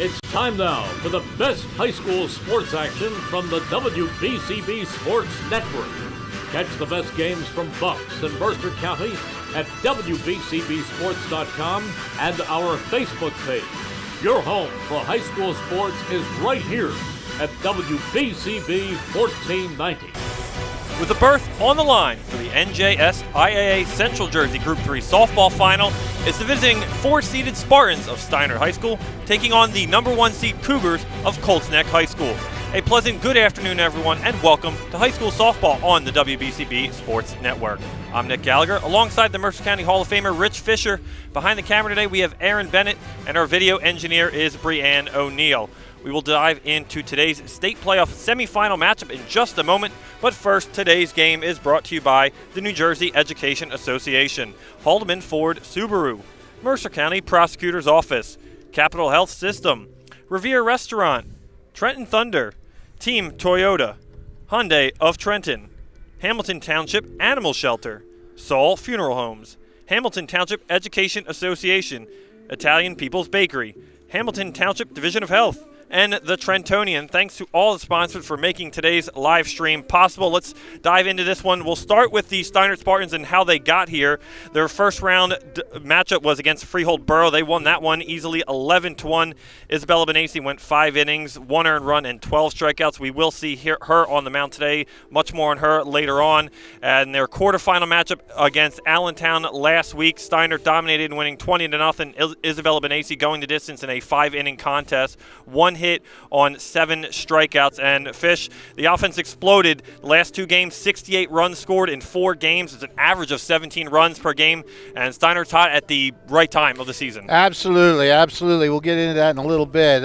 It's time now for the best high school sports action from the WBCB Sports Network. Catch the best games from Bucks and Mercer County at WBCBsports.com and our Facebook page. Your home for high school sports is right here at WBCB 1490. With a berth on the line for the NJSIAA Central Jersey Group 3 softball final, it's the visiting four-seeded Spartans of Steinert High School taking on the number one seed Cougars of Colts Neck High School. A pleasant good afternoon, everyone, and welcome to high school softball on the WBCB Sports Network. I'm Nick Gallagher, alongside the Mercer County Hall of Famer Rich Fisher. Behind the camera today, we have Aaron Bennett, and our video engineer is Brianne O'Neill. We will dive into today's state playoff semifinal matchup in just a moment, but first, today's game is brought to you by the New Jersey Education Association, Haldeman Ford Subaru, Mercer County Prosecutor's Office, Capital Health System, Revere Restaurant, Trenton Thunder, Team Toyota, Hyundai of Trenton, Hamilton Township Animal Shelter, Saul Funeral Homes, Hamilton Township Education Association, Italian People's Bakery, Hamilton Township Division of Health, and the Trentonian. Thanks to all the sponsors for making today's live stream possible. Let's dive into this one. We'll start with the Steinert Spartans and how they got here. Their first round matchup was against Freehold Borough. They won that one easily 11-1. Isabella Benassi went 5 innings, 1 earned run, and 12 strikeouts. We will see her on the mound today. Much more on her later on. And their quarterfinal matchup against Allentown last week, Steinert dominated, winning 20-0. Isabella Benassi going the distance in a 5-inning contest. 1 hit on 7 strikeouts. And Fish, the offense exploded. The last 2 games, 68 runs scored in 4 games. It's an average of 17 runs per game. And Steinert's hot at the right time of the season. Absolutely. We'll get into that in a little bit.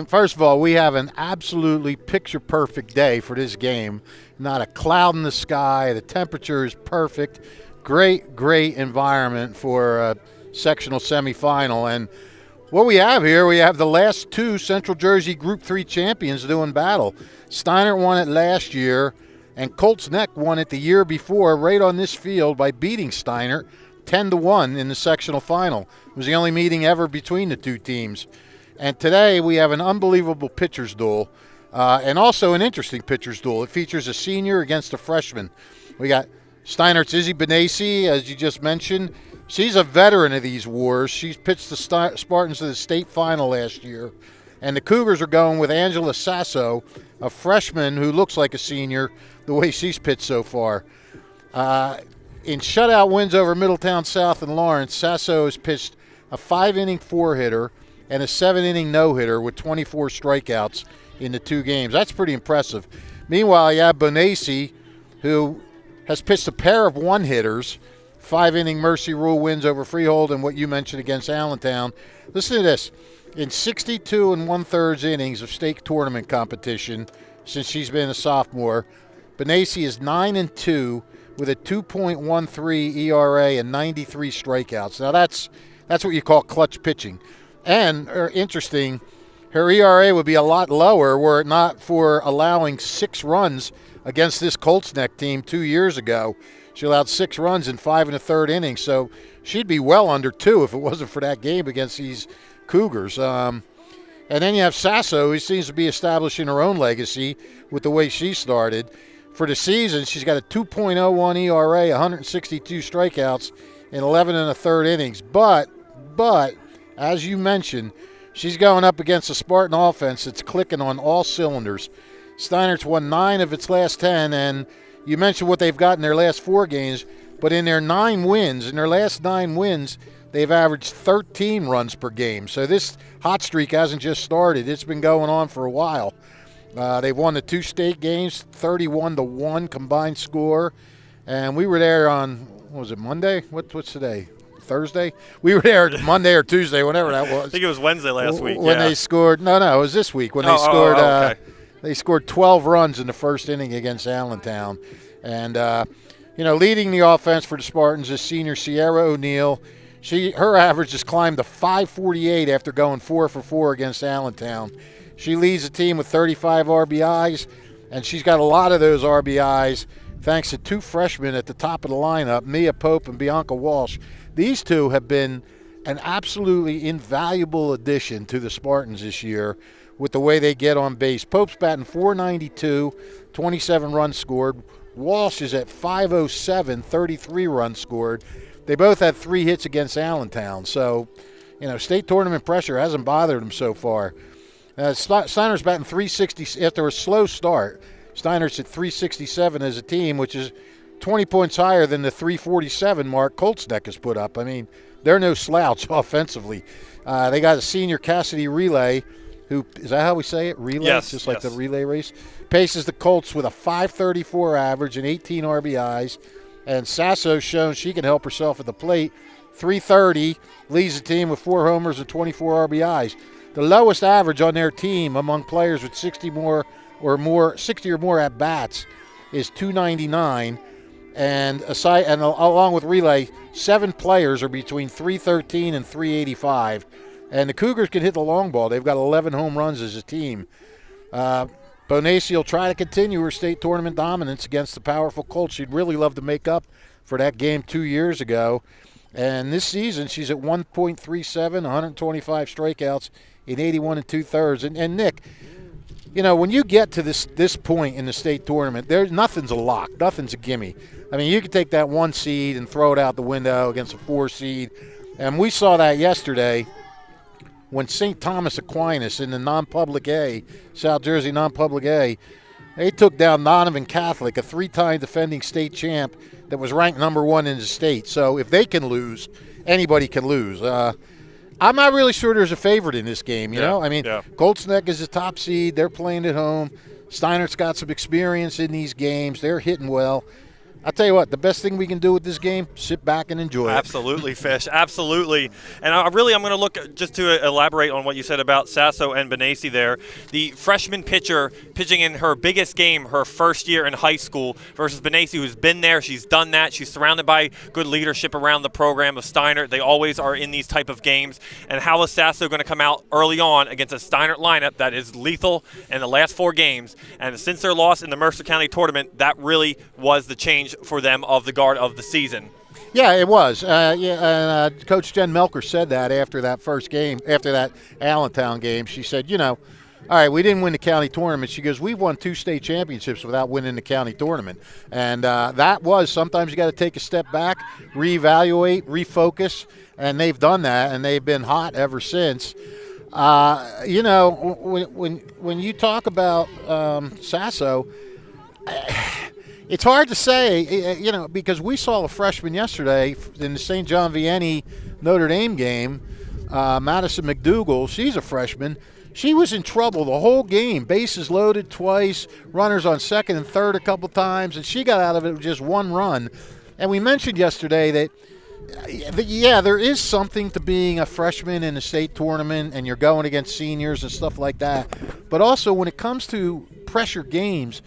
First of all, we have an absolutely picture-perfect day for this game. Not a cloud in the sky. The temperature is perfect. Great environment for a sectional semifinal. And what we have here, we have the last 2 Central Jersey Group 3 champions doing battle. Steinert won it last year, and Colts Neck won it the year before right on this field by beating Steinert 10-1 in the sectional final. It was the only meeting ever between the 2 teams. And today we have an unbelievable pitcher's duel, and also an interesting pitcher's duel. It features a senior against a freshman. We got Steinert's Izzy Benassi, as you just mentioned. She's a veteran of these wars. She's pitched the Spartans to the state final last year. And the Cougars are going with Angela Sasso, a freshman who looks like a senior the way she's pitched so far. In shutout wins over Middletown South and Lawrence, Sasso has pitched a 5-inning 4-hitter and a 7-inning no-hitter with 24 strikeouts in the 2 games. That's pretty impressive. Meanwhile, you have Benassi, who has pitched a pair of 1-hitters, 5-inning Mercy Rule wins over Freehold and what you mentioned against Allentown. Listen to this. In 62 1/3 innings of state tournament competition since she's been a sophomore, Benassi is 9-2 with a 2.13 ERA and 93 strikeouts. Now that's what you call clutch pitching. And interesting, her ERA would be a lot lower were it not for allowing 6 runs against this Colts Neck team 2 years ago. She allowed 6 runs in 5 1/3 innings, so she'd be well under 2 if it wasn't for that game against these Cougars. And then you have Sasso, who seems to be establishing her own legacy with the way she started. For the season, she's got a 2.01 ERA, 162 strikeouts in 11 1/3 innings. But as you mentioned, she's going up against a Spartan offense that's clicking on all cylinders. Steinert's won 9 of its last 10, and you mentioned what they've got in their last 4 games, but in their last 9 wins, they've averaged 13 runs per game. So this hot streak hasn't just started. It's been going on for a while. They've won the 2 state games, 31-1 combined score. And we were there on, what was it, Monday? What's today? Thursday? We were there Monday or Tuesday, whenever that was. I think it was Wednesday last week. When they scored, no, it was this week when they scored. Okay. They scored 12 runs in the first inning against Allentown. And, leading the offense for the Spartans is senior Sierra O'Neill. Her average has climbed to 548 after going 4 for 4 against Allentown. She leads the team with 35 RBIs, and she's got a lot of those RBIs thanks to 2 freshmen at the top of the lineup, Mia Pope and Bianca Walsh. These 2 have been an absolutely invaluable addition to the Spartans this year with the way they get on base. Pope's batting .492, 27 runs scored. Walsh is at .507, 33 runs scored. They both had 3 hits against Allentown. So, state tournament pressure hasn't bothered them so far. Steinert's batting .360 after a slow start. Steinert's at .367 as a team, which is 20 points higher than the .347 mark Colts Neck has put up. I mean, they're no slouch offensively. They got a senior Cassidy Relay, who, is that how we say it? Relay? Yes. Just like the relay race. Paces the Colts with a .534 average and 18 RBIs. And Sasso's shown she can help herself at the plate. .330, leads the team with 4 homers and 24 RBIs. The lowest average on their team among players with 60 or more at bats is .299. And along with Relay, 7 players are between .313 and .385. And the Cougars can hit the long ball. They've got 11 home runs as a team. Bonacy will try to continue her state tournament dominance against the powerful Colts. She'd really love to make up for that game 2 years ago. And this season, she's at 1.37, 125 strikeouts in 81 2/3. And Nick, when you get to this point in the state tournament, nothing's a lock, nothing's a gimme. I mean, you could take that 1 seed and throw it out the window against a 4 seed. And we saw that yesterday when St. Thomas Aquinas in the non-public A, South Jersey non-public A, they took down Donovan Catholic, a 3-time defending state champ that was ranked number 1 in the state. So if they can lose, anybody can lose. I'm not really sure there's a favorite in this game, you know? I mean, Colts Neck is the top seed. They're playing at home. Steinert's got some experience in these games. They're hitting well. I'll tell you what, the best thing we can do with this game, sit back and enjoy it. Absolutely, Fish. Absolutely. And I'm going to look, just to elaborate on what you said about Sasso and Bonacy there. The freshman pitcher pitching in her biggest game, her first year in high school, versus Bonacy, who's been there. She's done that. She's surrounded by good leadership around the program of Steinert. They always are in these type of games. And how is Sasso going to come out early on against a Steinert lineup that is lethal in the last 4 games? And since their loss in the Mercer County tournament, that really was the change for them of the guard of the season. Yeah, it was. Coach Jen Melker said that after that first game, after that Allentown game. She said, all right, we didn't win the county tournament. She goes, we've won 2 state championships without winning the county tournament. And that was, sometimes you got to take a step back, reevaluate, refocus, and they've done that, and they've been hot ever since. When you talk about Sasso, it's hard to say, because we saw a freshman yesterday in the St. John Vianney Notre Dame game, Madison McDougal. She's a freshman. She was in trouble the whole game. Bases loaded twice, runners on second and third a couple times, and she got out of it with just 1 run. And we mentioned yesterday that, there is something to being a freshman in a state tournament and you're going against seniors and stuff like that. But also when it comes to pressure games,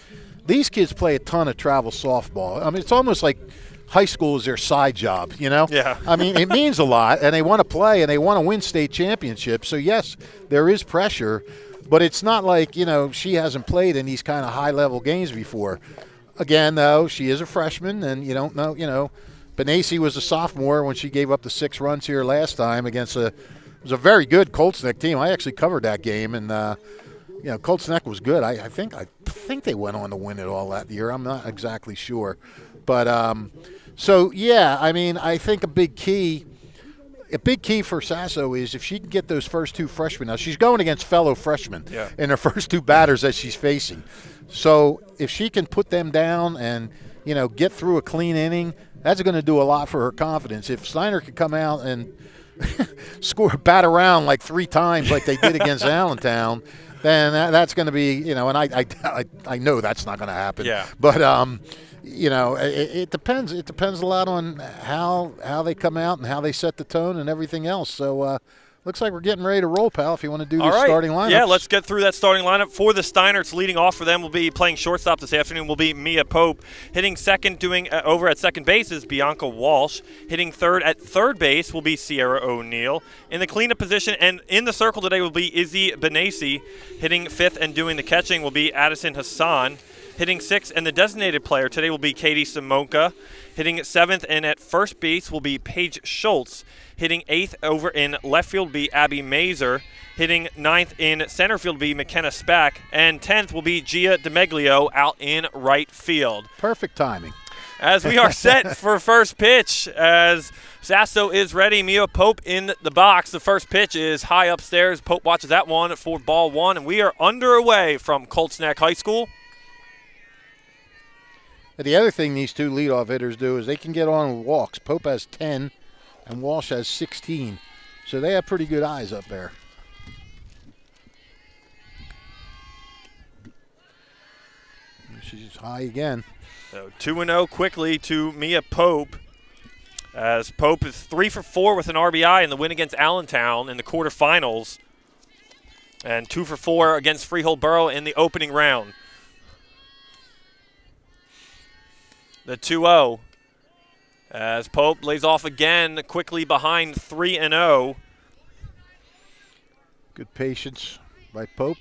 these kids play a ton of travel softball. I mean, it's almost like high school is their side job, Yeah. I mean, it means a lot, and they want to play, and they want to win state championships. So, yes, there is pressure, but it's not like, she hasn't played in these kind of high-level games before. Again, though, she is a freshman, and you don't know, Bonacy was a sophomore when she gave up the 6 runs here last time against it was a very good Colts Neck team. I actually covered that game, and Colts Neck was good. I think they went on to win it all that year. I'm not exactly sure. But, I think a big key for Sasso is if she can get those first 2 freshmen. Now, she's going against fellow freshmen in her first 2 batters that she's facing. So if she can put them down and, get through a clean inning, that's going to do a lot for her confidence. If Steiner could come out and bat around like 3 times like they did against Allentown, then that's going to be, and I know that's not going to happen. Yeah. But it depends. It depends a lot on how they come out and how they set the tone and everything else. So looks like we're getting ready to roll, pal. If you want to do the starting lineup. Yeah, let's get through that starting lineup. For the Steinerts, leading off for them will be playing shortstop this afternoon will be Mia Pope. Hitting second, doing over at second base is Bianca Walsh. Hitting third at third base will be Sierra O'Neill. In the cleanup position and in the circle today will be Izzy Bonacy. Hitting fifth and doing the catching will be Addison Hassan. Hitting 6th, and the designated player today will be Katie Simonka. Hitting at 7th and at first base will be Paige Schultz. Hitting 8th over in left field will be Abby Mazer. Hitting 9th in center field will be McKenna Spack. And 10th will be Gia DeMeglio out in right field. Perfect timing. As we are set for first pitch, as Sasso is ready, Mia Pope in the box. The first pitch is high upstairs. Pope watches that one for ball 1, and we are underway from Colts Neck High School. The other thing these two leadoff hitters do is they can get on with walks. Pope has 10 and Walsh has 16. So they have pretty good eyes up there. She's high again. So 2-0 quickly to Mia Pope, as Pope is 3 for 4 with an RBI in the win against Allentown in the quarterfinals, and 2 for 4 against Freehold Borough in the opening round. The 2-0 as Pope lays off again quickly behind 3-0. Good patience by Pope.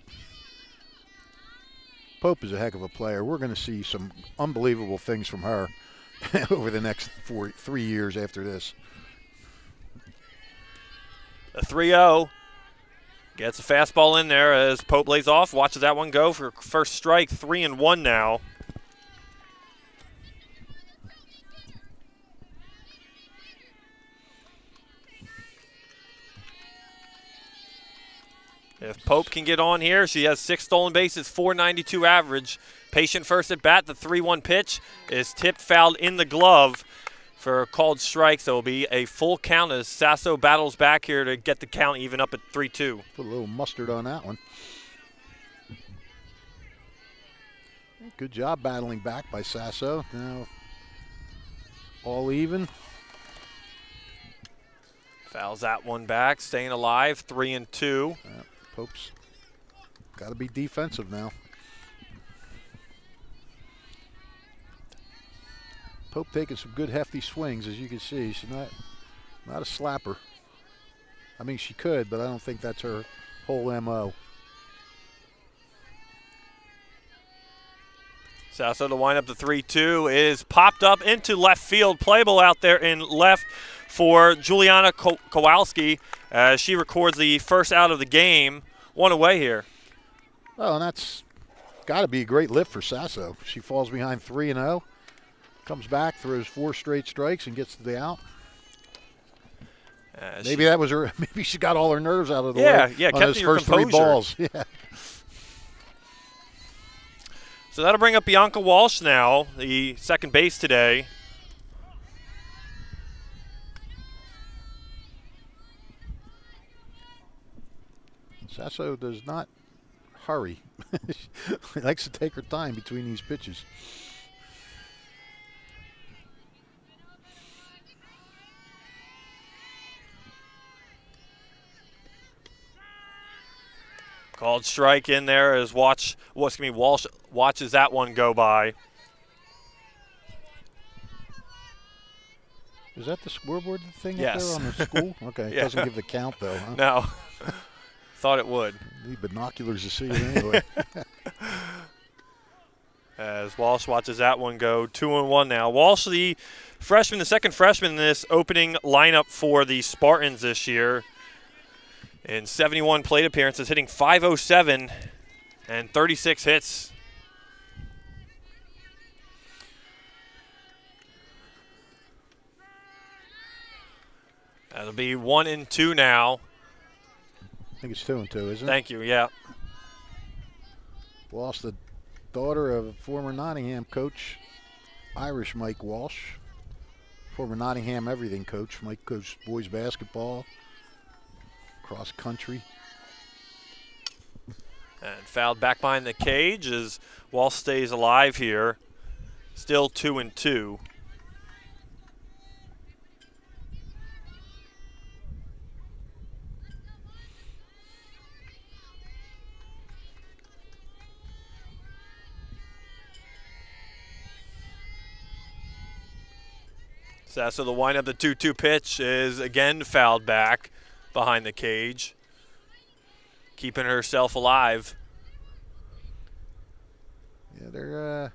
Pope is a heck of a player. We're going to see some unbelievable things from her over the next 3 years after this. The 3-0 gets a fastball in there as Pope lays off, watches that one go for first strike, 3-1 now. If Pope can get on here, she has 6 stolen bases, .492 average. Patient first at bat. The 3-1 pitch is tipped, fouled in the glove for a called strike. So it'll be a full count as Sasso battles back here to get the count even up at 3-2. Put a little mustard on that one. Good job battling back by Sasso. Now all even. Fouls that one back, staying alive, 3-2. Pope's got to be defensive now. Pope taking some good hefty swings, as you can see. She's not a slapper. I mean, she could, but I don't think that's her whole MO. Sasso to wind up the 3-2 is popped up into left field. Playable out there in left for Juliana Kowalski as she records the first out of the game. One away here. Oh, and that's got to be a great lift for Sasso. She falls behind 3-0, comes back, throws 4 straight strikes, and gets the out. Maybe that was her. Maybe she got all her nerves out of the way. Yeah, on kept those your first composure. 3 balls. Yeah. So that'll bring up Bianca Walsh now, the second base today. Sasso does not hurry. She likes to take her time between these pitches. Called strike in there as Walsh watches that one go by. Is that the scoreboard thing Yes. up there on the school? Okay, it Yeah. doesn't give the count though, huh? No. Thought it would. Need binoculars to see it anyway. As Walsh watches that one go, 2-1 now. Walsh, the freshman, the second freshman in this opening lineup for the Spartans this year. In 71 plate appearances, hitting .507 and 36 hits. That'll be 1-2 now. I think it's 2-2, isn't it? Thank you, yeah. Walsh, the daughter of former Nottingham coach, Irish Mike Walsh. Former Nottingham everything coach. Mike coached boys basketball, cross country. And fouled back behind the cage as Walsh stays alive here. Still 2-2. So the windup, the 2-2 pitch is again fouled back behind the cage, keeping herself alive. they're.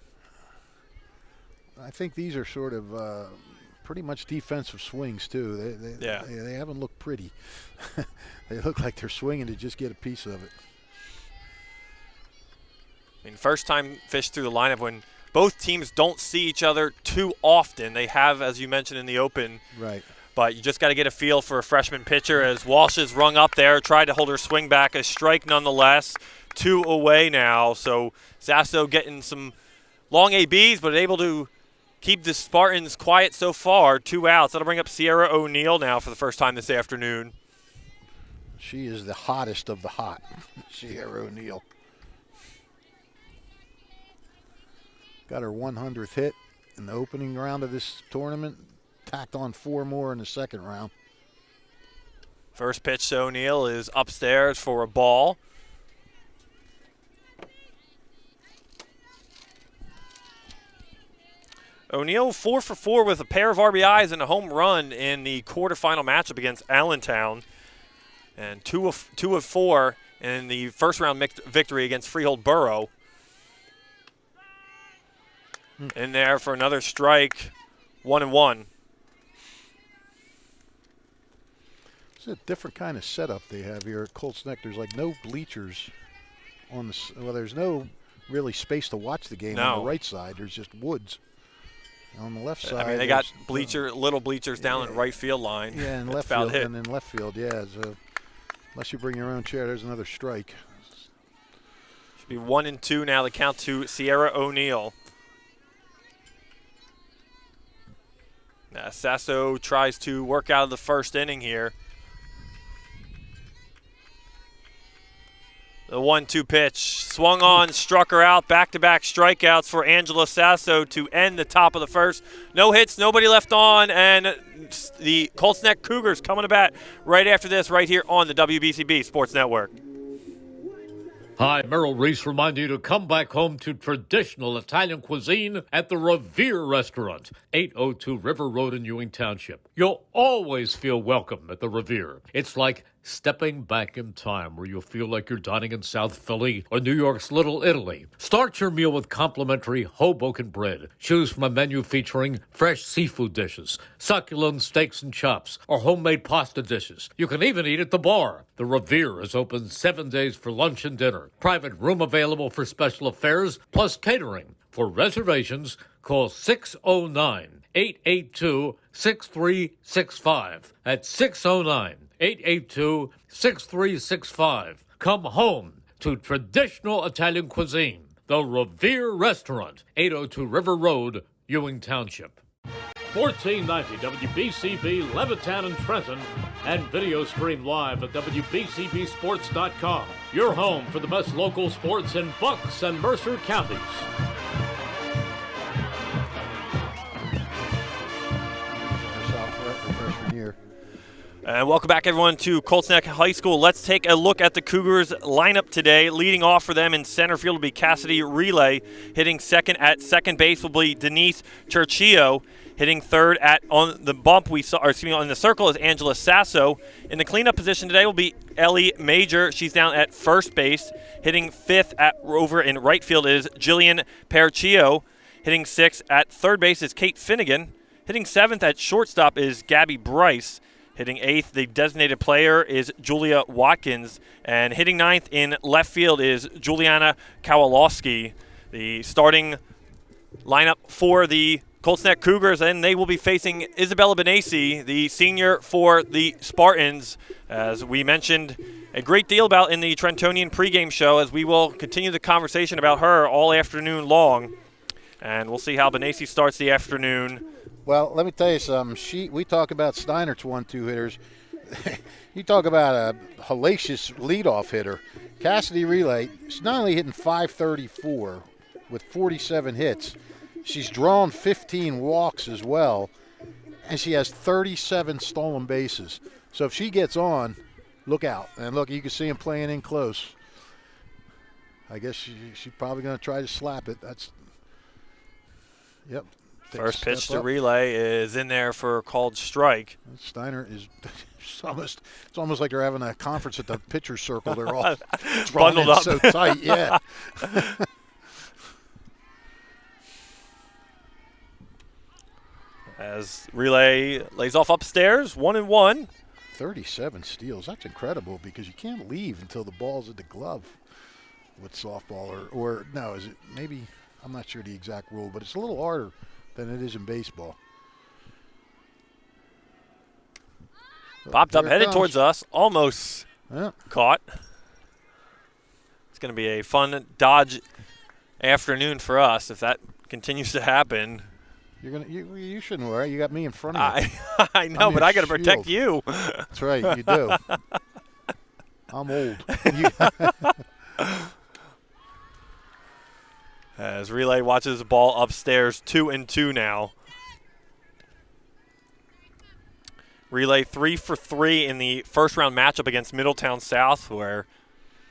I think these are sort of pretty much defensive swings too. They haven't looked pretty. They look like they're swinging to just get a piece of it. I mean, first time fish through the lineup when both teams don't see each other too often. They have, as you mentioned in the open. Right. But you just got to get a feel for a freshman pitcher as Walsh is rung up there, tried to hold her swing back. A strike nonetheless. 2 away now. So Sasso getting some long ABs, but able to keep the Spartans quiet so far. 2 outs. That'll bring up Sierra O'Neill now for the first time this afternoon. She is the hottest of the hot, Sierra O'Neill. Got her 100th hit in the opening round of this tournament. Tacked on 4 more in the second round. First pitch to O'Neill is upstairs for a ball. O'Neill 4 for 4 with a pair of RBIs and a home run in the quarterfinal matchup against Allentown. And 2 of 4 in the first round victory against Freehold Borough. In there for another strike, 1-1. It's a different kind of setup they have here at Colts Neck. There's like no bleachers on the. Well, there's no really space to watch the game on the right side. There's just woods. On the left side, I mean, they got little bleachers down in right field line. Yeah, in left field, and in left field, yeah. So unless you bring your own chair, there's another strike. Should be 1-2 now. The count to Sierra O'Neill. Sasso tries to work out of the first inning here. The 1-2 pitch swung on, struck her out. Back-to-back strikeouts for Angela Sasso to end the top of the first. No hits, nobody left on, and the Colts Neck Cougars coming to bat right after this, right here on the WBCB Sports Network. Hi, Merrill Reese reminding you to come back home to traditional Italian cuisine at the Revere Restaurant, 802 River Road in Ewing Township. You'll always feel welcome at the Revere. It's like stepping back in time where you'll feel like you're dining in South Philly or New York's Little Italy. Start your meal with complimentary Hoboken bread. Choose from a menu featuring fresh seafood dishes, succulent steaks and chops, or homemade pasta dishes. You can even eat at the bar. The Revere is open 7 days for lunch and dinner. Private room available for special affairs, plus catering. For reservations, call 609-882-6365. That's 609-882-6365. Come home to traditional Italian cuisine. The Revere Restaurant, 802 River Road, Ewing Township. 1490 WBCB Levittown and Trenton, and video stream live at WBCBsports.com. Your home for the best local sports in Bucks and Mercer counties. And welcome back, everyone, to Colts Neck High School. Let's take a look at the Cougars' lineup today. Leading off for them in center field will be Cassidy Relay. Hitting second at second base will be Denise Churchillo. Hitting third on the bump on the circle is Angela Sasso. In the cleanup position today will be Ellie Major. She's down at first base. Hitting fifth over in right field is Jillian Perchio. Hitting sixth at third base is Kate Finnegan. Hitting seventh at shortstop is Gabby Bryce. Hitting eighth, the designated player, is Julia Watkins. And hitting ninth in left field is Juliana Kowalowski. The starting lineup for the Colts Neck Cougars, and they will be facing Isabella Benassi, the senior for the Spartans. As we mentioned a great deal about in the Trentonian pregame show, as we will continue the conversation about her all afternoon long. And we'll see how Benassi starts the afternoon. Well, let me tell you something. We talk about Steinert's 1-2 hitters. You talk about a hellacious leadoff hitter. Cassidy Relay, she's not only hitting .534 with 47 hits, she's drawn 15 walks as well, and she has 37 stolen bases. So if she gets on, look out. And look, you can see him playing in close. I guess she's probably going to try to slap it. Yep. First pitch to Relay is in there for a called strike. Steinert is it's almost like they're having a conference at the pitcher's circle. They're all bundled up so tight, yeah. As Relay lays off upstairs, 1-1. 37 steals. That's incredible because you can't leave until the ball's at the glove with softball. Or no, is it maybe, I'm not sure the exact rule, but it's a little harder than it is in baseball. Popped up, headed towards us, almost caught. It's going to be a fun Dodge afternoon for us if that continues to happen. You shouldn't worry. You got me in front of you. I know, but I got to protect you. That's right, you do. I'm old. As Relay watches the ball upstairs, 2-2 now. Relay 3 for 3 in the first round matchup against Middletown South, where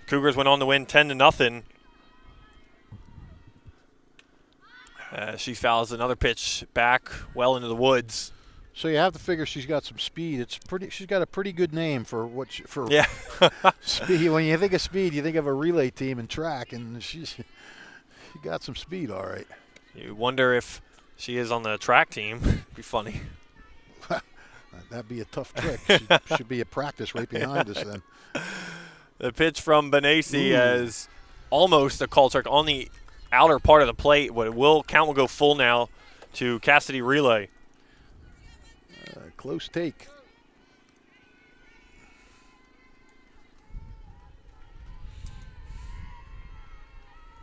Cougars went on to win 10-0. She fouls another pitch back well into the woods. So you have to figure she's got some speed. She's got a pretty good name for speed. When you think of speed, you think of a relay team in track, and she got some speed, all right. You wonder if she is on the track team. It'd be funny. That'd be a tough trick. Should be a practice right behind us then. The pitch from Benassi as almost a call trick on the outer part of the plate. What it will count will go full now to Cassidy Relay. Close take.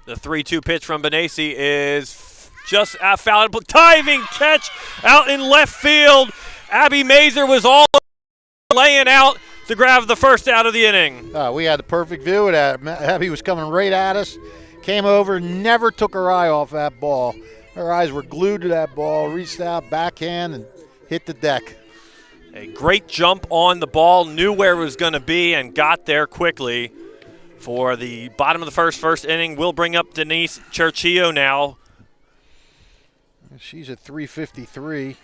The 3-2 pitch from Benassi is just fouled. Diving catch out in left field. Abby Mazer was all laying out to grab the first out of the inning. We had the perfect view of that. Abby was coming right at us. Came over, never took her eye off that ball. Her eyes were glued to that ball, reached out, backhand, and hit the deck. A great jump on the ball, knew where it was going to be, and got there quickly. For the bottom of the first inning, we'll bring up Denise Churchillo now. She's at 353.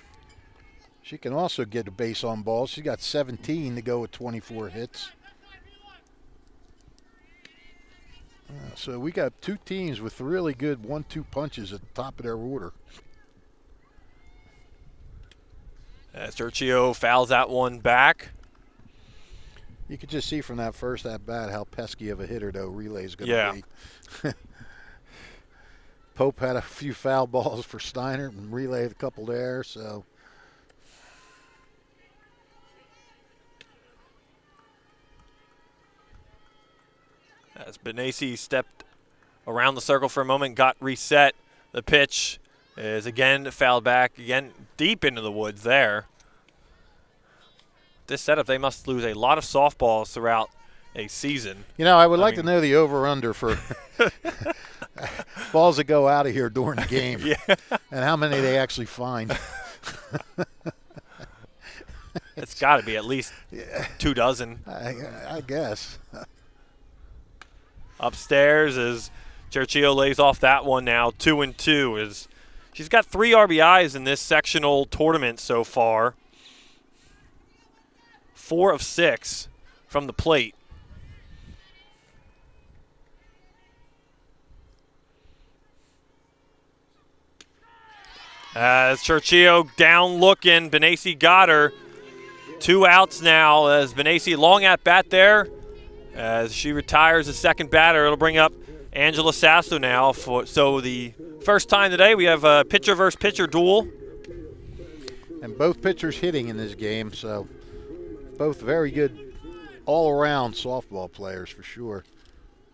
She can also get a base on balls. She's got 17 to go with 24 hits. So we got two teams with really good 1-2 punches at the top of their order. As Churchillo fouls that one back. You could just see from that first at-bat how pesky of a hitter, though, Relay's going to be. Pope had a few foul balls for Steinert and Relay a couple there, so. As Benassi stepped around the circle for a moment, got reset. The pitch is again fouled back, again deep into the woods there. This setup, they must lose a lot of softballs throughout a season. You know, I would like to know the over-under for balls that go out of here during the game and how many they actually find. It's got to be at least 2 dozen. I guess. Upstairs as Churchillo lays off that one now, 2-2. She's got 3 RBIs in this sectional tournament so far. 4 of 6 from the plate. As Churchillo down looking, Benassi got her. 2 outs now as Benassi long at bat there. As she retires the second batter, it'll bring up Angela Sasso now. So the first time today we have a pitcher versus pitcher duel. And both pitchers hitting in this game, so both very good all-around softball players for sure.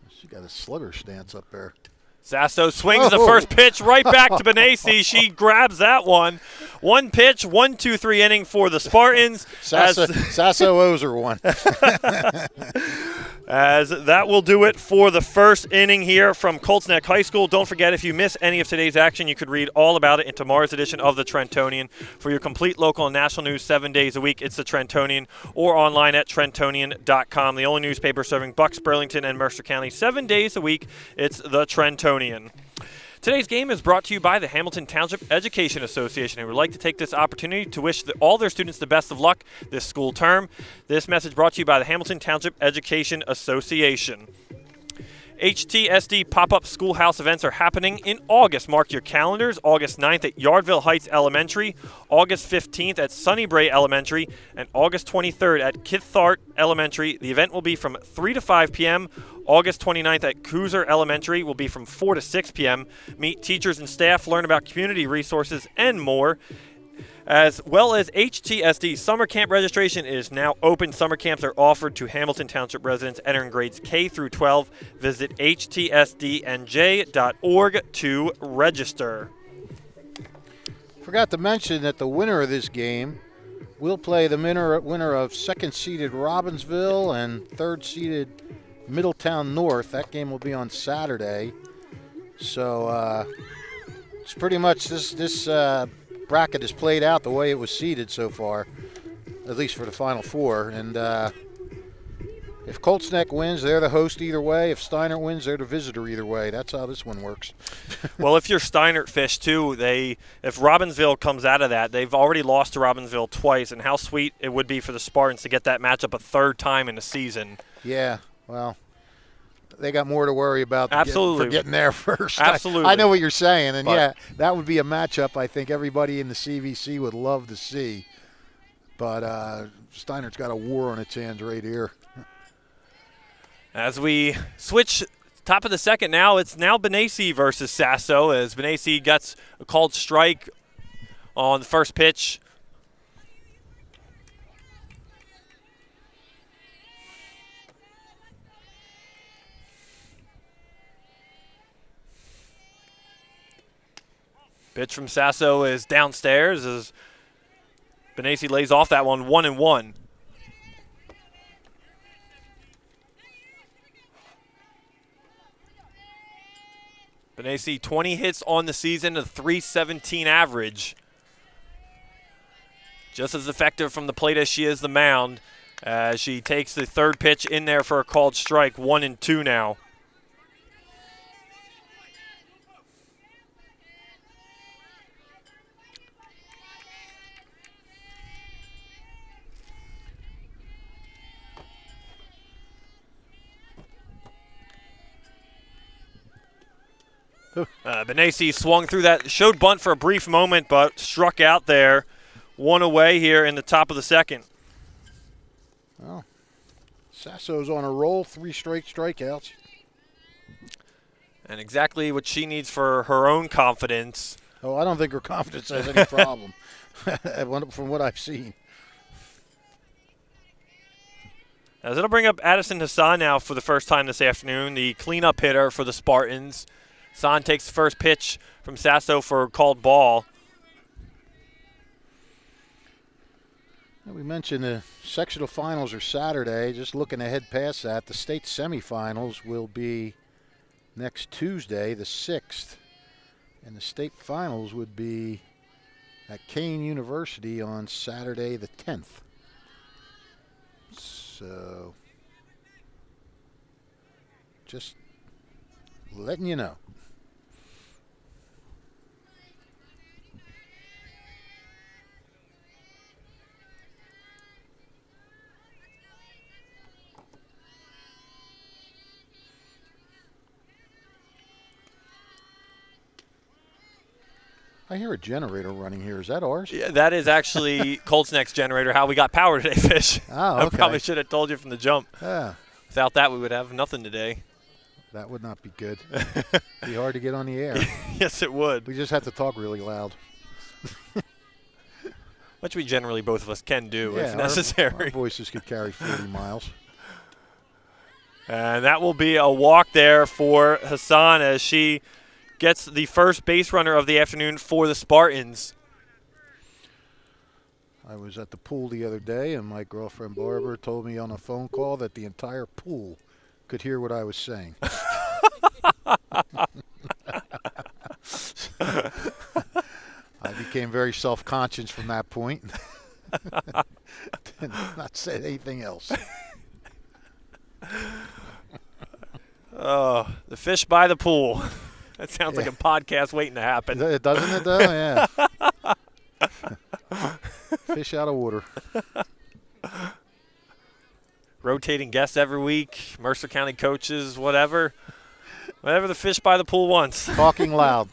She got a slugger stance up there. Sasso swings the first pitch right back to Benassi. She grabs that one. 1 pitch, 1-2-3 inning for the Spartans. Sasso owes her one. As that will do it for the first inning here from Colts Neck High School. Don't forget, if you miss any of today's action, you could read all about it in tomorrow's edition of the Trentonian. For your complete local and national news 7 days a week, it's the Trentonian, or online at Trentonian.com. The only newspaper serving Bucks, Burlington, and Mercer County 7 days a week. It's the Trentonian. Today's game is brought to you by the Hamilton Township Education Association, who would like to take this opportunity to wish all their students the best of luck this school term. This message brought to you by the Hamilton Township Education Association. HTSD pop-up schoolhouse events are happening in August. Mark your calendars. August 9th at Yardville Heights Elementary, August 15th at Sunnybray Elementary, and August 23rd at Kithart Elementary. The event will be from 3 to 5 p.m. August 29th at Cooser Elementary will be from 4 to 6 p.m. Meet teachers and staff, learn about community resources, and more. As well as HTSD summer camp registration is now open. Summer camps are offered to Hamilton Township residents entering grades K through 12. Visit htsdnj.org to register. Forgot to mention that the winner of this game will play the winner of second-seeded Robbinsville and third-seeded Middletown North. That game will be on Saturday. So it's pretty much this bracket is played out the way it was seeded so far, at least for the Final Four. And if Colts Neck wins, they're the host either way. If Steinert wins, they're the visitor either way. That's how this one works. Well, if you're Steinert fish too, if Robbinsville comes out of that, they've already lost to Robbinsville twice, and how sweet it would be for the Spartans to get that matchup a third time in the season. Yeah, well, they got more to worry about Absolutely. for getting there first. Absolutely. I know what you're saying, and yeah, that would be a matchup I think everybody in the CVC would love to see. But Steinert's got a war on its hands right here. As we switch top of the second now, it's now Benacy versus Sasso, as Benacy gets a called strike on the first pitch. Pitch from Sasso is downstairs as Benacy lays off that one 1-1. Benacy 20 hits on the season, a .317 average. Just as effective from the plate as she is the mound, as she takes the third pitch in there for a called strike, 1-2 now. Benacy swung through that, showed bunt for a brief moment, but struck out there. One away here in the top of the second. Well, Sasso's on a roll, 3 straight strikeouts. And exactly what she needs for her own confidence. Oh, I don't think her confidence has any problem from what I've seen. As it'll bring up Addison Hassan now for the first time this afternoon, the cleanup hitter for the Spartans. Hassan takes the first pitch from Sasso for a called ball. We mentioned the sectional finals are Saturday. Just looking ahead past that, the state semifinals will be next Tuesday, the 6th. And the state finals would be at Kane University on Saturday, the 10th. So, just letting you know. I hear a generator running here. Is that ours? Yeah, that is actually Colts Neck's generator, how we got power today, Fish. Oh, okay. I probably should have told you from the jump. Yeah. Without that, we would have nothing today. That would not be good. Be hard to get on the air. Yes, it would. We just have to talk really loud. Which we generally, both of us, can do Yeah, if necessary. Our voices could carry 40 miles. And that will be a walk there for Hassan as she gets the first base runner of the afternoon for the Spartans. I was at the pool the other day, and my girlfriend Barbara told me on a phone call that the entire pool could hear what I was saying. I became very self-conscious from that point. Did not say anything else. Oh, the fish by the pool. That sounds like a podcast waiting to happen. Doesn't it, though? Yeah. Fish out of water. Rotating guests every week, Mercer County coaches, whatever. Whatever the fish by the pool wants. Talking loud.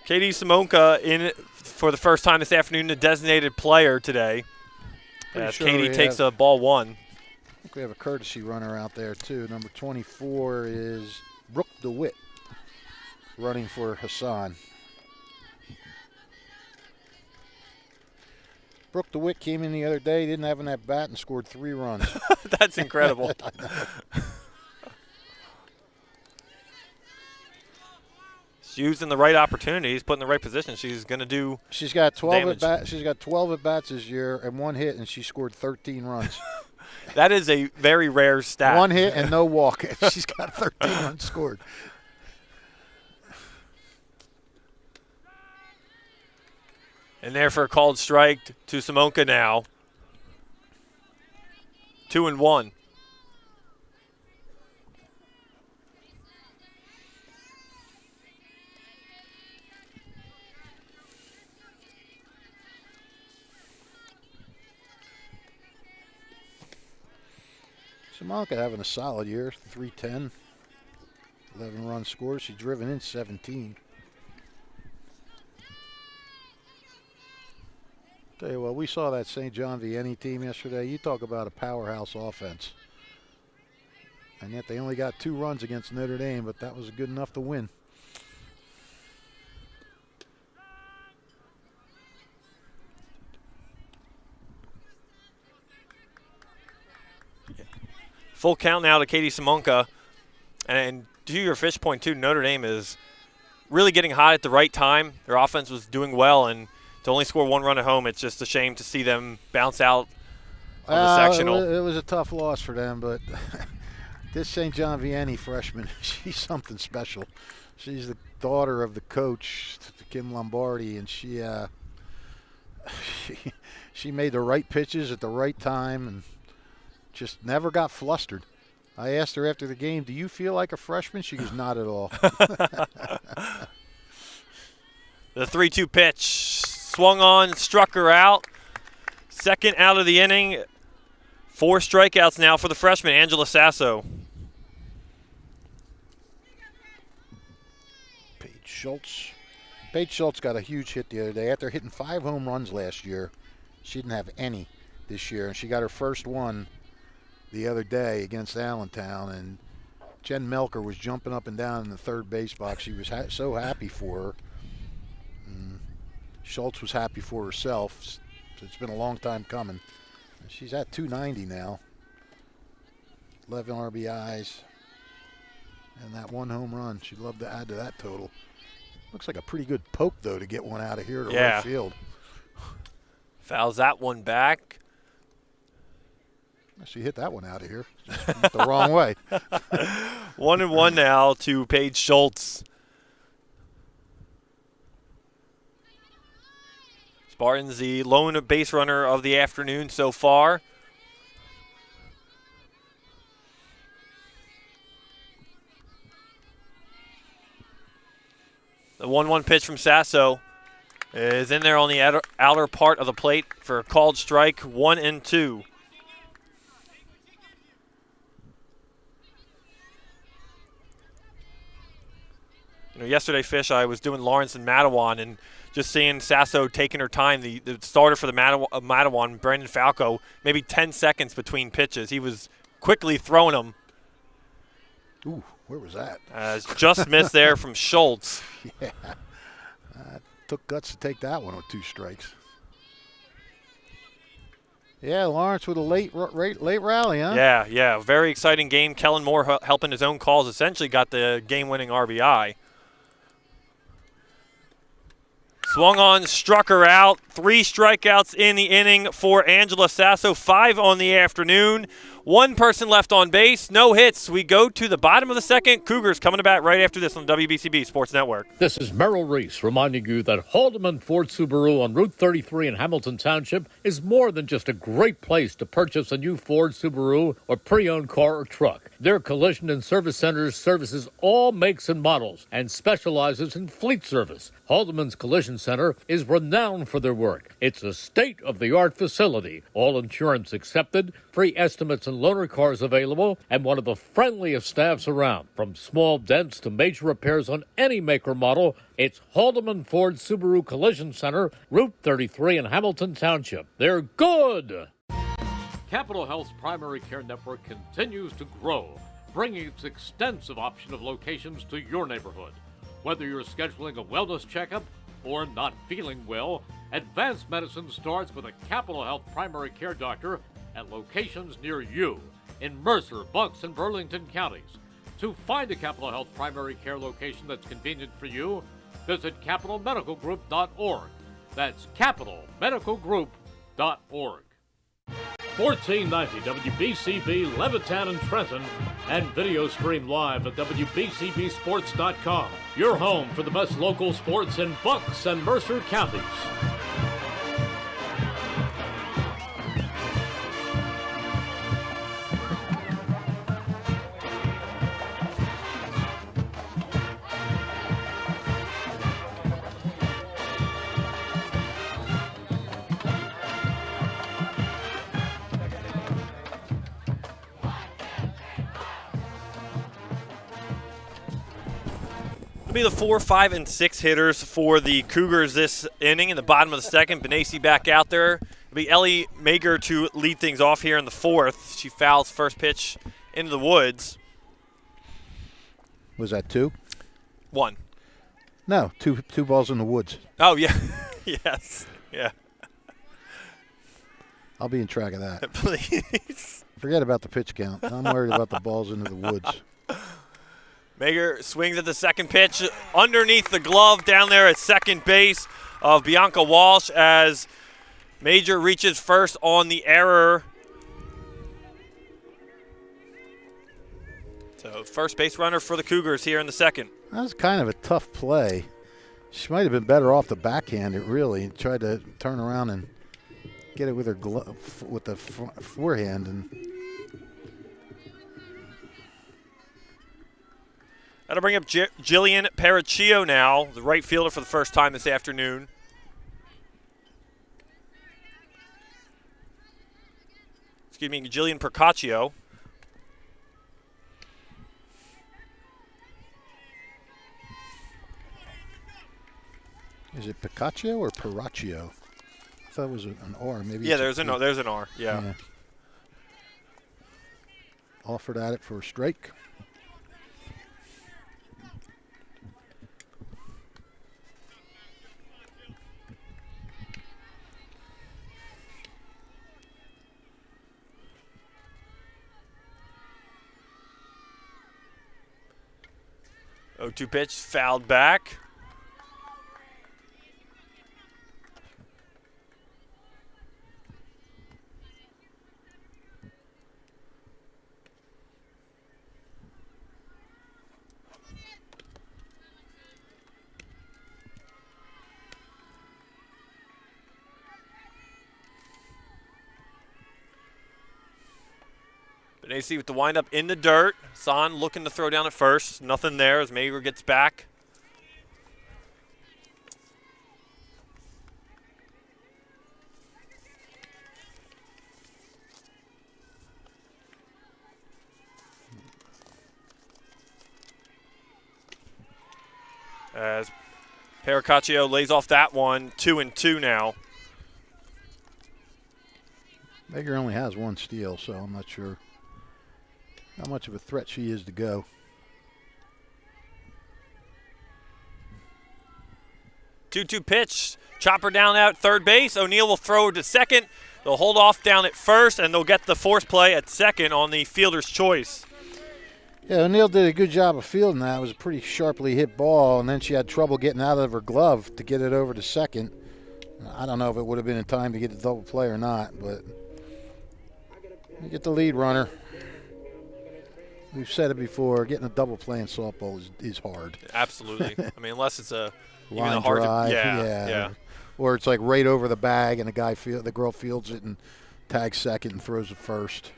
Katie Simonka in for the first time this afternoon, the designated player today. As sure Katie takes a ball one. I think we have a courtesy runner out there, too. Number 24 is Brooke DeWitt running for Hassan. Brooke DeWitt came in the other day, didn't have an at-bat, and scored 3 runs. That's incredible. She's using the right opportunities, put in the right position. She's going to do She's got 12 damage. at-bats. She's got 12 at-bats this year and 1 hit, and she scored 13 runs. That is a very rare stat. 1 hit and no walk. She's got 13 runs scored. And there for a called strike to Simonka now. 2-1. Simonka having a solid year, 310, 11 runs scored. She's driven in 17. Tell you what, we saw that St. John Vianney team yesterday. You talk about a powerhouse offense. And yet they only got 2 runs against Notre Dame, but that was good enough to win. Full count now to Katie Simonka. And to your fish point, too, Notre Dame is really getting hot at the right time. Their offense was doing well, and to only score 1 run at home, it's just a shame to see them bounce out of the sectional. It was a tough loss for them, but this St. John Vianney freshman, she's something special. She's the daughter of the coach, Kim Lombardi, and she made the right pitches at the right time and just never got flustered. I asked her after the game, do you feel like a freshman? She goes, not at all. The 3-2 pitch. Swung on, struck her out. Second out of the inning. 4 strikeouts now for the freshman, Angela Sasso. Paige Schultz. Paige Schultz got a huge hit the other day. After hitting 5 home runs last year, she didn't have any this year, and she got her first one the other day against Allentown, and Jen Melker was jumping up and down in the third base box. She was so happy for her. Schultz was happy for herself. So it's been a long time coming. She's at 290 now. 11 RBIs. And that 1 home run. She'd love to add to that total. Looks like a pretty good poke, though, to get one out of here to right field. Fouls that one back. She hit that one out of here. Just went the wrong way. 1-1 now to Paige Schultz. Spartans, the lone base runner of the afternoon so far. The 1-1 pitch from Sasso is in there on the outer part of the plate for a called strike, 1-2. You know, yesterday, Fish, I was doing Lawrence and Matawan, and just seeing Sasso taking her time, the starter for the Matawan, Brandon Falco, maybe 10 seconds between pitches. He was quickly throwing them. Ooh, where was that? Just missed there from Schultz. Yeah. Took guts to take that one with 2 strikes. Yeah, Lawrence with a late rally, huh? Yeah. Very exciting game. Kellen Moore helping his own calls essentially got the game-winning RBI. Swung on, struck her out. 3 strikeouts in the inning for Angela Sasso. 5 on the afternoon. 1 person left on base. No hits. We go to the bottom of the second. Cougars coming to bat right after this on WBCB Sports Network. This is Merrill Reese reminding you that Haldeman Ford Subaru on Route 33 in Hamilton Township is more than just a great place to purchase a new Ford Subaru or pre-owned car or truck. Their collision and service centers services all makes and models and specializes in fleet service. Haldeman's Collision Center is renowned for their work work. It's a state-of-the-art facility. All insurance accepted, free estimates and loaner cars available, and one of the friendliest staffs around. From small dents to major repairs on any make or model, it's Haldeman Ford Subaru Collision Center, Route 33 in Hamilton Township. They're good! Capital Health's primary care network continues to grow, bringing its extensive option of locations to your neighborhood. Whether you're scheduling a wellness checkup or not feeling well, advanced medicine starts with a Capital Health primary care doctor at locations near you in Mercer, Bucks, and Burlington counties. To find a Capital Health primary care location that's convenient for you, visit capitalmedicalgroup.org. That's capitalmedicalgroup.org. 1490 WBCB Levittown and Trenton, and video stream live at WBCBsports.com. Your home for the best local sports in Bucks and Mercer counties. Be the 4, 5, and 6 hitters for the Cougars this inning in the bottom of the second. Benassi back out there. It'll be Ellie Mager to lead things off here in the fourth. She fouls first pitch into the woods. Was that 2? 1. No, two balls in the woods. Oh, yeah. Yes. Yeah. I'll be in track of that. Please. Forget about the pitch count. I'm worried about the balls into the woods. Mager swings at the second pitch underneath the glove down there at second base of Bianca Walsh as Major reaches first on the error. So first base runner for the Cougars here in the second. That was kind of a tough play. She might have been better off the backhand, it really. Tried to turn around and get it with her glove, with the forehand. And that'll bring up Jillian Paracchio now, the right fielder for the first time this afternoon. Excuse me, Jillian Percaccio. Is it Piccaccio or Paracchio? I thought it was an R. Maybe. Yeah, there's an R. Yeah. Offered at it for a strike. Oh, 2 pitch fouled back. Benassi with the windup in the dirt. Son looking to throw down at first. Nothing there as Mager gets back. As Paracaccio lays off that one, 2-2 now. Mager only has 1 steal, so I'm not sure how much of a threat she is to go. Two pitch. Chopper down at third base. O'Neill will throw to second. They'll hold off down at first, and they'll get the force play at second on the fielder's choice. Yeah, O'Neill did a good job of fielding that. It was a pretty sharply hit ball, and then she had trouble getting out of her glove to get it over to second. I don't know if it would have been in time to get the double play or not, but you get the lead runner. We've said it before, getting a double play in softball is hard. Absolutely. I mean, unless it's a line hard drive, yeah. Or it's like right over the bag and the girl fields it and tags second and throws it first.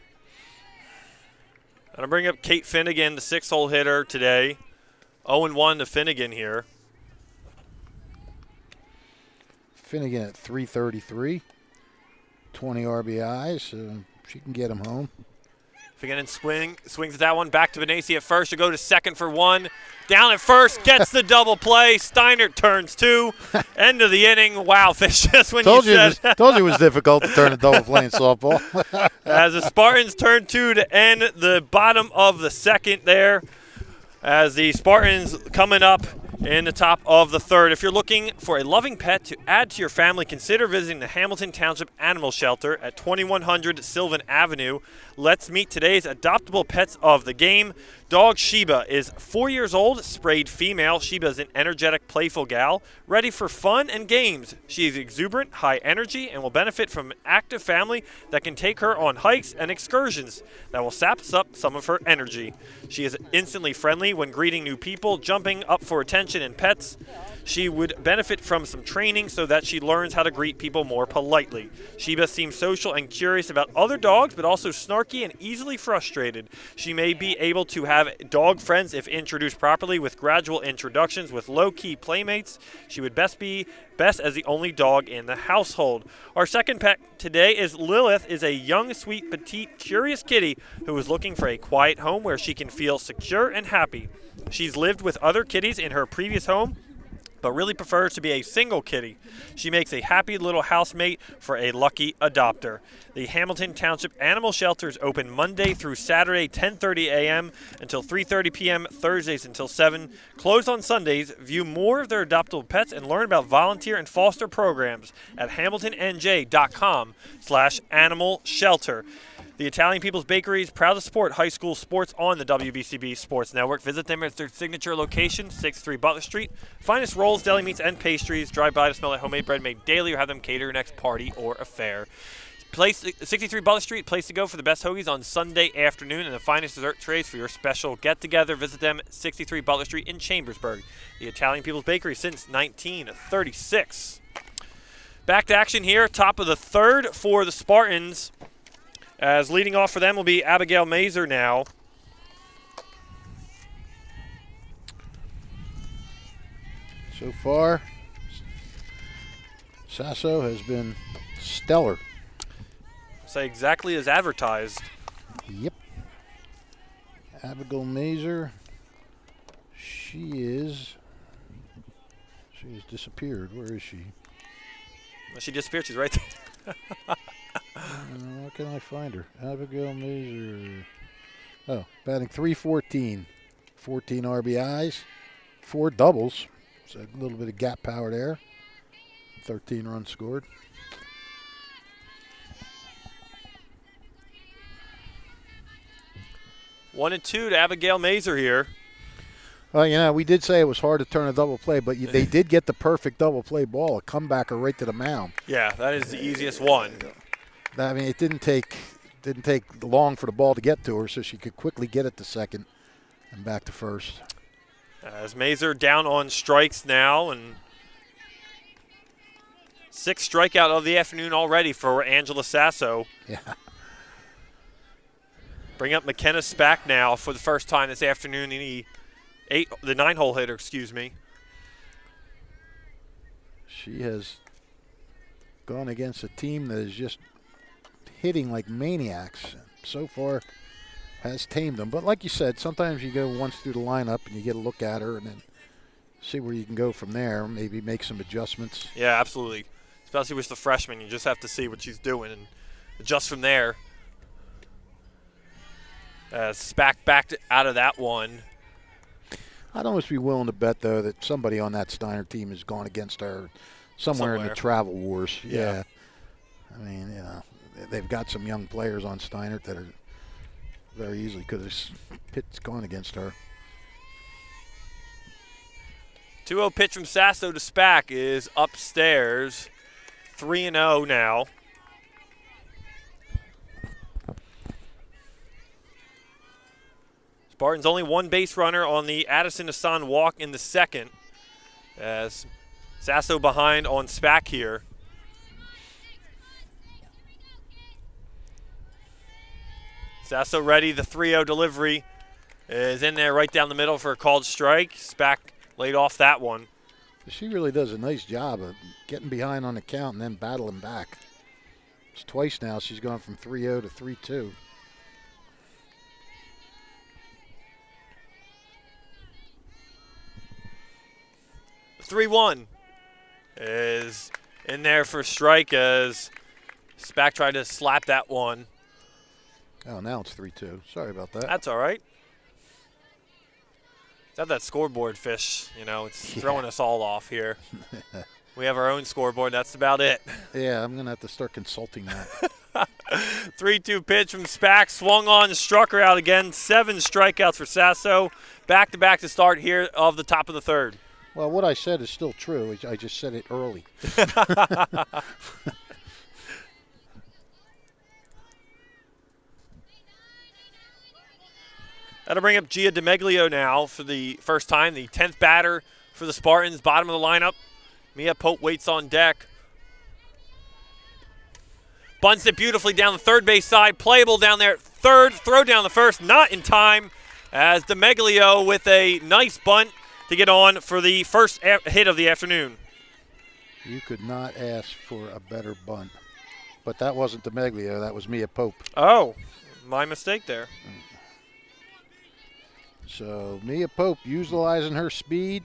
I'll bring up Kate Finnegan, the 6-hole hitter today. 0-1 to Finnegan here. Finnegan at 333. 20 RBIs, so she can get him home. Finnegan swings at that one. Back to Benassi at first to go to second for one. Down at first, gets the double play. Steinert turns two. End of the inning. Wow, Fish, just when told you said. Told you it was difficult to turn a double play in softball. As the Spartans turn two to end the bottom of the second there. As the Spartans coming up in the top of the third. If you're looking for a loving pet to add to your family, consider visiting the Hamilton Township Animal Shelter at 2100 Sylvan Avenue. Let's meet today's adoptable pets of the game. Dog Sheba is 4 years old, sprayed female. Sheba is an energetic, playful gal, ready for fun and games. She is exuberant, high energy, and will benefit from an active family that can take her on hikes and excursions that will sap up some of her energy. She is instantly friendly when greeting new people, jumping up for attention and pets. She would benefit from some training so that she learns how to greet people more politely. Sheba seems social and curious about other dogs, but also snarky and easily frustrated. She may be able to have dog friends if introduced properly with gradual introductions with low-key playmates. She would best as the only dog in the household. Our second pet today is Lilith, is a young, sweet, petite, curious kitty who is looking for a quiet home where she can feel secure and happy. She's lived with other kitties in her previous home, but really prefers to be a single kitty. She makes a happy little housemate for a lucky adopter. The Hamilton Township Animal Shelter is open Monday through Saturday, 10:30 a.m. until 3:30 p.m., Thursdays until 7. Closed on Sundays. View more of their adoptable pets and learn about volunteer and foster programs at hamiltonnj.com/animal shelter. The Italian People's Bakery is proud to support high school sports on the WBCB Sports Network. Visit them at their signature location, 63 Butler Street. Finest rolls, deli meats, and pastries. Drive by to smell that homemade bread made daily or have them cater your next party or affair. 63 Butler Street, place to go for the best hoagies on Sunday afternoon and the finest dessert trays for your special get-together. Visit them at 63 Butler Street in Chambersburg. The Italian People's Bakery since 1936. Back to action here, top of the third for the Spartans. As leading off for them will be Abigail Mazer now. So far, Sasso has been stellar. Say exactly as advertised. Yep. Abigail Mazer, she's disappeared. Where is she? Well, she disappeared. She's right there. Where can I find her? Abigail Mazer. Oh, batting .314. 14 RBIs, 4 doubles. So a little bit of gap power there. 13 runs scored. One and two to Abigail Mazer here. Well, we did say it was hard to turn a double play, but they did get the perfect double play ball, a comebacker right to the mound. Yeah, that is the easiest one. I mean, it didn't take long for the ball to get to her, so she could quickly get it to second and back to first. As Mazer down on strikes now, and 6th strikeout of the afternoon already for Angela Sasso. Yeah. Bring up McKenna Spack now for the first time this afternoon in the 9-hole hitter, excuse me. She has gone against a team that is just hitting like maniacs. So far has tamed them. But like you said, sometimes you go once through the lineup and you get a look at her and then see where you can go from there, maybe make some adjustments. Yeah, absolutely. Especially with the freshman, you just have to see what she's doing and adjust from there. Spack backed out of that one. I'd almost be willing to bet, though, that somebody on that Steinert team has gone against her somewhere in the travel wars. Yeah. I mean, they've got some young players on Steinert that are very easily could have gone against her. 2-0 pitch from Sasso to Spack is upstairs. 3-0 now. Spartans only one base runner on the Addison Hassan walk in the second, as Sasso behind on Spack here. Sasso ready, the 3-0 delivery is in there right down the middle for a called strike. Spack laid off that one. She really does a nice job of getting behind on the count and then battling back. It's twice now she's gone from 3-0 to 3-2. The 3-1 is in there for strike as Spack tried to slap that one. Oh, now it's 3-2. Sorry about that. That's all right. It's not that scoreboard fish, you know, it's throwing us all off here. We have our own scoreboard. That's about it. Yeah, I'm going to have to start consulting that. 3-2 pitch from Spack. Swung on, struck her out again. 7 strikeouts for Sasso. Back-to-back to start here of the top of the third. Well, what I said is still true. I just said it early. That'll bring up Gia DeMeglio now for the first time, the 10th batter for the Spartans, bottom of the lineup. Mia Pope waits on deck. Bunts it beautifully down the third base side. Playable down there at third. Throw down the first. Not in time as DeMeglio with a nice bunt to get on for the first hit of the afternoon. You could not ask for a better bunt. But that wasn't DeMeglio. That was Mia Pope. Oh, my mistake there. So Mia Pope utilizing her speed.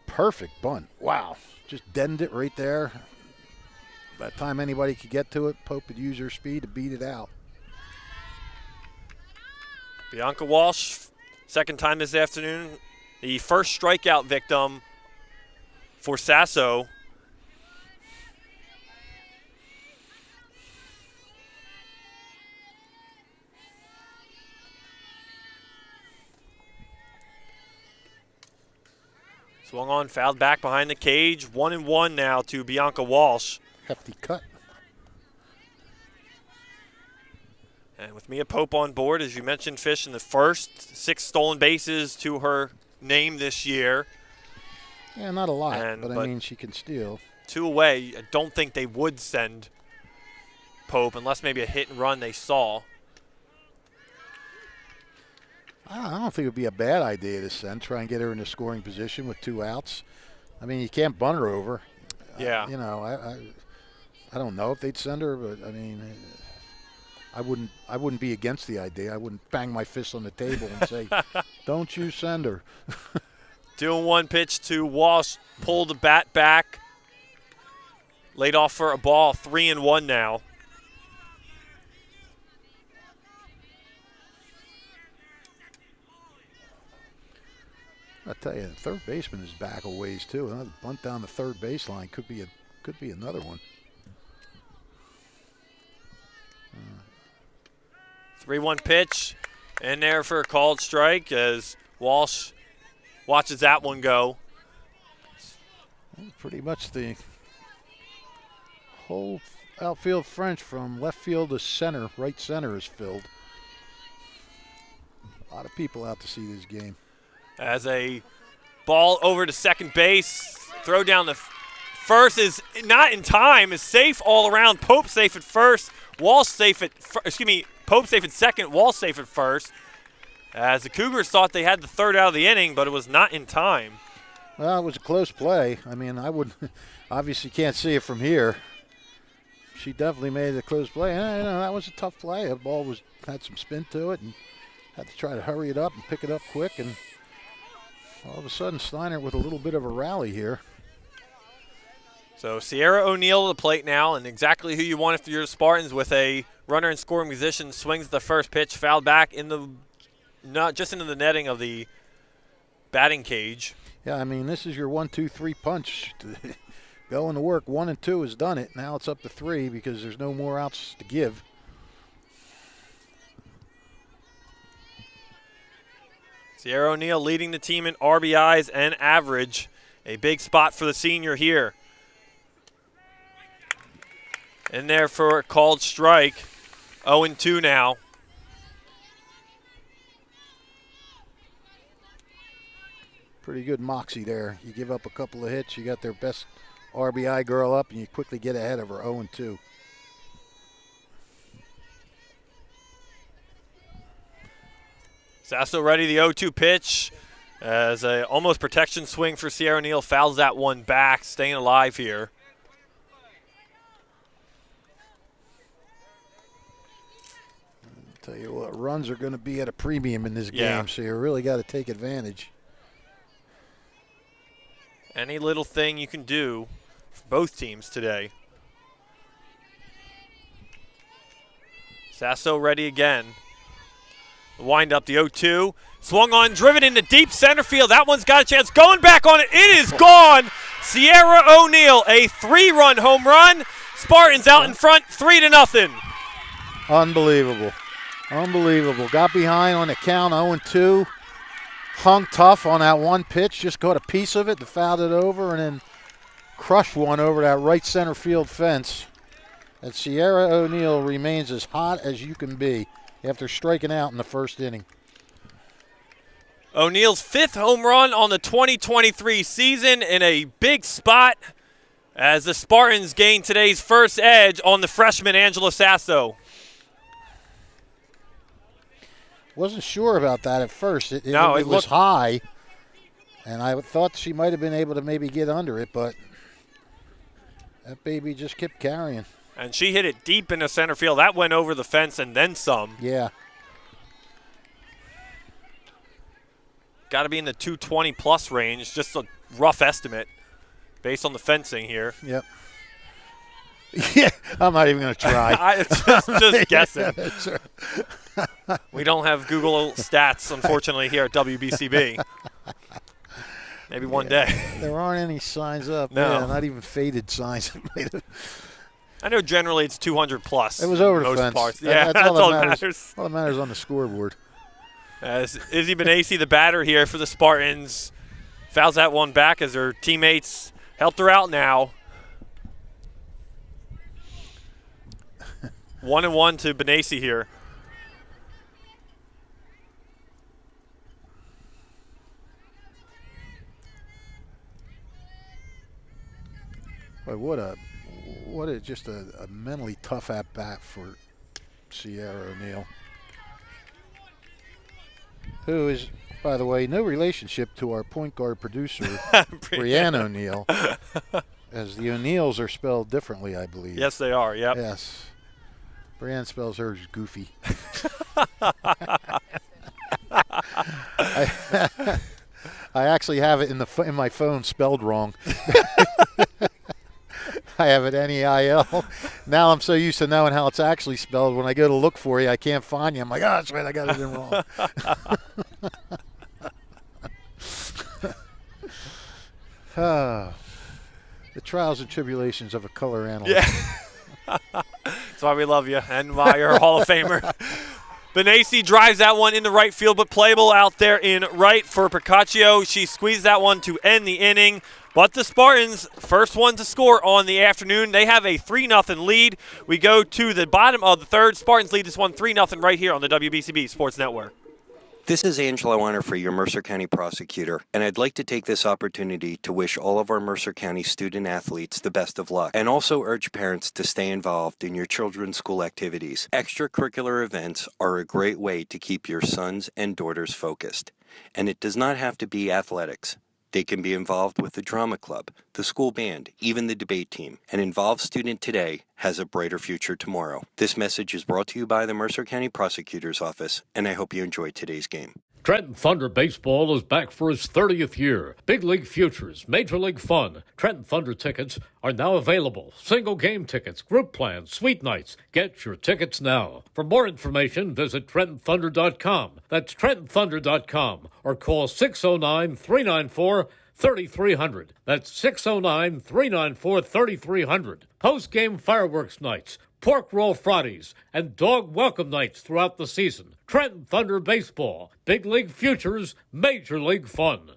Perfect bunt. Wow. Just deadened it right there. By the time anybody could get to it, Pope would use her speed to beat it out. Bianca Walsh, second time this afternoon. The first strikeout victim for Sasso. Swung on, fouled back behind the cage. 1-1 now to Bianca Walsh. Hefty cut. And with Mia Pope on board, as you mentioned, Fish in the first, 6 stolen bases to her name this year. Yeah, not a lot, but I mean, she can steal. 2 away. I don't think they would send Pope unless maybe a hit and run they saw. I don't think it would be a bad idea to send, try and get her in a scoring position with 2 outs. I mean, you can't bunt her over. Yeah. You know, I don't know if they'd send her, but I mean, I wouldn't be against the idea. I wouldn't bang my fist on the table and say, "Don't you send her." 2-1 pitch to Walsh. Pulled the bat back. Laid off for a ball. 3-1 now. I tell you, the third baseman is back a ways too. Another bunt down the third baseline could be another one. 3-1 pitch in there for a called strike as Walsh watches that one go. Pretty much the whole outfield French from left field to center, right center is filled. A lot of people out to see this game. As a ball over to second base, throw down the first is not in time, is safe all around. Pope safe at first, Walsh safe at, Pope safe at second, Walsh safe at first. As the Cougars thought they had the third out of the inning, but it was not in time. Well, it was a close play. I mean, I would obviously can't see it from here. She definitely made a close play. And, you know, that was a tough play. The ball had some spin to it and had to try to hurry it up and pick it up quick. And all of a sudden, Steinert with a little bit of a rally here. So Sierra O'Neill to the plate now, and exactly who you want if you're the Spartans with a runner in scoring position. Swings the first pitch, fouled back not just into the netting of the batting cage. Yeah, I mean, this is your 1-2-3 punch. Going to work. 1 and 2 has done it. Now it's up to 3 because there's no more outs to give. Sierra O'Neill leading the team in RBIs and average. A big spot for the senior here. In there for a called strike. 0-2 now. Pretty good moxie there. You give up a couple of hits, you got their best RBI girl up, and you quickly get ahead of her 0-2. Sasso ready, the 0-2 pitch. As a almost protection swing for Sierra O'Neill, fouls that one back, staying alive here. I'll tell you what, runs are going to be at a premium in this game, so you really got to take advantage. Any little thing you can do for both teams today. Sasso ready again. Wind up the 0-2. Swung on, driven into deep center field. That one's got a chance. Going back on it. It is gone. Sierra O'Neill, a 3-run home run. Spartans out in front, 3-0. Unbelievable. Unbelievable. Got behind on the count, 0-2. Hung tough on that one pitch. Just caught a piece of it, fouled it over, and then crushed one over that right center field fence. And Sierra O'Neill remains as hot as you can be after striking out in the first inning. O'Neill's 5th home run on the 2023 season in a big spot as the Spartans gain today's first edge on the freshman Angela Sasso. Wasn't sure about that at first. It was high, and I thought she might have been able to maybe get under it, but that baby just kept carrying. And she hit it deep into center field. That went over the fence and then some. Yeah. Got to be in the 220-plus range, just a rough estimate based on the fencing here. Yep. Yeah, I'm not even going to try. just guessing. We don't have Google stats, unfortunately, here at WBCB. Maybe one day. There aren't any signs up. No. Yeah, not even faded signs. I know generally it's 200-plus. It was over the most fence. Parts. Yeah, that's all that matters. All that matters on the scoreboard. As Izzy Benassi, the batter here for the Spartans, fouls that one back as her teammates helped her out now. 1-1 to Benassi here. Boy, what a just a mentally tough at bat for Sierra O'Neill, who is, by the way, no relationship to our point guard producer, Brianne O'Neill, as the O'Neills are spelled differently, I believe. Yes, they are, yep. Yes. Brianne spells hers goofy. I actually have it in my phone spelled wrong. I have it N-E-I-L. Now I'm so used to knowing how it's actually spelled. When I go to look for you, I can't find you. I'm like, oh, that's right, I got it in wrong. The trials and tribulations of a color analyst. Yeah. That's why we love you and why you're a Hall of Famer. Benassi drives that one into right field, but playable out there in right for Procaccio. She squeezed that one to end the inning. But the Spartans, first one to score on the afternoon. They have a 3-0 lead. We go to the bottom of the third. Spartans lead this one 3-0 right here on the WBCB Sports Network. This is Angela Weiner for your Mercer County prosecutor, and I'd like to take this opportunity to wish all of our Mercer County student athletes the best of luck, and also urge parents to stay involved in your children's school activities. Extracurricular events are a great way to keep your sons and daughters focused, and it does not have to be athletics. They can be involved with the drama club, the school band, even the debate team. An involved student today has a brighter future tomorrow. This message is brought to you by the Mercer County Prosecutor's Office, and I hope you enjoyed today's game. Trenton Thunder Baseball is back for its 30th year. Big League Futures, Major League Fun. Trenton Thunder tickets are now available. Single game tickets, group plans, suite nights. Get your tickets now. For more information, visit TrentonThunder.com. That's TrentonThunder.com or call 609-394-3300. That's 609-394-3300. Post-game fireworks nights, pork roll Fridays, and dog welcome nights throughout the season. Trenton Thunder Baseball, Big League Futures, Major League Fun.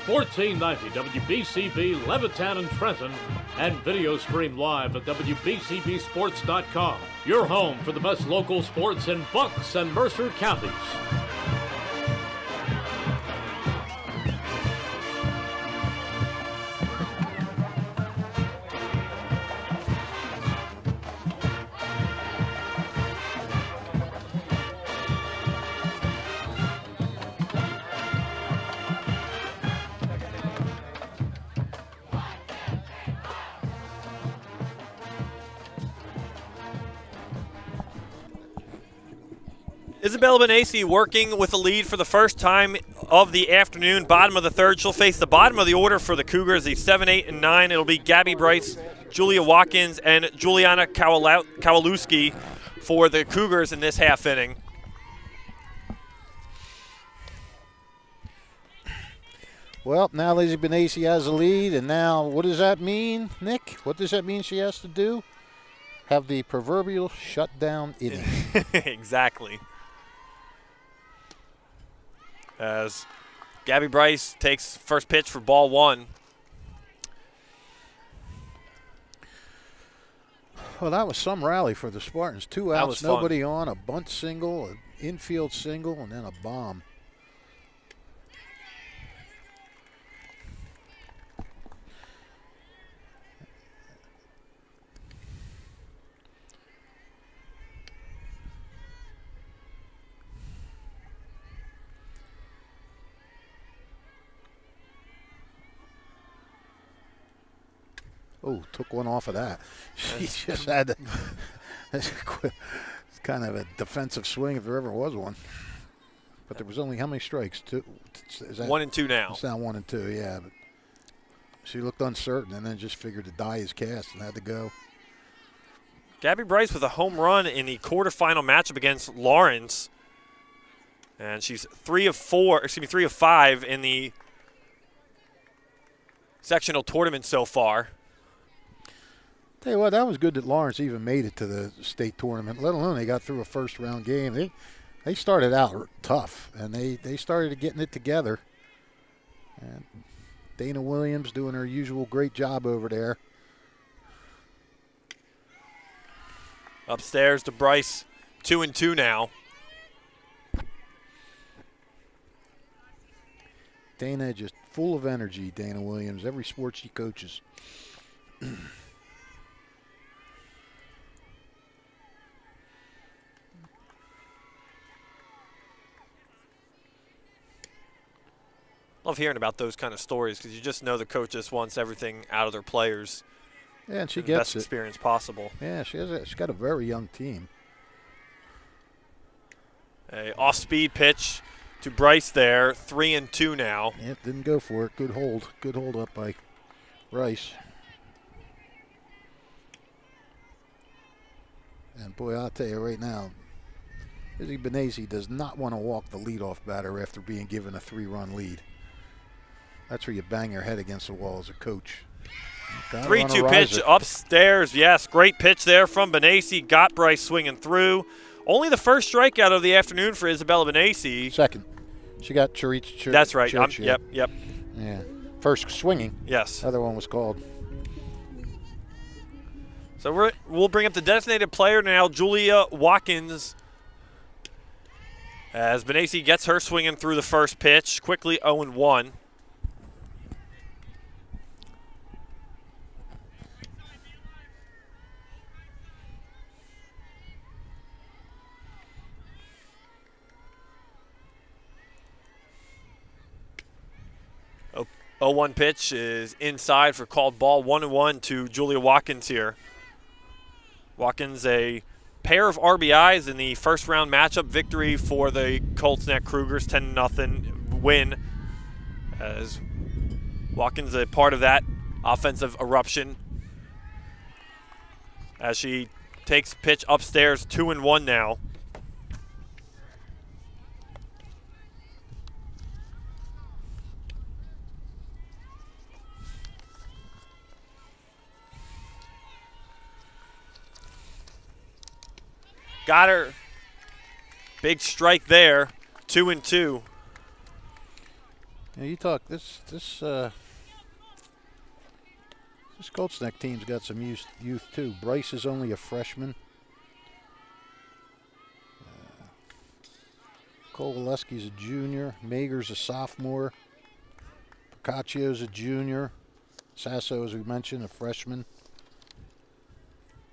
1490 WBCB Levittown and Trenton, and video stream live at WBCBsports.com. Your home for the best local sports in Bucks and Mercer counties. Isabella Benacy working with a lead for the first time of the afternoon, bottom of the third. She'll face the bottom of the order for the Cougars, the 7, 8, and 9. It'll be Gabby Bryce, Julia Watkins, and Juliana Kowalewski for the Cougars in this half inning. Well, now Lizzie Benacy has a lead, and now what does that mean, Nick? What does that mean she has to do? Have the proverbial shutdown inning. Exactly. As Gabby Bryce takes first pitch for ball 1. Well, that was some rally for the Spartans. 2 outs, nobody on, a bunt single, an infield single, and then a bomb. Oh, took one off of that. She just had to. It's kind of a defensive swing if there ever was one. But there was only how many strikes? 2. Is that, 1 and 2 now. It's now 1 and 2, yeah. But she looked uncertain and then just figured the die is cast and had to go. Gabby Bryce with a home run in the quarterfinal matchup against Lawrence. And she's 3 of 5 in the sectional tournament so far. Tell you what, that was good that Lawrence even made it to the state tournament, let alone they got through a first-round game. They started out tough, and they started getting it together. And Dana Williams doing her usual great job over there. Upstairs to Bryce, 2 and 2 now. Dana just full of energy, Dana Williams, every sport she coaches. Love hearing about those kind of stories because you just know the coach just wants everything out of their players. Yeah, and she the gets best it. Experience possible. Yeah, she's got a very young team. A off-speed pitch to Bryce there, 3 and 2 now. Yep, didn't go for it. Good hold up by Bryce. And boy, I'll tell you right now, Izzy Benacy does not want to walk the leadoff batter after being given a 3-run lead. That's where you bang your head against the wall as a coach. 3-2 pitch upstairs. Yes, great pitch there from Benacy. Got Bryce swinging through. Only the first strikeout of the afternoon for Isabella Benacy. Second. She got Charich. That's right. Yep. Yep. Yeah. First swinging. Yes. Other one was called. So we'll bring up the designated player now, Julia Watkins. As Benacy gets her swinging through the first pitch, quickly 0-1. Oh, 0-1 pitch is inside for called ball. 1-1 to Julia Watkins here. Watkins, a pair of RBIs in the first round matchup victory for the Colts Neck Cougars, 10-0 win. As Watkins a part of that offensive eruption. As she takes pitch upstairs, 2-1 now. Got her. Big strike there. 2-2. Yeah, you talk this Colts Neck team's got some youth too. Bryce is only a freshman. Kowaleski's a junior. Mager's a sophomore. Procaccio's a junior. Sasso, as we mentioned, a freshman.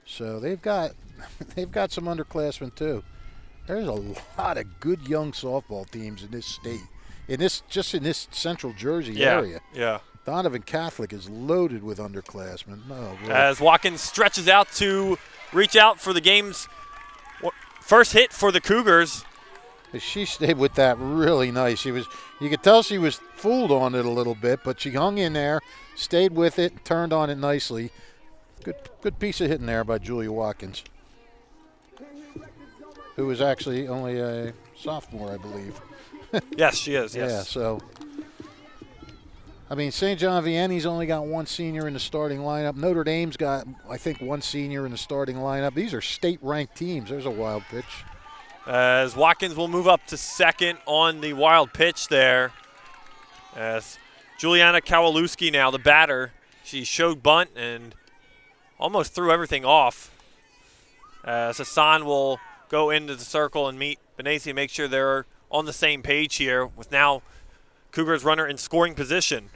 So they've got some underclassmen too. There's a lot of good young softball teams in this state. In this Central Jersey area. Yeah. Donovan Catholic is loaded with underclassmen. Oh, as Watkins stretches out to reach out for the game's first hit for the Cougars. She stayed with that really nice. You could tell she was fooled on it a little bit, but she hung in there, stayed with it, turned on it nicely. Good piece of hitting there by Julia Watkins, who was actually only a sophomore, I believe. Yes, she is. Yes. Yeah, so. I mean, St. John Vianney's only got one senior in the starting lineup. Notre Dame's got, I think, one senior in the starting lineup. These are state-ranked teams. There's a wild pitch. As Watkins will move up to second on the wild pitch there. As Juliana Kowalewski now, the batter, she showed bunt and almost threw everything off. As Hassan will go into the circle and meet Benesi and make sure they're on the same page here with now Cougars runner in scoring position.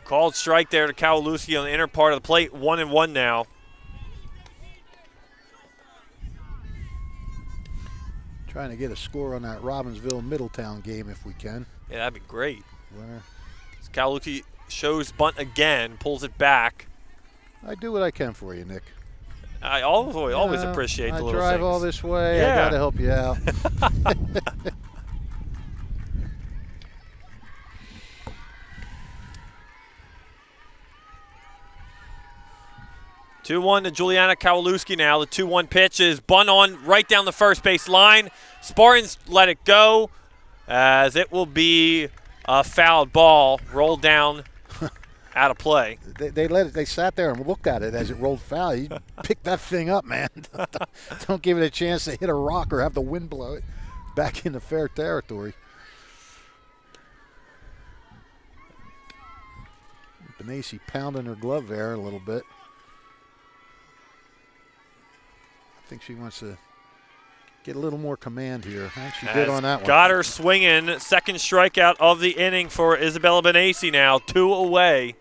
Called strike there to Kowalewski on the inner part of the plate. 1-1 now. Trying to get a score on that Robbinsville-Middletown game if we can. Yeah, that'd be great. Winner. Kowalewski shows bunt again, pulls it back. I do what I can for you, Nick. I always appreciate the little things. I drive all this way. Yeah. I got to help you out. 2-1 to Juliana Kowalewski now. The 2-1 pitch is bunt on right down the first base line. Spartans let it go as it will be a fouled ball rolled down out of play. They sat there and looked at it as it rolled foul. You pick that thing up, man. Don't give it a chance to hit a rock or have the wind blow it back into fair territory. Benesi pounding her glove there a little bit. I think she wants to get a little more command here. I think she did on that one. Got her swinging. Second strikeout of the inning for Isabella Benesi now. 2 away.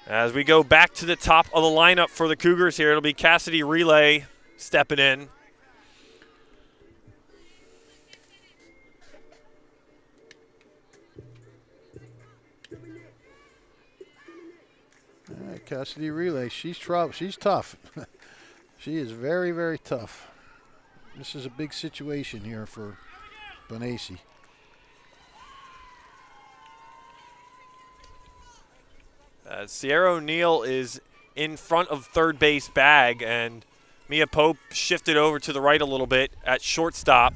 As we go back to the top of the lineup for the Cougars here, it'll be Cassidy Relay stepping in. All right, Cassidy Relay. She's tough. She is very, very tough. This is a big situation here for Benesi. Sierra O'Neill is in front of third base bag, and Mia Pope shifted over to the right a little bit at shortstop.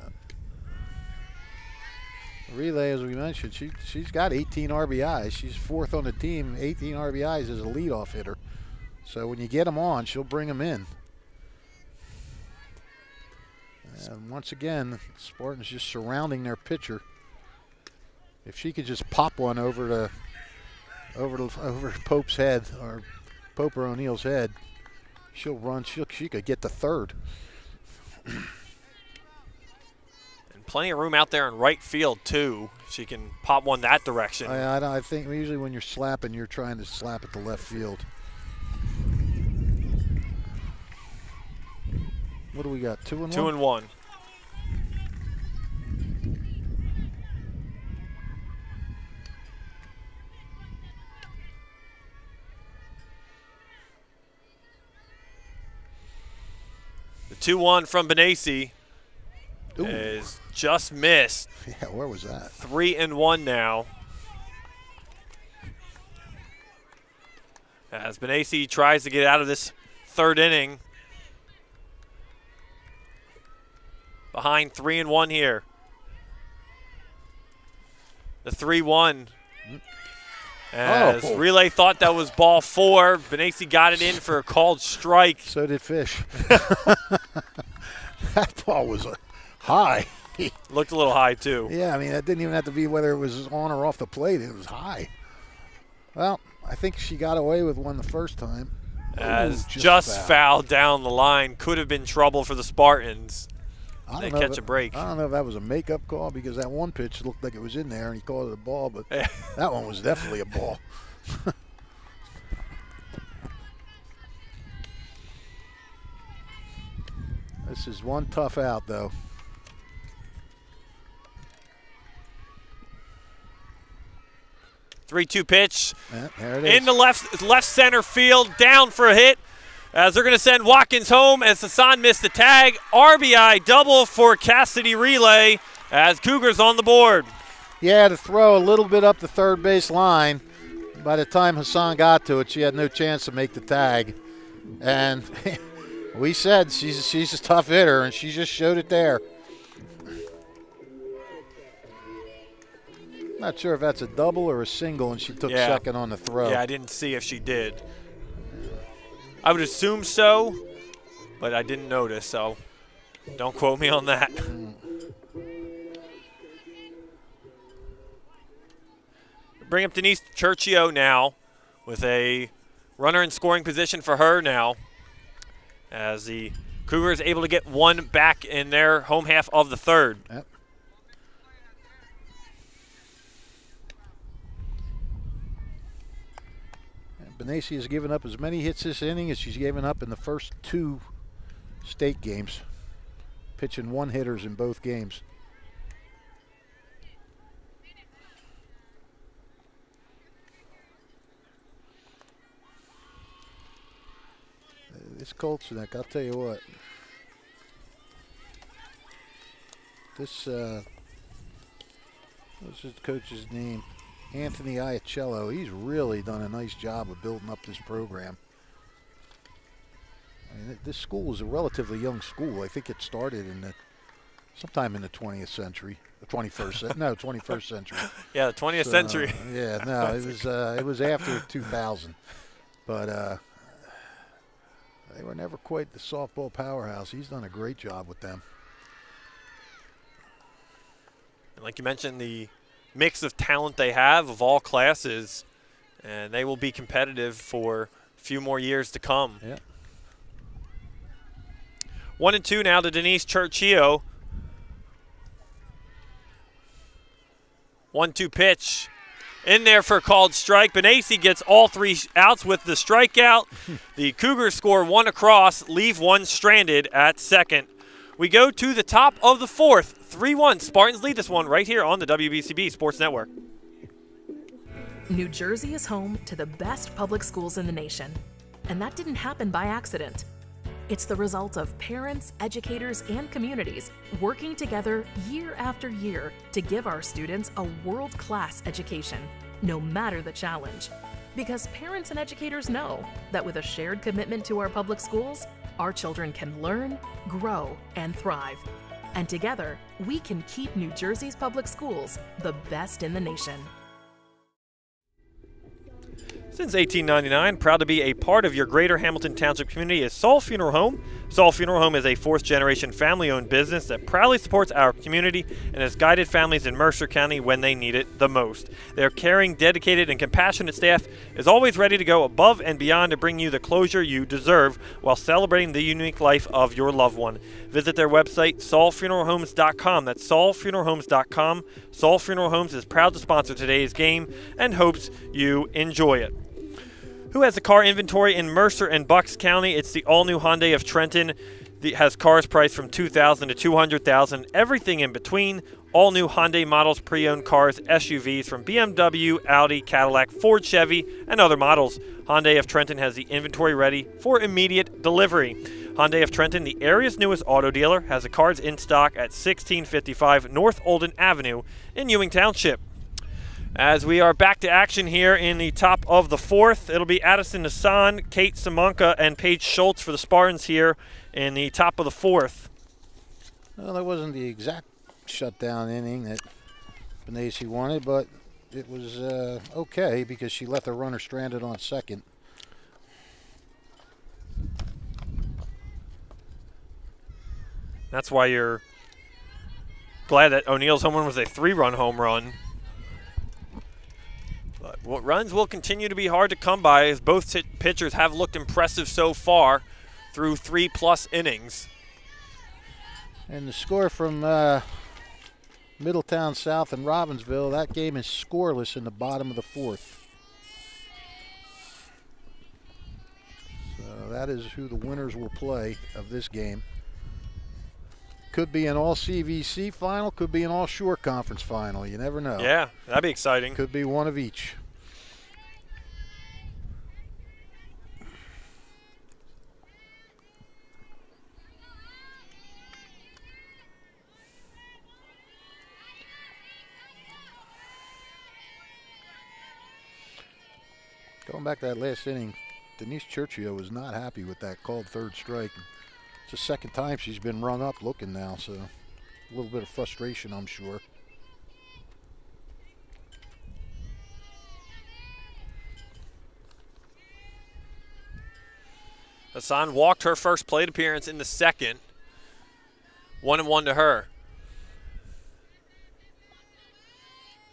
Relay, as we mentioned, she's got 18 RBIs. She's fourth on the team, 18 RBIs as a leadoff hitter. So when you get them on, she'll bring them in. And once again, Spartans just surrounding their pitcher. If she could just pop one over Pope's head, or Pope or O'Neill's head, she'll run. She could get to third. And plenty of room out there in right field too. She can pop one that direction. I think usually when you're slapping, you're trying to slap at the left field. What do we got? 2-1? 2-1. The 2-1 from Benesi is just missed. Yeah, where was that? 3-1 now. As Benesi tries to get out of this third inning. Behind 3-1 here. The 3-1. As Relay thought that was ball 4. Benesi got it in for a called strike. So did Fish. That ball was high. Looked a little high, too. Yeah, I mean, that didn't even have to be whether it was on or off the plate. It was high. Well, I think she got away with one the first time. As just fouled down the line. Could have been trouble for the Spartans. they catch a break. I don't know if that was a makeup call because that one pitch looked like it was in there and he called it a ball, but that one was definitely a ball. This is one tough out, though. – 3-2 pitch. Yeah, there it is. In the left center field, down for a hit. As they're going to send Watkins home as Hassan missed the tag. RBI double for Cassidy Relay as Cougars on the board. Yeah, to throw a little bit up the third base line. By the time Hassan got to it, she had no chance to make the tag. And we said she's a tough hitter, and she just showed it there. Not sure if that's a double or a single, and she took second on the throw. Yeah, I didn't see if she did. I would assume so, but I didn't notice, so don't quote me on that. Bring up Denise Churchio now with a runner in scoring position for her now, as the Cougars able to get one back in their home half of the third. Yep. Benassi has given up as many hits this inning as she's given up in the first 2 state games, pitching one-hitters in both games. This Colts Neck, I'll tell you what. This, what's his coach's name? Anthony Iacello. He's really done a nice job of building up this program. I mean, this school is a relatively young school. I think it started in sometime in the 20th century. The 21st, no, 21st century. Yeah, the 20th century. Yeah, no, it was after 2000. But they were never quite the softball powerhouse. He's done a great job with them. And like you mentioned, the mix of talent they have of all classes, and they will be competitive for a few more years to come. Yeah. 1-2 now to Denise Churchio. 1-2 pitch. In there for a called strike. Benassi gets all 3 outs with the strikeout. The Cougars score 1 across, leave 1 stranded at second. We go to the top of the 4th. 3-1. Spartans lead this one right here on the WBCB Sports Network. New Jersey is home to the best public schools in the nation. And that didn't happen by accident. It's the result of parents, educators, and communities working together year after year to give our students a world-class education, no matter the challenge. Because parents and educators know that with a shared commitment to our public schools, our children can learn, grow, and thrive. And together, we can keep New Jersey's public schools the best in the nation. Since 1899, proud to be a part of your greater Hamilton Township community is Saul Funeral Home. Saul Funeral Home is a 4th-generation family-owned business that proudly supports our community and has guided families in Mercer County when they need it the most. Their caring, dedicated, and compassionate staff is always ready to go above and beyond to bring you the closure you deserve while celebrating the unique life of your loved one. Visit their website, saulfuneralhomes.com. That's saulfuneralhomes.com. Saul Funeral Homes is proud to sponsor today's game and hopes you enjoy it. Who has the car inventory in Mercer and Bucks County? It's the all-new Hyundai of Trenton. It has cars priced from $2,000 to $200,000, everything in between. All-new Hyundai models, pre-owned cars, SUVs from BMW, Audi, Cadillac, Ford, Chevy, and other models. Hyundai of Trenton has the inventory ready for immediate delivery. Hyundai of Trenton, the area's newest auto dealer, has the cars in stock at 1655 North Olden Avenue in Ewing Township. As we are back to action here in the top of the 4th, it'll be Addison Hassan, Kate Simonka, and Paige Schultz for the Spartans here in the top of the 4th. Well, that wasn't the exact shutdown inning that Benassi wanted, but it was okay because she left the runner stranded on second. That's why you're glad that O'Neill's home run was a 3-run home run. But what runs will continue to be hard to come by as both pitchers have looked impressive so far through 3+ innings. And the score from Middletown South and Robbinsville, that game is scoreless in the bottom of the 4th. So that is who the winners will play of this game. Could be an all CVC final, could be an all Shore Conference final. You never know. Yeah, that'd be exciting. Could be one of each. Going back to that last inning, Denise Churchio was not happy with that called 3rd strike. It's the 2nd time she's been rung up looking now, so a little bit of frustration, I'm sure. Hassan walked her first plate appearance in the 2nd. 1-1 to her.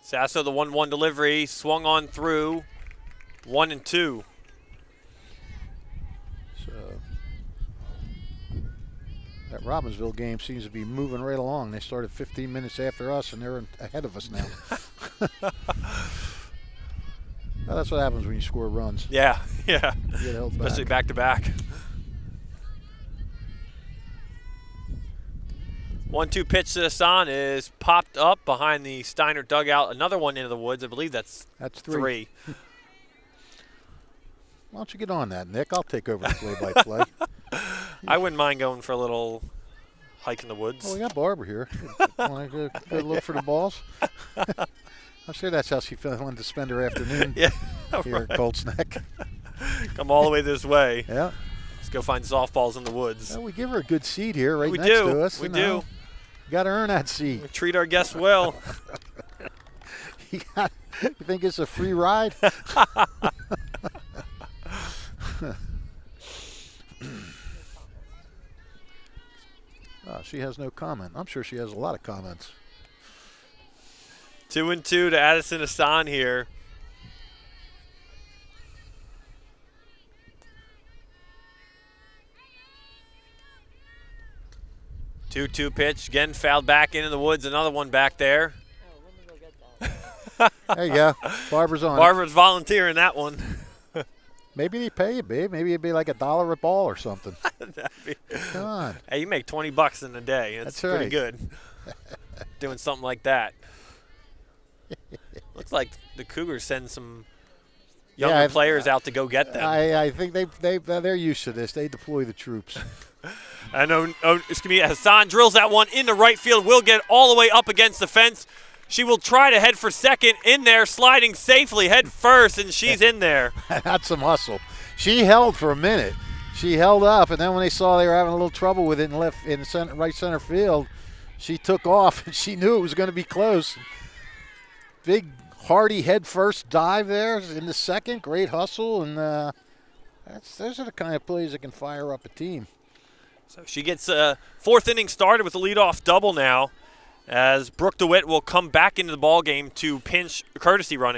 Sasso, the 1-1 delivery, swung on through. 1-2. So that Robbinsville game seems to be moving right along. They started 15 minutes after us, and they're ahead of us now. Well, that's what happens when you score runs. Yeah. You get held back. Especially back-to-back. 1-2 pitch to Hassan is popped up behind the Steinert dugout. Another one into the woods. I believe that's 3. Why don't you get on that, Nick? I'll take over the play-by-play. I wouldn't mind going for a little hike in the woods. Well, we got Barbara here. Want to go look for the balls? I'm sure that's how she wanted to spend her afternoon here at Colts Neck. Come all the way this way. Yeah. Let's go find softballs in the woods. Well, we give her a good seat here next to us. We do. Got to earn that seat. We treat our guests well. You think it's a free ride? She has no comment. I'm sure she has a lot of comments. 2-2 to Addison Hassan here. Two-two pitch, again fouled back into the woods. Another one back there. There you go. Barbara's on. Barbara's volunteering that one. Maybe they pay you, babe. Maybe it'd be like $1 a ball or something. Come on. Hey, you make $20 in a day. That's pretty good. Doing something like that. Looks like the Cougars send some younger players out to go get them. I think they're used to this. They deploy the troops. I know. Hassan drills that one into right field. Will get all the way up against the fence. She will try to head for second, in there, sliding safely head first, and she's in there. That's some hustle. She held for a minute. She held up, and then when they saw they were having a little trouble with it in right center field, she took off, and she knew it was going to be close. Big, hearty head first dive there in the second. Great hustle, and those are the kind of plays that can fire up a team. So she gets a 4th inning started with a leadoff double now, as Brooke DeWitt will come back into the ball game to pinch courtesy run.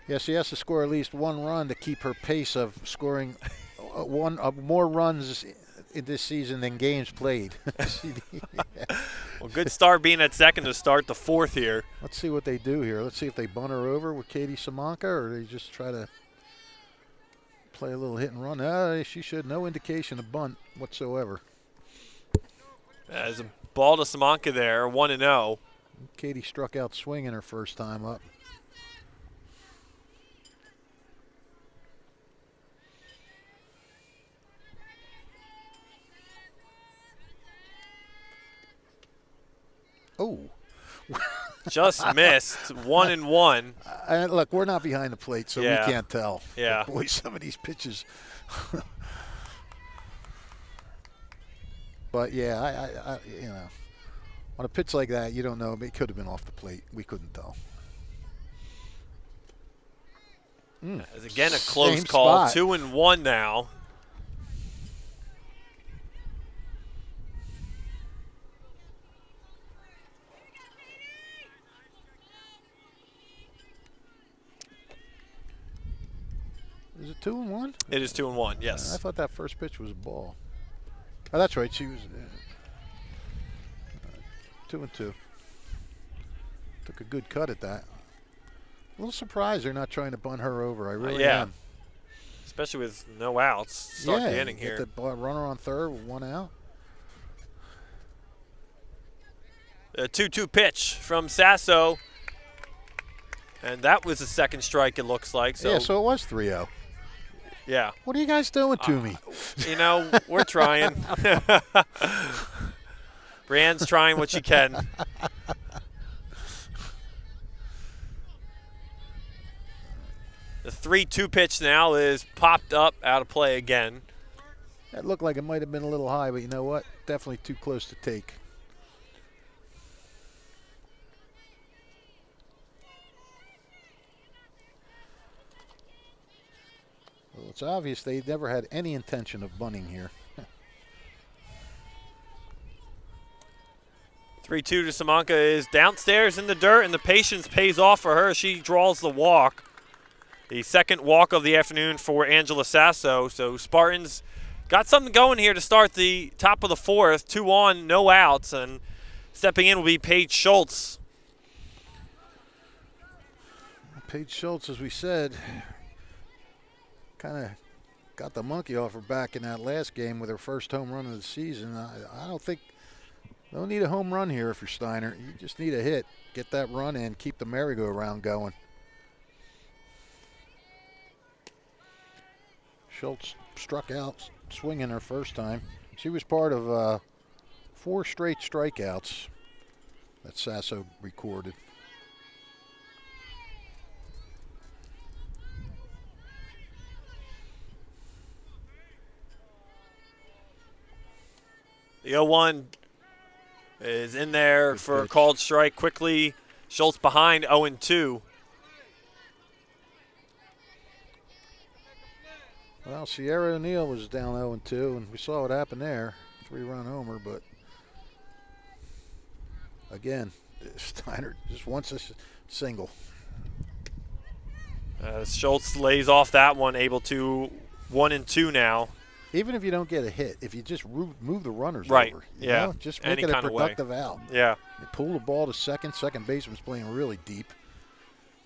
Yeah, she has to score at least 1 run to keep her pace of scoring more runs in this season than games played. Well, good start being at second to start the 4th here. Let's see what they do here. Let's see if they bunt her over with Katie Samanka, or they just try to play a little hit and run. She showed no indication of bunt whatsoever. As a ball to Samanka there, 1-0. Katie struck out swinging her first time up. Oh. Just missed. 1-1. Look, we're not behind the plate, so we can't tell. Yeah. But boy, some of these pitches. But yeah, I on a pitch like that, you don't know. It could have been off the plate. We couldn't tell. As again a close call. 2-1 now. Is it 2-1? It is 2-1, yes. I thought that first pitch was a ball. Oh, that's right. She was 2-2. Took a good cut at that. A little surprised they're not trying to bunt her over. I really am. Especially with no outs. Start the inning here. Get the runner on third with 1 out. A 2-2 pitch from Sasso. And that was the second strike, it looks like. So, yeah, so it was 3-0. Yeah. What are you guys doing to me? You know, we're trying. Brienne's trying what she can. The 3-2 pitch now is popped up out of play again. That looked like it might have been a little high, but you know what? Definitely too close to take. Well, it's obvious they never had any intention of bunting here. 3-2 to Simonka is downstairs in the dirt, and the patience pays off for her. She draws the walk. The second walk of the afternoon for Angela Sasso. So Spartans got something going here to start the top of the fourth. 2 on, no outs, and stepping in will be Paige Schultz. Paige Schultz, as we said, kind of got the monkey off her back in that last game with her first home run of the season. I don't need a home run here if you're Steinert. You just need a hit. Get that run in, keep the merry-go-round going. Schultz struck out swinging her first time. She was part of 4 straight strikeouts that Sasso recorded. The 0-1 is in there Good for a pitch. called strike quickly. Schultz behind 0-2. Well, Sierra O'Neal was down 0-2, and we saw what happened there. 3-run homer, but again, Steinert just wants a single. Schultz lays off that one, able to 1-2 now. Even if you don't get a hit, if you just move the runners Right, over, yeah. know, just make Any it a kind of way. productive out. Yeah. You pull the ball to second baseman's playing really deep.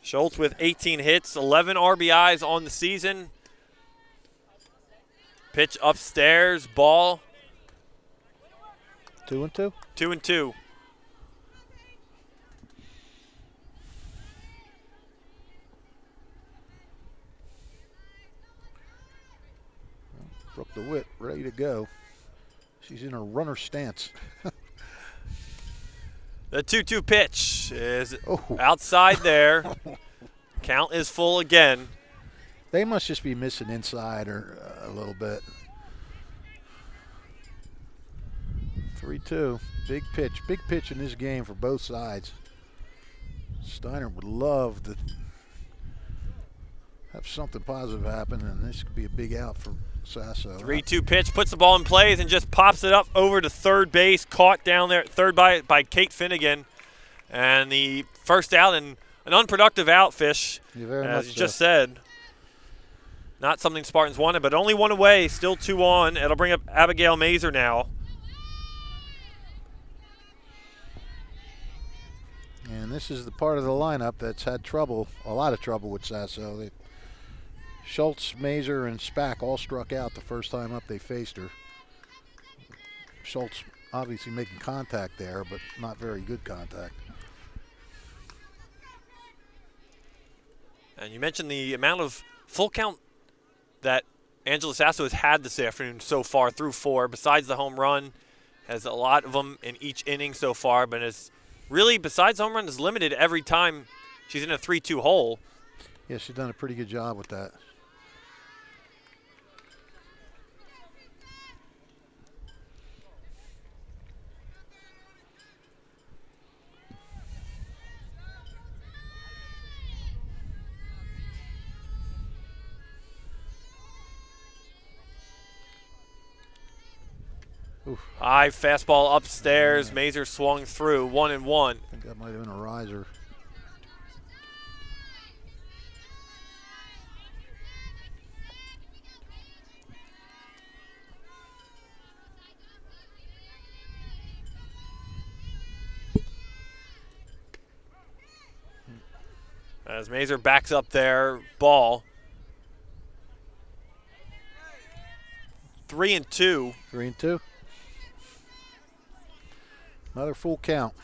Schultz with 18 hits, 11 RBIs on the season. Pitch upstairs, ball. 2-2. 2-2. Brooke DeWitt ready to go. She's in her runner stance. The 2-2 pitch is Oh. outside there. Count is full again. They must just be missing inside or a little bit. 3-2. Big pitch in this game for both sides. Steinert would love to have something positive happen, and this could be a big out for Sasso. 3-2 pitch, puts the ball in plays and just pops it up over to third base. Caught down there at third by Kate Finnegan. And the first out, and an unproductive out, Fish, Yeah, very as much you so. just said. Not something Spartans wanted, but only one away, still 2 on. It'll bring up Abigail Mazer now. And this is the part of the lineup that's had trouble, a lot of trouble with Sasso. Schultz, Mazer, and Spack all struck out the first time up they faced her. Schultz obviously making contact there, but not very good contact. And you mentioned the amount of full count that Angela Sasso has had this afternoon so far through 4. Besides the home run, has a lot of them in each inning so far, but is really, besides home run, is limited every time she's in a 3-2 hole. Yeah, she's done a pretty good job with that. Oof. High fastball upstairs. Mazer swung through, 1-1. I think that might have been a riser. As Mazer backs up their ball. 3-2. 3-2. Another full count.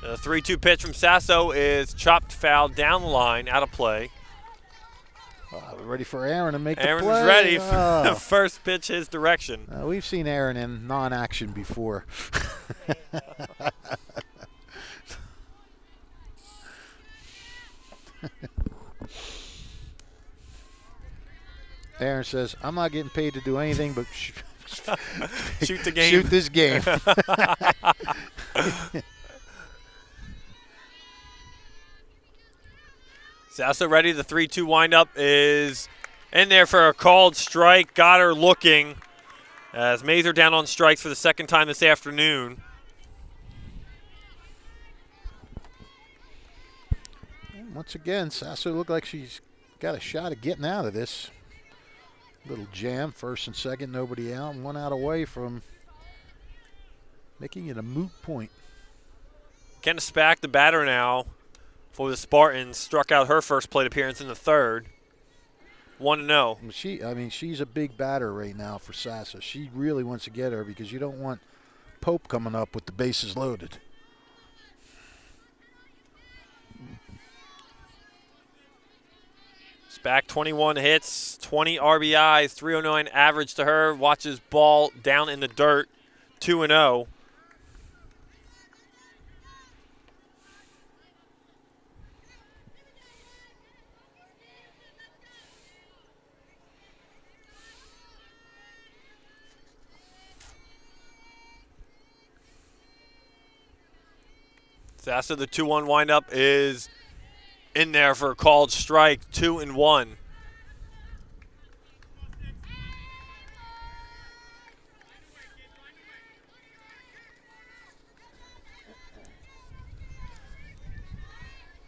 The 3-2 pitch from Sasso is chopped foul down the line, out of play. We're ready for Aaron to make the play. Aaron's ready for the first pitch his direction. We've seen Aaron in non-action before. Aaron says, I'm not getting paid to do anything but shoot the game. Shoot this game. Sasso ready. The 3-2 windup is in there for a called strike. Got her looking as Mazer down on strikes for the second time this afternoon. Once again, Sasso looked like she's got a shot at getting out of this. Little jam, first and second, nobody out, and 1 out away from making it a moot point. Kenna Spack, the batter now for the Spartans, struck out her first plate appearance in the third. 1-0. She's a big batter right now for Sasso. She really wants to get her because you don't want Pope coming up with the bases loaded. Spack, 21 hits, 20 RBIs, 309 average to her. Watches ball down in the dirt, 2-0. Sasso, the 2-1 windup is in there for a called strike, 2-1.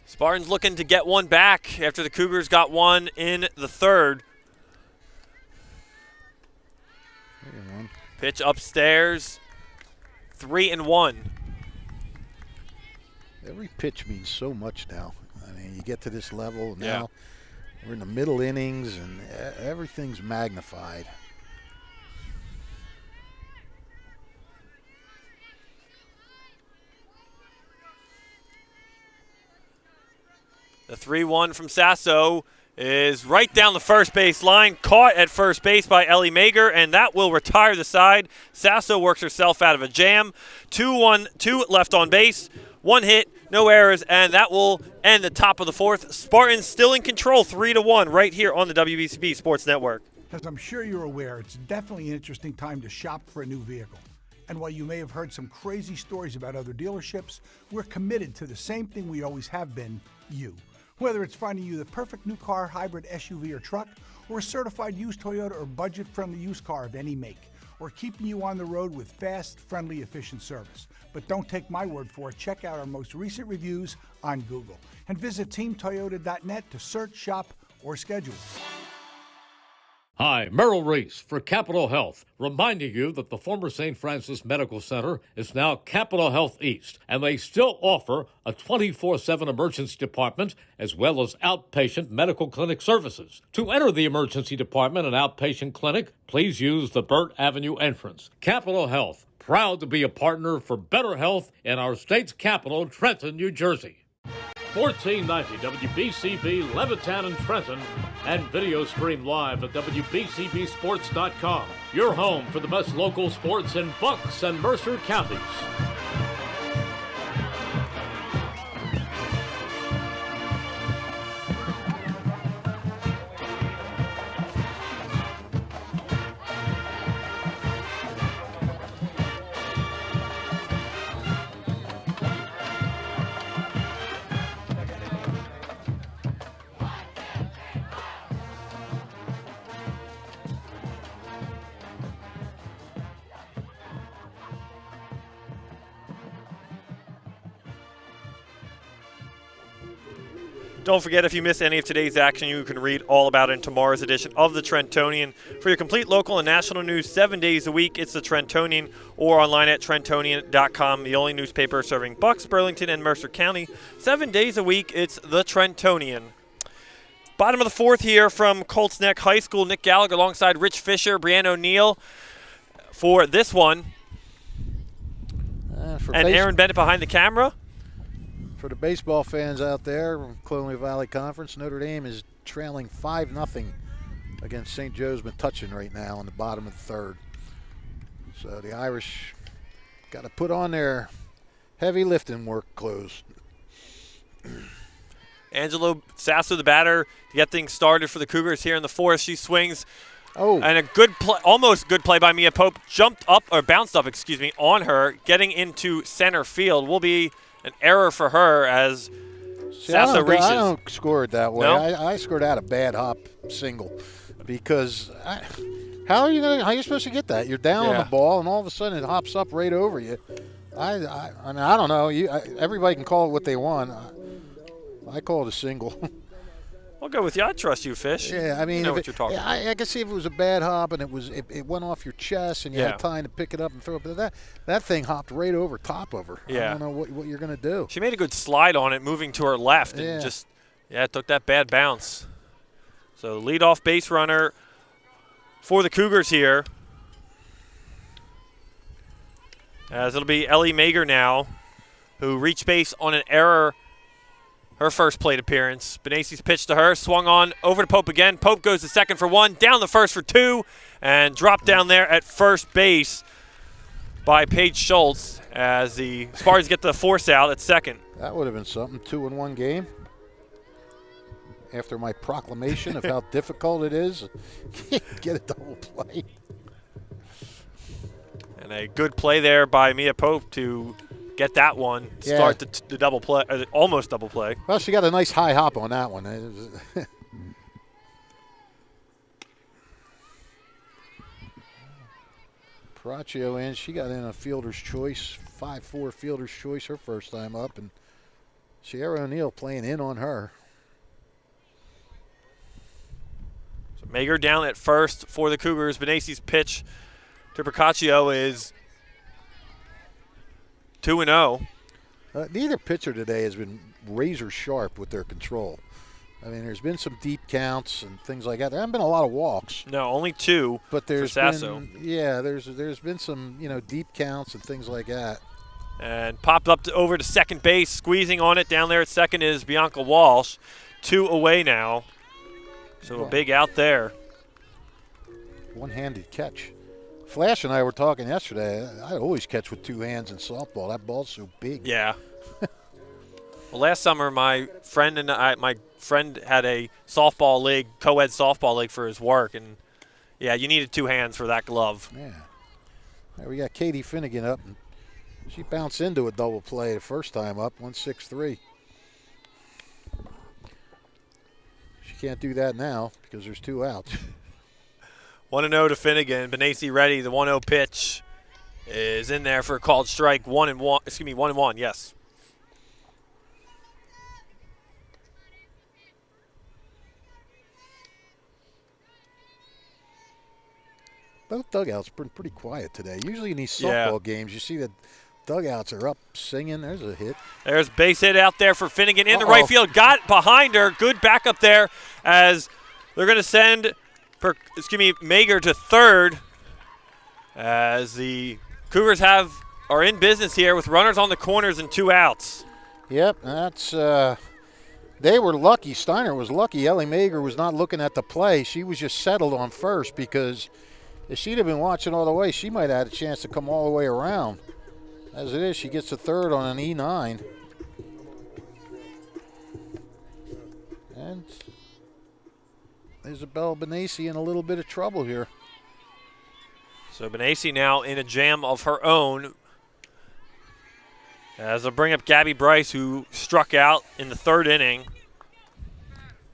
Spartans looking to get one back after the Cougars got one in the third. 3-1. Pitch upstairs, 3-1. Every pitch means so much now. I mean, you get to this level now. We're in the middle innings, and everything's magnified. The 3-1 from Sasso is right down the first base line, caught at first base by Ellie Mager, and that will retire the side. Sasso works herself out of a jam. 2 left on base, 1 hit, no errors, and that will end the top of the fourth. Spartans still in control, 3-1, right here on the WBCB Sports Network. As I'm sure you're aware, it's definitely an interesting time to shop for a new vehicle. And while you may have heard some crazy stories about other dealerships, we're committed to the same thing we always have been, you. Whether it's finding you the perfect new car, hybrid, SUV, or truck, or a certified used Toyota or budget-friendly used car of any make, or keeping you on the road with fast, friendly, efficient service. But don't take my word for it. Check out our most recent reviews on Google and visit teamtoyota.net to search, shop, or schedule. Hi, Merrill Reese for Capital Health, reminding you that the former St. Francis Medical Center is now Capital Health East, and they still offer a 24/7 emergency department as well as outpatient medical clinic services. To enter the emergency department and outpatient clinic, please use the Burt Avenue entrance. Capital Health, proud to be a partner for better health in our state's capital, Trenton, New Jersey. 1490 WBCB Levitan and Trenton, and video stream live at WBCBsports.com. Your home for the best local sports in Bucks and Mercer counties. Don't forget, if you miss any of today's action, you can read all about it in tomorrow's edition of the Trentonian. For your complete local and national news 7 days a week, it's the Trentonian, or online at Trentonian.com, the only newspaper serving Bucks, Burlington, and Mercer County. 7 days a week, it's the Trentonian. Bottom of the fourth here from Colts Neck High School. Nick Gallagher alongside Rich Fisher, Brianne O'Neill for this one. And Aaron Bennett behind the camera. For the baseball fans out there, Colonial Valley Conference, Notre Dame is trailing 5-0 against St. Joe's Metuchen right now in the bottom of the third. So the Irish got to put on their heavy lifting work clothes. Angelo Sasso, the batter, to get things started for the Cougars here in the fourth. She swings. Oh. And a good play, almost good play by Mia Pope. Bounced up, on her, getting into center field. Will be an error for her as Sasso reaches. I don't score it that way. No? I scored out a bad hop single because how are you supposed to get that? You're down on the ball and all of a sudden it hops up right over you. I mean, I don't know. Everybody can call it what they want. I call it a single. I'll go with you. I trust you, Fish. Yeah, I mean, you know what you're talking about. I can see if it was a bad hop and it went off your chest and you had time to pick it up and throw it. But that thing hopped right over top of her. Yeah. I don't know what you're going to do. She made a good slide on it, moving to her left, and took that bad bounce. So leadoff base runner for the Cougars here. As it'll be Ellie Mager now, who reached base on an error. Her first plate appearance. Benacy's pitch to her, swung on, over to Pope again. Pope goes to second for one, down the first for two, and dropped down there at first base by Paige Schultz as the Spartans get the force out at second. That would have been something, 2-in-1 game. After my proclamation of how difficult it is, get a double play. And a good play there by Mia Pope to get that one, start the double play, almost double play. Well, she got a nice high hop on that one. Paracchio in, she got in a fielder's choice, 5-4 fielder's choice her first time up, and Sierra O'Neill playing in on her. So Mager down at first for the Cougars. Benacy's pitch to Paracchio is 2-0. Neither pitcher today has been razor sharp with their control. I mean, there's been some deep counts and things like that. There haven't been a lot of walks. No, only two. But there's for Sasso. there's been some deep counts and things like that. And popped up over to second base, squeezing on it. Down there at second is Bianca Walsh. 2 away now. So a big out there. One-handed catch. Flash and I were talking yesterday. I always catch with 2 hands in softball. That ball's so big. Yeah. Well, last summer my friend had a softball league, co-ed softball league for his work, and you needed 2 hands for that glove. Yeah. Now we got Katie Finnegan up, and she bounced into a double play the first time up, 1-6-3. She can't do that now because there's 2 outs. 1-0 to Finnegan. Benacy ready. The 1-0 pitch is in there for a called strike. 1-1. Yes. Both dugouts been pretty quiet today. Usually in these softball games, you see that dugouts are up singing. There's a hit. There's base hit out there for Finnegan into right field. Got behind her. Good backup there as they're going to send Mager to third as the Cougars are in business here with runners on the corners and 2 outs. Yep, that's they were lucky. Steinert was lucky. Ellie Mager was not looking at the play. She was just settled on first because if she'd have been watching all the way, she might have had a chance to come all the way around. As it is, she gets to third on an E9. And Isabel Benacy in a little bit of trouble here. So Benacy now in a jam of her own as they'll bring up Gabby Bryce, who struck out in the 3rd inning.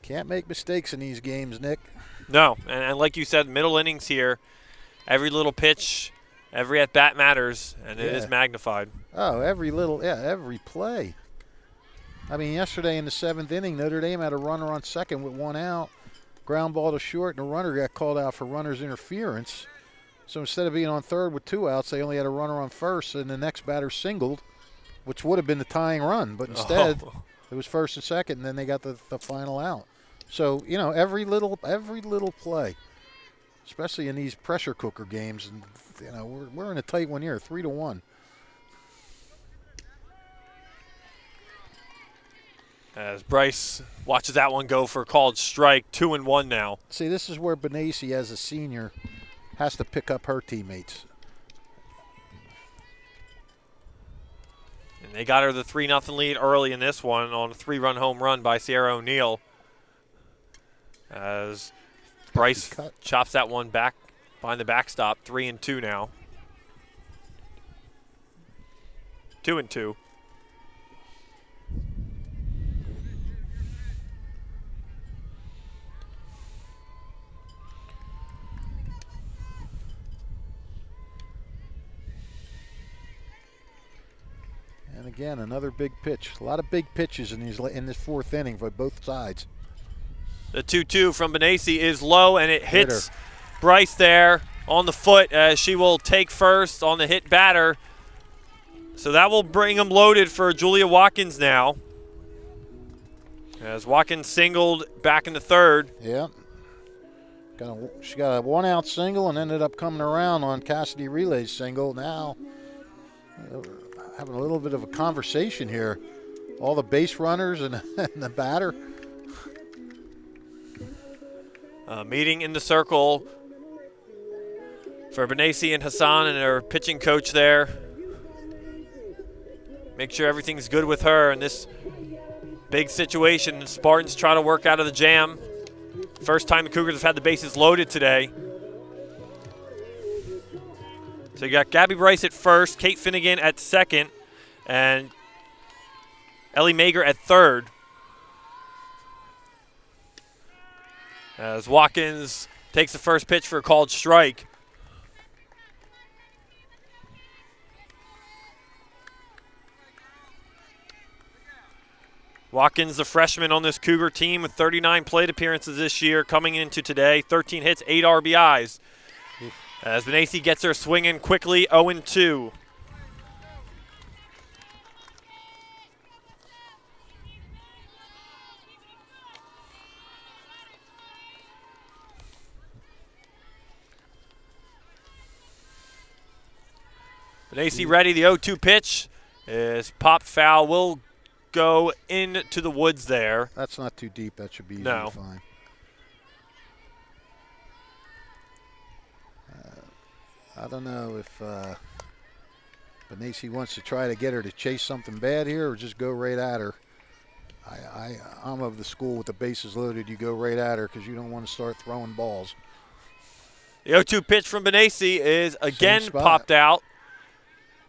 Can't make mistakes in these games, Nick. No, and like you said, middle innings here, every little pitch, every at-bat matters, and it is magnified. Oh, every play. I mean, yesterday in the 7th inning, Notre Dame had a runner on second with 1 out, ground ball to short, and the runner got called out for runner's interference. So instead of being on third with 2 outs, they only had a runner on first, and the next batter singled, which would have been the tying run. But instead, it was first and second, and then they got the final out. So, you know, every little play, especially in these pressure cooker games, and you know, we're in a tight one here, 3-1. As Bryce watches that one go for a called strike, 2-1 now. See, this is where Benassi, as a senior, has to pick up her teammates. And they got her the 3-0 lead early in this one on a 3-run home run by Sierra O'Neal. As Bryce chops that one back behind the backstop, 3-2 now. 2-2. And again, another big pitch. A lot of big pitches in this 4th inning for both sides. The 2-2 from Benassi is low, and it hits Bryce there on the foot as she will take first on the hit batter. So that will bring him loaded for Julia Watkins now. As Watkins singled back in the 3rd. Yeah. She got a 1-out single and ended up coming around on Cassidy Relay's single. Now having a little bit of a conversation here. All the base runners and the batter. Meeting in the circle for Benassi and Hassan and their pitching coach there. Make sure everything's good with her in this big situation. The Spartans try to work out of the jam. First time the Cougars have had the bases loaded today. So you got Gabby Bryce at first, Kate Finnegan at second, and Ellie Mager at third. As Watkins takes the first pitch for a called strike. Watkins, the freshman on this Cougar team with 39 plate appearances this year, coming into today, 13 hits, 8 RBIs. As Benassi gets her swinging quickly, 0-2. Benassi ready, the 0-2 pitch is popped foul, will go into the woods there. That's not too deep, that should be easy to find. I don't know if Benassi wants to try to get her to chase something bad here or just go right at her. I'm of the school with the bases loaded, you go right at her because you don't want to start throwing balls. The 0-2 pitch from Benassi is again popped out.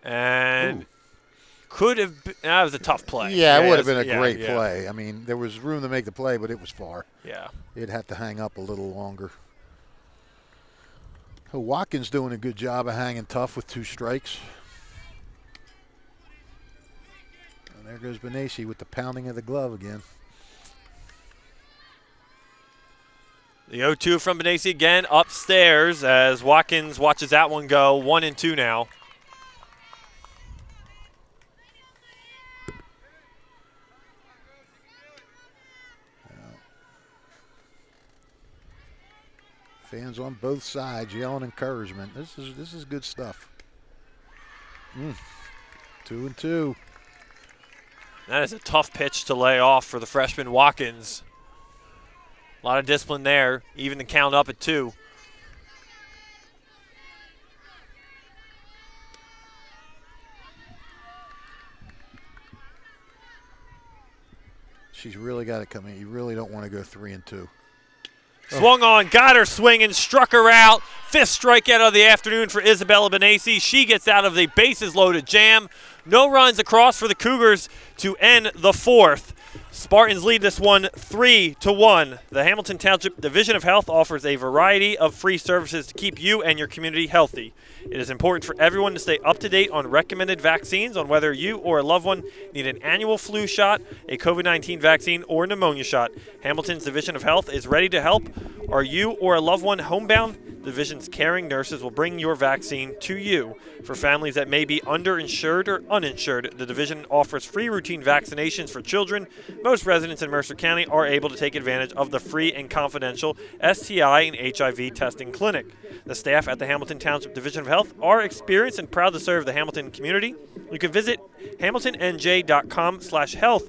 And could have been, that was a tough play. Yeah, it would have been a great play. I mean, there was room to make the play, but it was far. Yeah. It'd have to hang up a little longer. Watkins doing a good job of hanging tough with 2 strikes. And there goes Benassi with the pounding of the glove again. The 0-2 from Benassi again upstairs as Watkins watches that one go. 1-2 now. Fans on both sides yelling encouragement. This is good stuff. 2-2. That is a tough pitch to lay off for the freshman Watkins. A lot of discipline there, even the count up at 2. She's really got to come in. You really don't want to go 3-2. Swung on, got her swinging, struck her out. 5th strikeout of the afternoon for Isabella Benassi. She gets out of the bases-loaded jam. No runs across for the Cougars to end the 4th. Spartans lead this one 3-1. The Hamilton Township Division of Health offers a variety of free services to keep you and your community healthy. It is important for everyone to stay up to date on recommended vaccines, on whether you or a loved one need an annual flu shot, a COVID-19 vaccine, or pneumonia shot. Hamilton's Division of Health is ready to help. Are you or a loved one homebound? The division's caring nurses will bring your vaccine to you. For families that may be underinsured or uninsured, the division offers free routine vaccinations for children. Most residents in Mercer County are able to take advantage of the free and confidential STI and HIV testing clinic. The staff at the Hamilton Township Division of Health are experienced and proud to serve the Hamilton community. You can visit hamiltonnj.com/health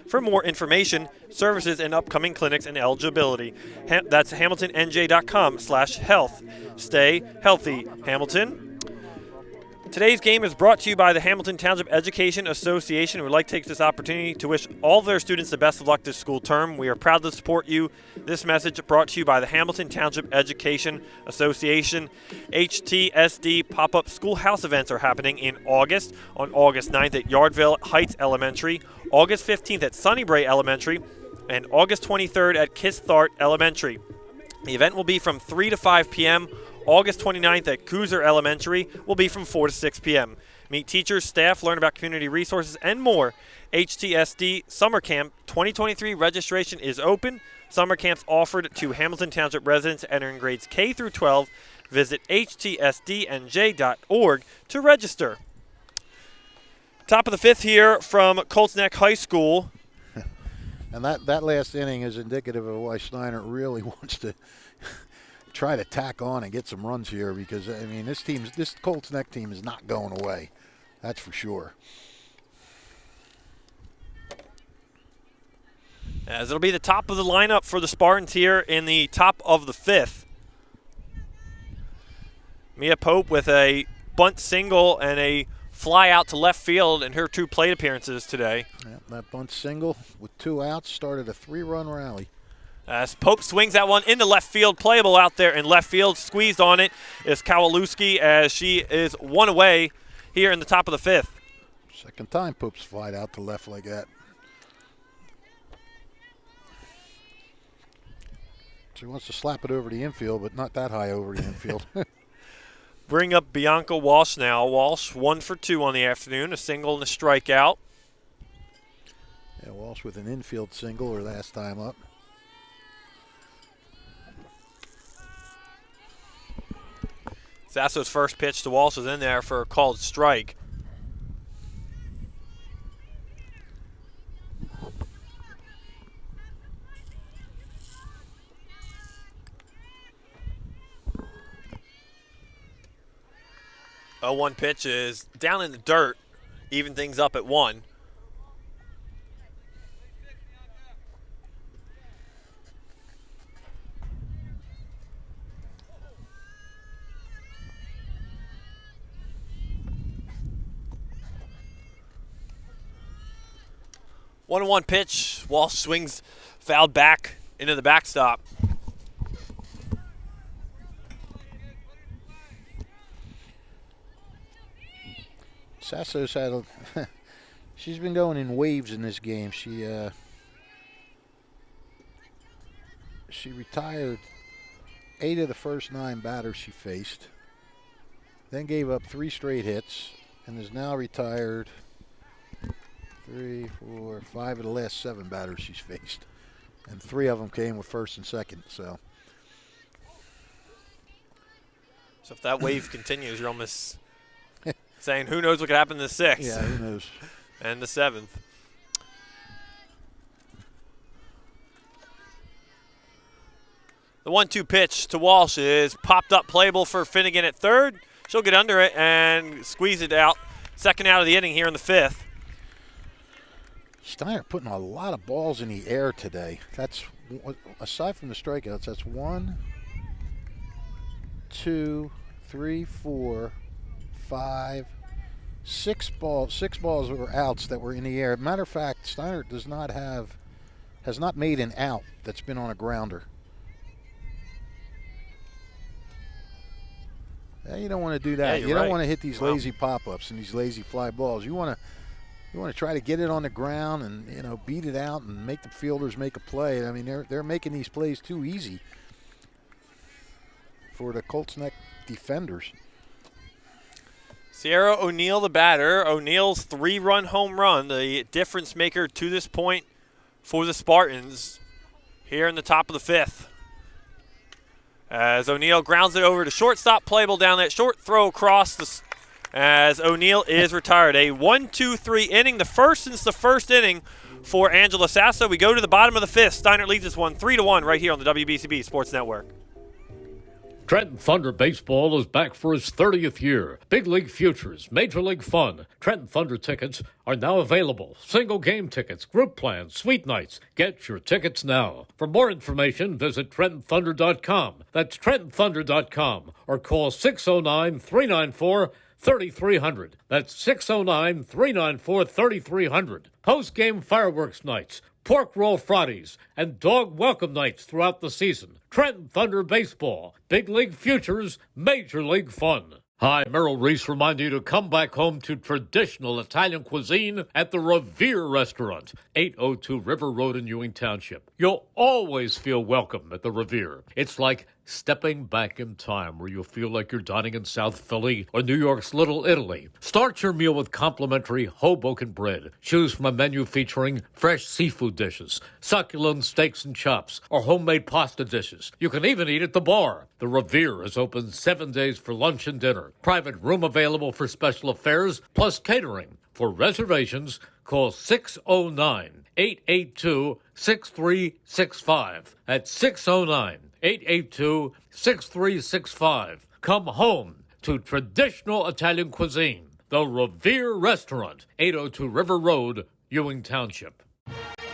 for more information, services, and upcoming clinics and eligibility. That's hamiltonnj.com/health. Stay healthy, Hamilton. Today's game is brought to you by the Hamilton Township Education Association. We'd like to take this opportunity to wish all of their students the best of luck this school term. We are proud to support you. This message brought to you by the Hamilton Township Education Association. HTSD pop-up schoolhouse events are happening in August. On August 9th at Yardville Heights Elementary, August 15th at Sunnybray Elementary, and August 23rd at Kisthart Elementary. The event will be from 3 to 5 p.m. August 29th at Cooser Elementary will be from 4 to 6 p.m. Meet teachers, staff, learn about community resources, and more. HTSD Summer Camp 2023 registration is open. Summer camps offered to Hamilton Township residents entering grades K through 12. Visit htsdnj.org to register. Top of the fifth here from Colts Neck High School. And that last inning is indicative of why Steinert really wants to try to tack on and get some runs here, because I mean this Colts Neck team is not going away. That's for sure. As it'll be the top of the lineup for the Spartans here in the top of the fifth. Mia Pope with a bunt single and a fly out to left field in her 2 plate appearances today. Yeah, that bunt single with 2 outs started a 3-run rally. As Pope swings that one into left field, playable out there in left field. Squeezed on it is Kowalewski as she is 1 away here in the top of the fifth. Second time Pope's flied out to left like that. She wants to slap it over the infield, but not that high over the infield. Bring up Bianca Walsh now. Walsh 1 for 2 on the afternoon, a single and a strikeout. Yeah, Walsh with an infield single her last time up. Sasso's first pitch to Walsh was in there for a called strike. A 1 pitch is down in the dirt, even things up at 1. One pitch. Walsh swings, fouled back into the backstop. Sasso's had she's been going in waves in this game. She retired 8 of the first 9 batters she faced, then gave up 3 straight hits, and is now retired 3, 4, 5 of the last 7 batters she's faced, and 3 of them came with first and second. So if that wave continues, you're almost saying who knows what could happen in the 6th. Yeah, who knows. And the 7th. The 1-2 pitch to Walsh is popped up, playable for Finnegan at third. She'll get under it and squeeze it out. Second out of the inning here in the 5th. Steinert putting a lot of balls in the air today. That's, aside from the strikeouts, that's 1, 2, 3, 4, 5, 6 balls. 6 balls were outs that were in the air. Matter of fact, Steinert has not made an out that's been on a grounder. Yeah, you don't want to do that. Yeah, you don't right. want to hit these lazy pop-ups and these lazy fly balls. You want You want to try to get it on the ground and, you know, beat it out and make the fielders make a play. I mean, they're making these plays too easy for the Colts Neck defenders. Sierra O'Neill, the batter. O'Neill's 3-run home run, the difference maker to this point for the Spartans here in the top of the 5th. As O'Neill grounds it over to shortstop, playable down that short throw across as O'Neill is retired. A 1-2-3 inning, the first since the first inning for Angela Sasso. We go to the bottom of the 5th. Steinert leads this one 3-1 right here on the WBCB Sports Network. Trenton Thunder Baseball is back for its 30th year. Big League Futures, Major League Fun. Trenton Thunder tickets are now available. Single game tickets, group plans, suite nights. Get your tickets now. For more information, visit TrentonThunder.com. That's TrentonThunder.com or call 609-394-3300. That's 609-394-3300. Post-game fireworks nights, pork roll Fridays, and dog welcome nights throughout the season. Trenton Thunder Baseball, Big League Futures, Major League Fun. Hi, Merrill Reese reminding you to come back home to traditional Italian cuisine at the Revere Restaurant, 802 River Road in Ewing Township. You'll always feel welcome at the Revere. It's like stepping back in time where you'll feel like you're dining in South Philly or New York's Little Italy. Start your meal with complimentary Hoboken bread. Choose from a menu featuring fresh seafood dishes, succulent steaks and chops, or homemade pasta dishes. You can even eat at the bar. The Revere is open 7 days for lunch and dinner. Private room available for special affairs, plus catering. For reservations, call 609-882-6365. That's 609-882-6365. Come home to traditional Italian cuisine. The Revere Restaurant, 802 River Road, Ewing Township.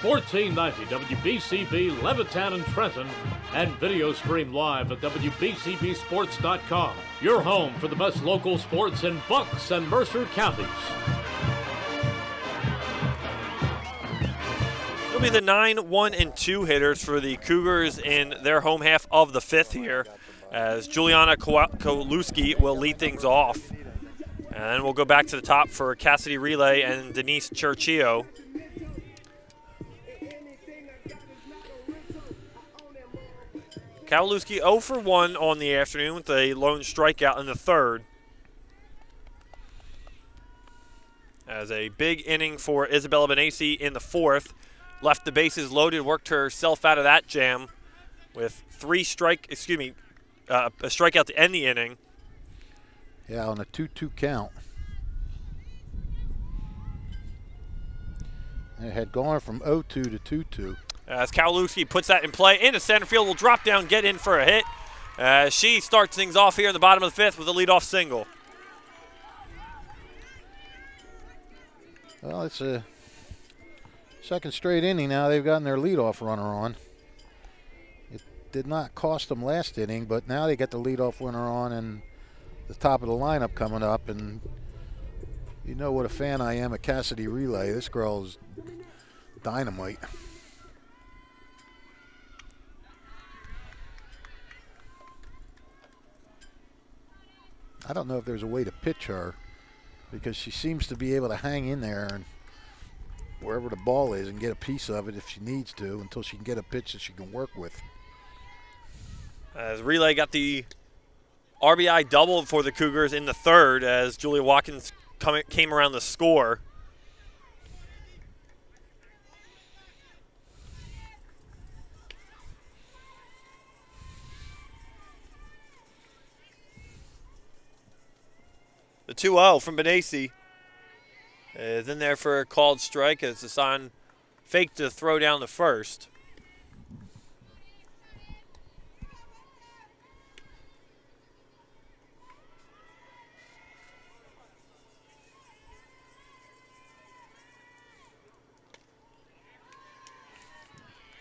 1490 WBCB Levittown and Trenton, and video stream live at WBCBsports.com. Your home for the best local sports in Bucks and Mercer counties. It'll be the 9, 1, and 2 hitters for the Cougars in their home half of the 5th here, as Juliana Kowalewski will lead things off. And then we'll go back to the top for Cassidy Relay and Denise Churchillo. Kowalewski 0 for 1 on the afternoon with a lone strikeout in the 3rd. As a big inning for Isabella Benacy in the 4th. Left the bases loaded, worked herself out of that jam with a strikeout to end the inning. Yeah, on a 2-2 count. And it had gone from 0-2 to 2-2. As Kowalewski puts that in play into center field, will drop down, get in for a hit. She starts things off here in the bottom of the 5th with a leadoff single. Well, it's a second straight inning now. They've gotten their leadoff runner on. It did not cost them last inning, but now they get the leadoff runner on and the top of the lineup coming up. And you know what a fan I am of Cassidy Relay. This girl is dynamite. I don't know if there's a way to pitch her because she seems to be able to hang in there and wherever the ball is and get a piece of it if she needs to until she can get a pitch that she can work with. As Relay got the RBI double for the Cougars in the 3rd as Julia Watkins came around the score. The 2-0 from Benacy is in there for a called strike as Hassan faked to throw down the 1st.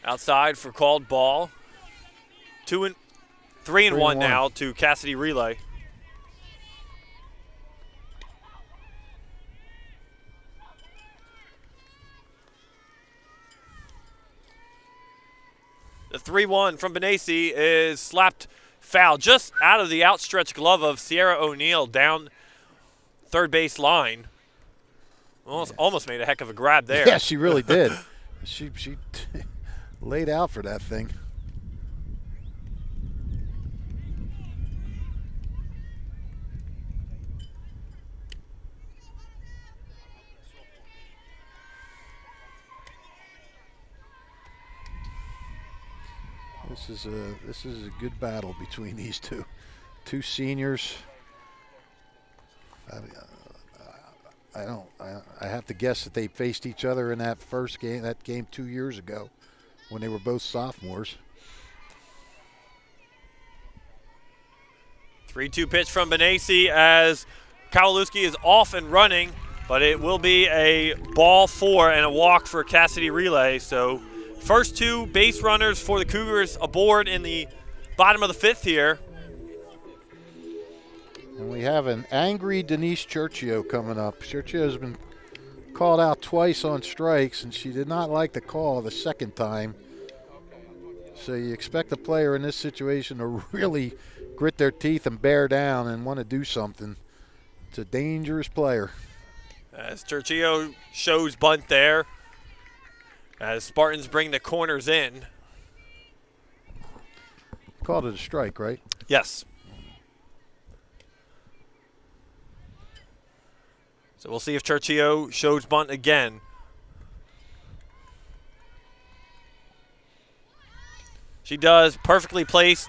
Outside for called ball. 3-1 now to Cassidy Relay. The 3-1 from Benacy is slapped foul just out of the outstretched glove of Sierra O'Neill down third base line. Almost made a heck of a grab there. Yeah, she really did. She laid out for that thing. This is a good battle between these two seniors. I have to guess that they faced each other in that first game, that game 2 years ago, when they were both sophomores. 3-2 pitch from Benassi as Kowalewski is off and running, but it will be a ball 4 and a walk for Cassidy Relay. So first 2 base runners for the Cougars aboard in the bottom of the 5th here. And we have an angry Denise Churchio coming up. Churchio has been called out twice on strikes, and she did not like the call the second time. So you expect a player in this situation to really grit their teeth and bear down and want to do something. It's a dangerous player. As Churchio shows bunt there, as Spartans bring the corners in. Called it a strike, right? Yes. So we'll see if Churchio shows bunt again. She does, perfectly placed.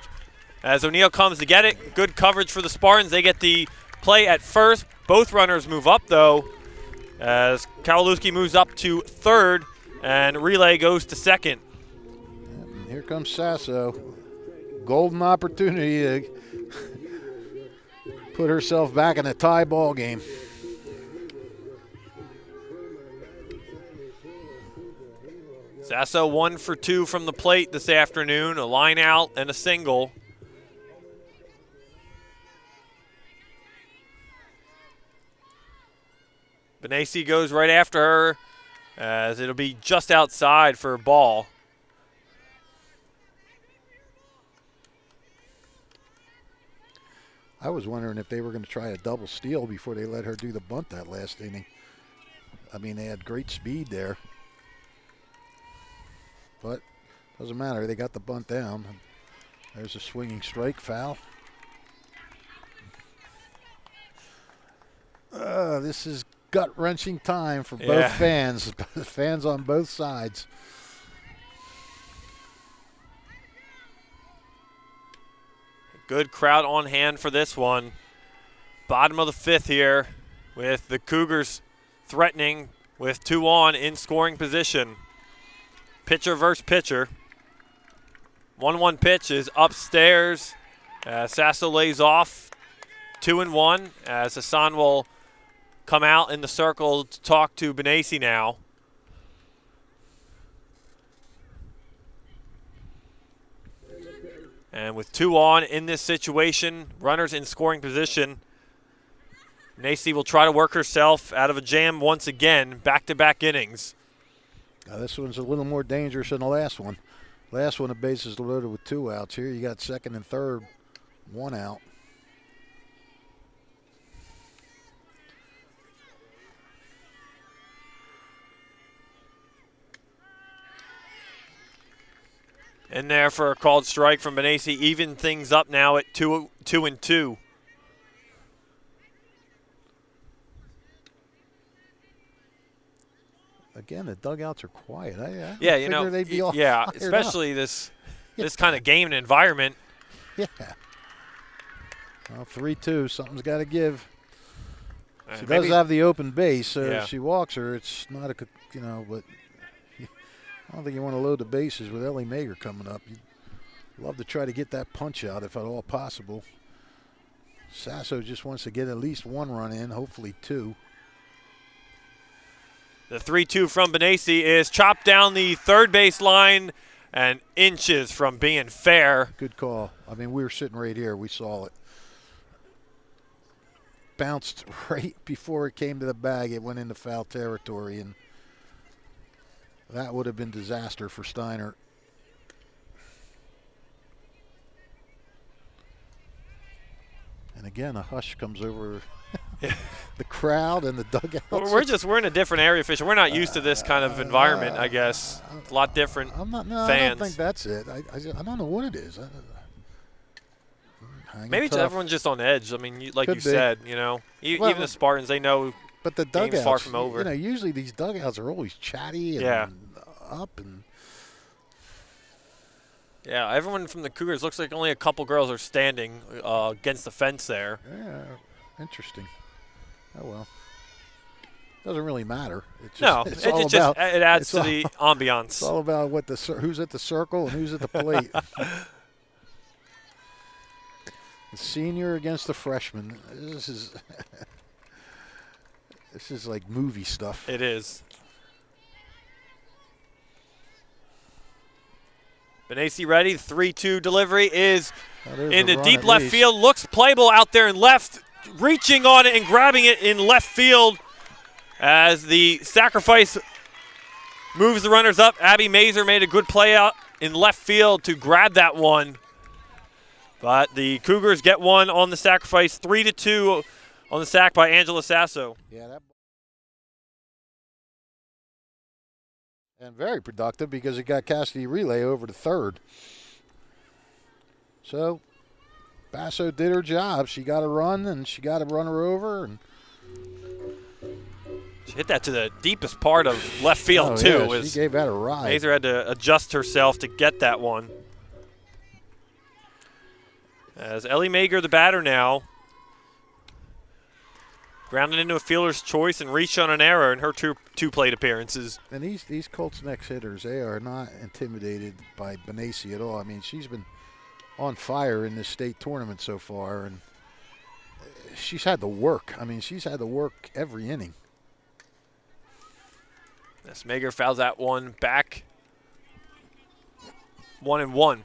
As O'Neill comes to get it, good coverage for the Spartans. They get the play at first. Both runners move up, though, as Kowalewski moves up to 3rd, and Relay goes to 2nd. And here comes Sasso. Golden opportunity to put herself back in a tie ball game. Sasso 1 for 2 from the plate this afternoon, a line out and a single. Benassi goes right after her, as it'll be just outside for a ball. I was wondering if they were going to try a double steal before they let her do the bunt that last inning. I mean, they had great speed there. But doesn't matter. They got the bunt down. There's a swinging strike, foul. This is gut-wrenching time for both fans. Fans on both sides. Good crowd on hand for this one. Bottom of the 5th here, with the Cougars threatening with 2 on in scoring position. Pitcher versus pitcher. 1-1 pitch is upstairs. Sasso lays off 2-1 as Hassan will come out in the circle to talk to Benassi now. And with 2 on in this situation, runners in scoring position, Benassi will try to work herself out of a jam once again, back-to-back innings. Now this one's a little more dangerous than the last one. Last one, the bases loaded with 2 outs. Here you got 2nd and 3rd, 1 out. In there for a called strike from Benassi, even things up now at 2-2. Again, the dugouts are quiet. I Yeah, you know, figure they'd be all yeah, fired especially up. this kind of game and environment. Yeah. Well, 3-2, something's got to give. She does have the open base, so if she walks her, it's not a, you know, but I don't think you want to load the bases with Ellie Mager coming up. You'd love to try to get that punch out if at all possible. Sasso just wants to get at least 1 run in, hopefully 2. The 3-2 from Benassi is chopped down the 3rd base line and inches from being fair. Good call. I mean, we were sitting right here. We saw it. Bounced right before it came to the bag. It went into foul territory, and that would have been disaster for Steinert. And again, a hush comes over the crowd and the dugouts. We're in a different area, Fisher. We're not used to this kind of environment, I guess. It's a lot different. I fans. don't think that's it. I don't know what it is. Maybe everyone's just on edge. I mean, like you said, you know, even the Spartans, they know. But the dugouts, far from over. You know, usually these dugouts are always chatty and up and. Yeah, everyone from the Cougars looks like only a couple girls are standing against the fence there. Yeah, interesting. Oh well, doesn't really matter. It adds to the ambiance. It's all about who's at the circle and who's at the plate. The senior against the freshman. This is like movie stuff. It is. Benassi ready. 3-2 delivery is in the deep left field. Looks playable out there in left. Reaching on it and grabbing it in left field as the sacrifice moves the runners up. Abby Mazer made a good play out in left field to grab that one. But the Cougars get one on the sacrifice, 3-2 on the sack by Angela Sasso. Yeah, and very productive because it got Cassidy Relay over to third. So Basso did her job. She got a run, and she got a runner over. And she hit that to the deepest part of left field, too. Yeah, she gave that a ride. Mazer had to adjust herself to get that one. As Ellie Mager, the batter now, grounded into a fielder's choice and reached on an error in her two plate appearances. And these Colts Neck hitters, they are not intimidated by Benassi at all. I mean, she's been on fire in this state tournament so far, and she's had to work. I mean, she's had to work every inning. Yes, Mager fouls that one back. 1-1.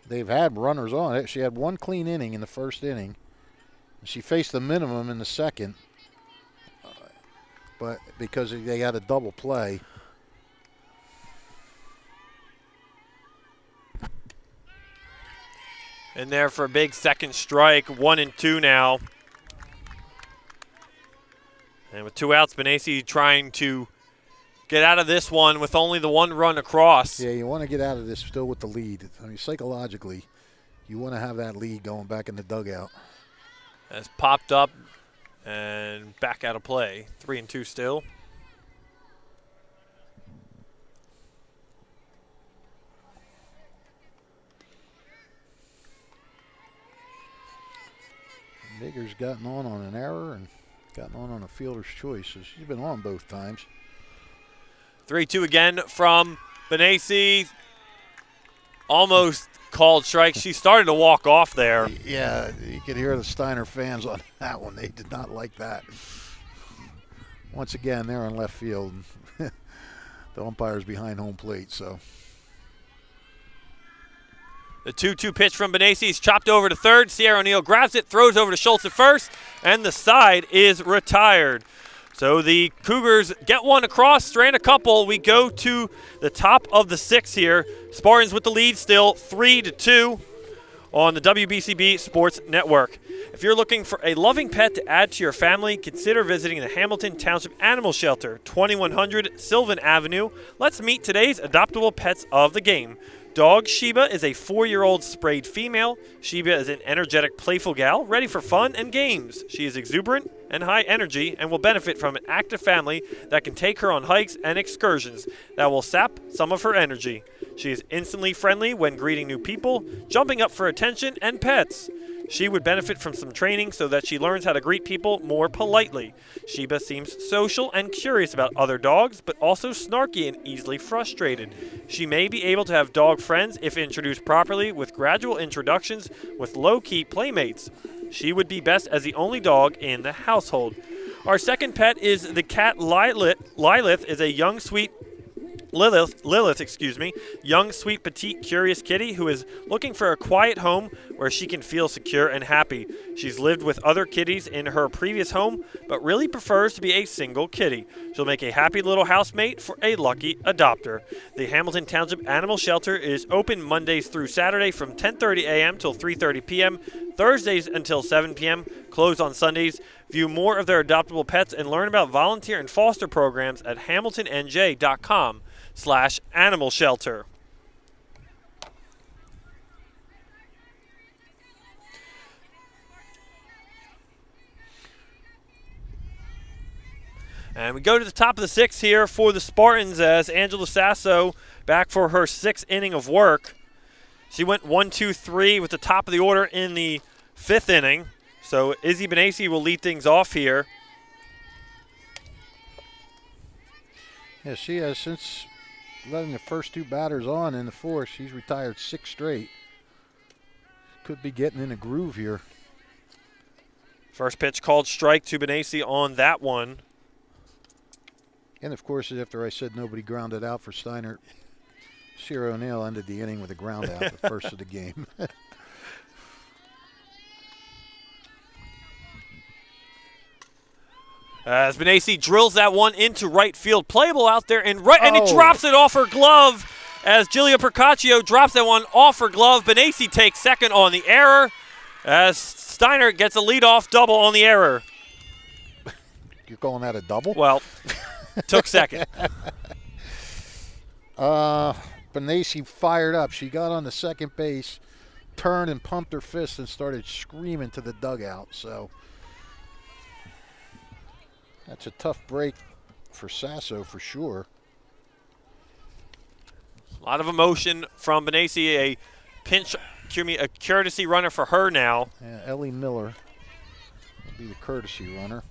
They've had runners on it. She had one clean inning in the first inning. She faced the minimum in the second, but because they had a double play. In there for a big second strike, 1-2 now. And with 2 outs, Benassi trying to get out of this one with only the 1 run across. Yeah, you want to get out of this still with the lead. I mean, psychologically, you want to have that lead going back in the dugout. Has popped up and back out of play. 3-2 still. Mager's gotten on an error and gotten on a fielder's choice, so she's been on both times. 3-2 again from Benassi. Almost called strike. She started to walk off there. Yeah, you could hear the Steiner fans on that one. They did not like that. Once again, they're on left field. The umpire's behind home plate, so. The 2-2 pitch from Benassi is chopped over to third. Sierra O'Neill grabs it, throws over to Schultz at first, and the side is retired. So the Cougars get one across, strand a couple. We go to the top of the 6th here. Spartans with the lead still, 3-2 on the WBCB Sports Network. If you're looking for a loving pet to add to your family, consider visiting the Hamilton Township Animal Shelter, 2100 Sylvan Avenue. Let's meet today's adoptable pets of the game. Dog Sheba is a 4-year-old sprayed female. Sheba is an energetic, playful gal, ready for fun and games. She is exuberant and high energy and will benefit from an active family that can take her on hikes and excursions that will sap some of her energy. She is instantly friendly when greeting new people, jumping up for attention and pets. She would benefit from some training so that she learns how to greet people more politely. Sheba seems social and curious about other dogs, but also snarky and easily frustrated. She may be able to have dog friends if introduced properly with gradual introductions with low-key playmates. She would be best as the only dog in the household. Our second pet is the cat Lilith is a young, sweet Lilith, young, sweet, petite, curious kitty who is looking for a quiet home where she can feel secure and happy. She's lived with other kitties in her previous home, but really prefers to be a single kitty. She'll make a happy little housemate for a lucky adopter. The Hamilton Township Animal Shelter is open Mondays through Saturday from 10:30 a.m. till 3:30 p.m., Thursdays until 7 p.m., closed on Sundays. View more of their adoptable pets and learn about volunteer and foster programs at hamiltonnj.com/animal shelter. And we go to the top of the sixth here for the Spartans as Angela Sasso back for her sixth inning of work. She went 1-2-3 with the top of the order in the fifth inning. So Izzy Benassi will lead things off here. Yeah, she has, since letting the first two batters on in the fourth, she's retired 6 straight. Could be getting in a groove here. First pitch called strike to Benassi on that one. And, of course, after I said nobody grounded out for Steinert, Shira O'Neill ended the inning with a ground out, the first of the game. As Benassi drills that one into right field, playable out there, and he drops it off her glove as Giulia Percaccio drops that one off her glove. Benassi takes second on the error as Steinert gets a leadoff double on the error. You're calling that a double? Well, took second. Benassi fired up. She got on the second base, turned and pumped her fist and started screaming to the dugout. So that's a tough break for Sasso for sure. A lot of emotion from Benassi, a courtesy runner for her now. Yeah, Ellie Miller will be the courtesy runner.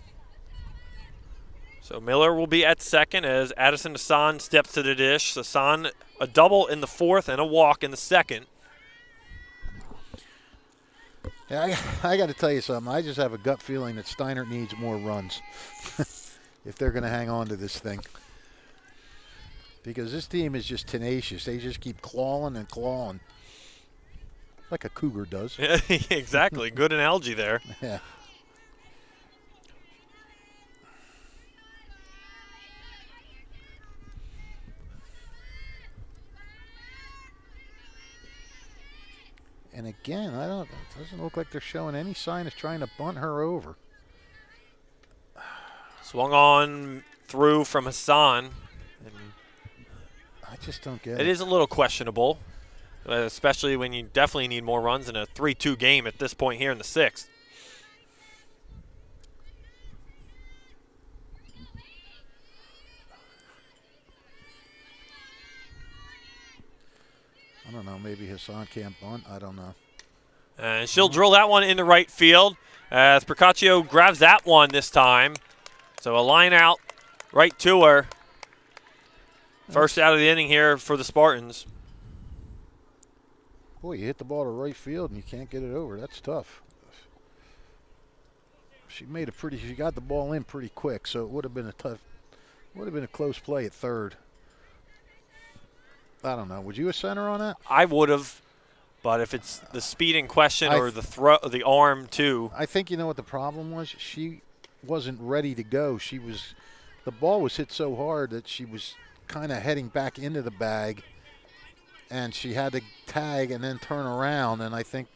So Miller will be at second as Addison Hassan steps to the dish. Hassan, a double in the fourth and a walk in the second. Yeah, I got to tell you something. I just have a gut feeling that Steinert needs more runs if they're going to hang on to this thing. Because this team is just tenacious. They just keep clawing and clawing like a cougar does. Yeah, exactly. Good analogy there. Yeah. And again, it doesn't look like they're showing any sign of trying to bunt her over. Swung on through from Hassan. And I just don't get it. It is a little questionable, especially when you definitely need more runs in a 3-2 game at this point here in the sixth. I don't know. Maybe Hassan can't bunt. I don't know. And she'll drill that one into right field as Percaccio grabs that one this time. So a line out right to her. First out of the inning here for the Spartans. Boy, you hit the ball to right field and you can't get it over. That's tough. She got the ball in pretty quick, so it would have been a close play at third. I don't know. Would you have sent her on that? I would have, but if it's the speed in question or the arm too. I think you know what the problem was? She wasn't ready to go. The ball was hit so hard that she was kind of heading back into the bag, and she had to tag and then turn around. And I think,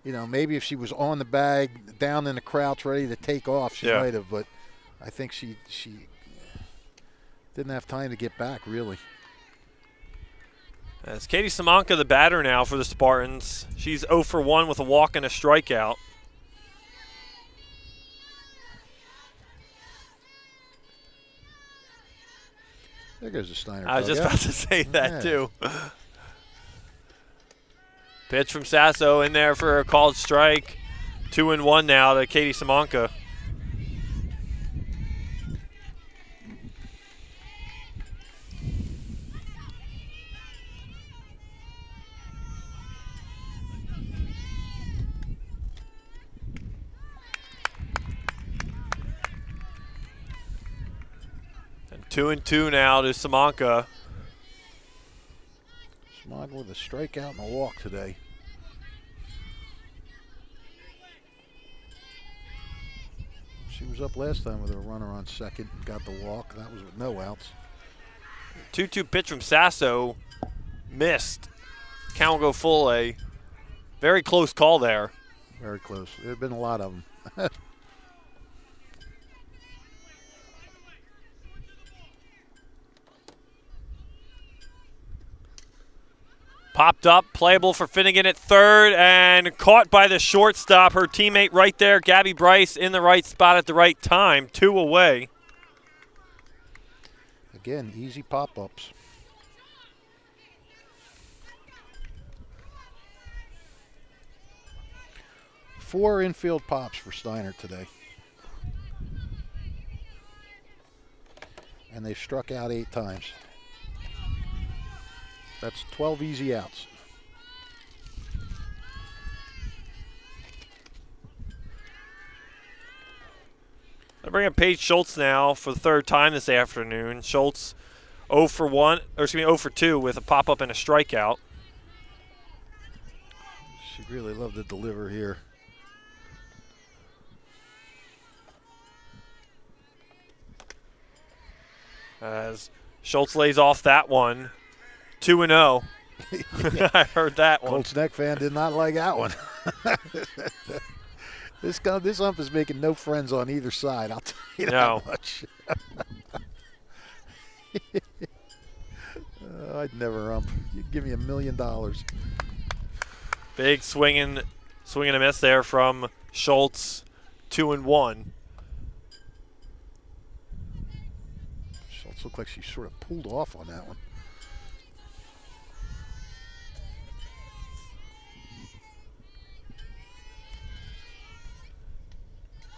maybe if she was on the bag, down in the crouch, ready to take off, she might have. But I think she didn't have time to get back, really. As Katie Simonka, the batter now for the Spartans. She's 0 for 1 with a walk and a strikeout. There goes the Steinert. I was just about to say that, too. Pitch from Sasso in there for a called strike. 2-1 now to Katie Simonka. 2-2 now to Simonka. Smog with a strikeout and a walk today. She was up last time with a runner on second and got the walk. That was with no outs. 2-2 pitch from Sasso. Missed. Count will go full A. Very close call there. Very close. There have been a lot of them. Popped up, playable for Finnegan at third, and caught by the shortstop. Her teammate right there, Gabby Bryce, in the right spot at the right time. 2 away. Again, easy pop-ups. Four infield pops for Steinert today. And they've struck out 8 times. That's 12 easy outs. I bring up Paige Schultz now for the third time this afternoon. Schultz 0 for 2 with a pop-up and a strikeout. She'd really love to deliver here. As Schultz lays off that one. 2-0. I heard that one. Colts Neck fan did not like that one. This ump is making no friends on either side. I'll tell you that much. I'd never ump. You'd give me $1 million. Big swinging a miss there from Schultz. 2-1. Schultz looked like she sort of pulled off on that one.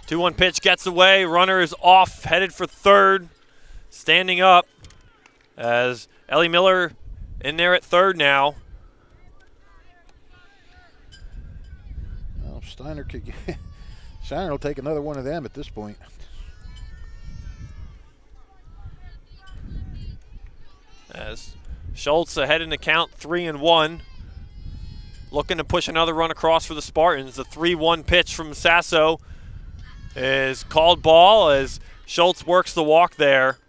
The 2-1 pitch gets away. Runner is off, headed for third. Standing up as Ellie Miller in there at third now. Well, Steinert will take another one of them at this point. As Schultz ahead in the count, 3-1. Looking to push another run across for the Spartans. The 3-1 pitch from Sasso is called ball as Schultz works the walk there.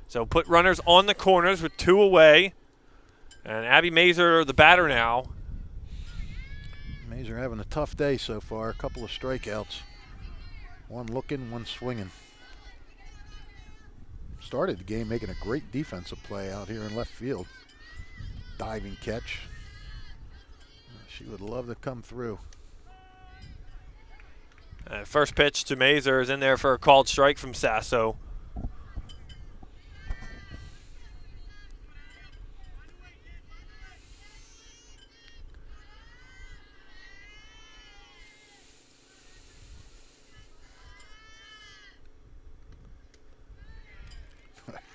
So put runners on the corners with 2 away. And Abby Mazer, the batter now. Mazer having a tough day so far. A couple of strikeouts. One looking, one swinging. Started the game making a great defensive play out here in left field. Diving catch. She would love to come through. First pitch to Mazer is in there for a called strike from Sasso.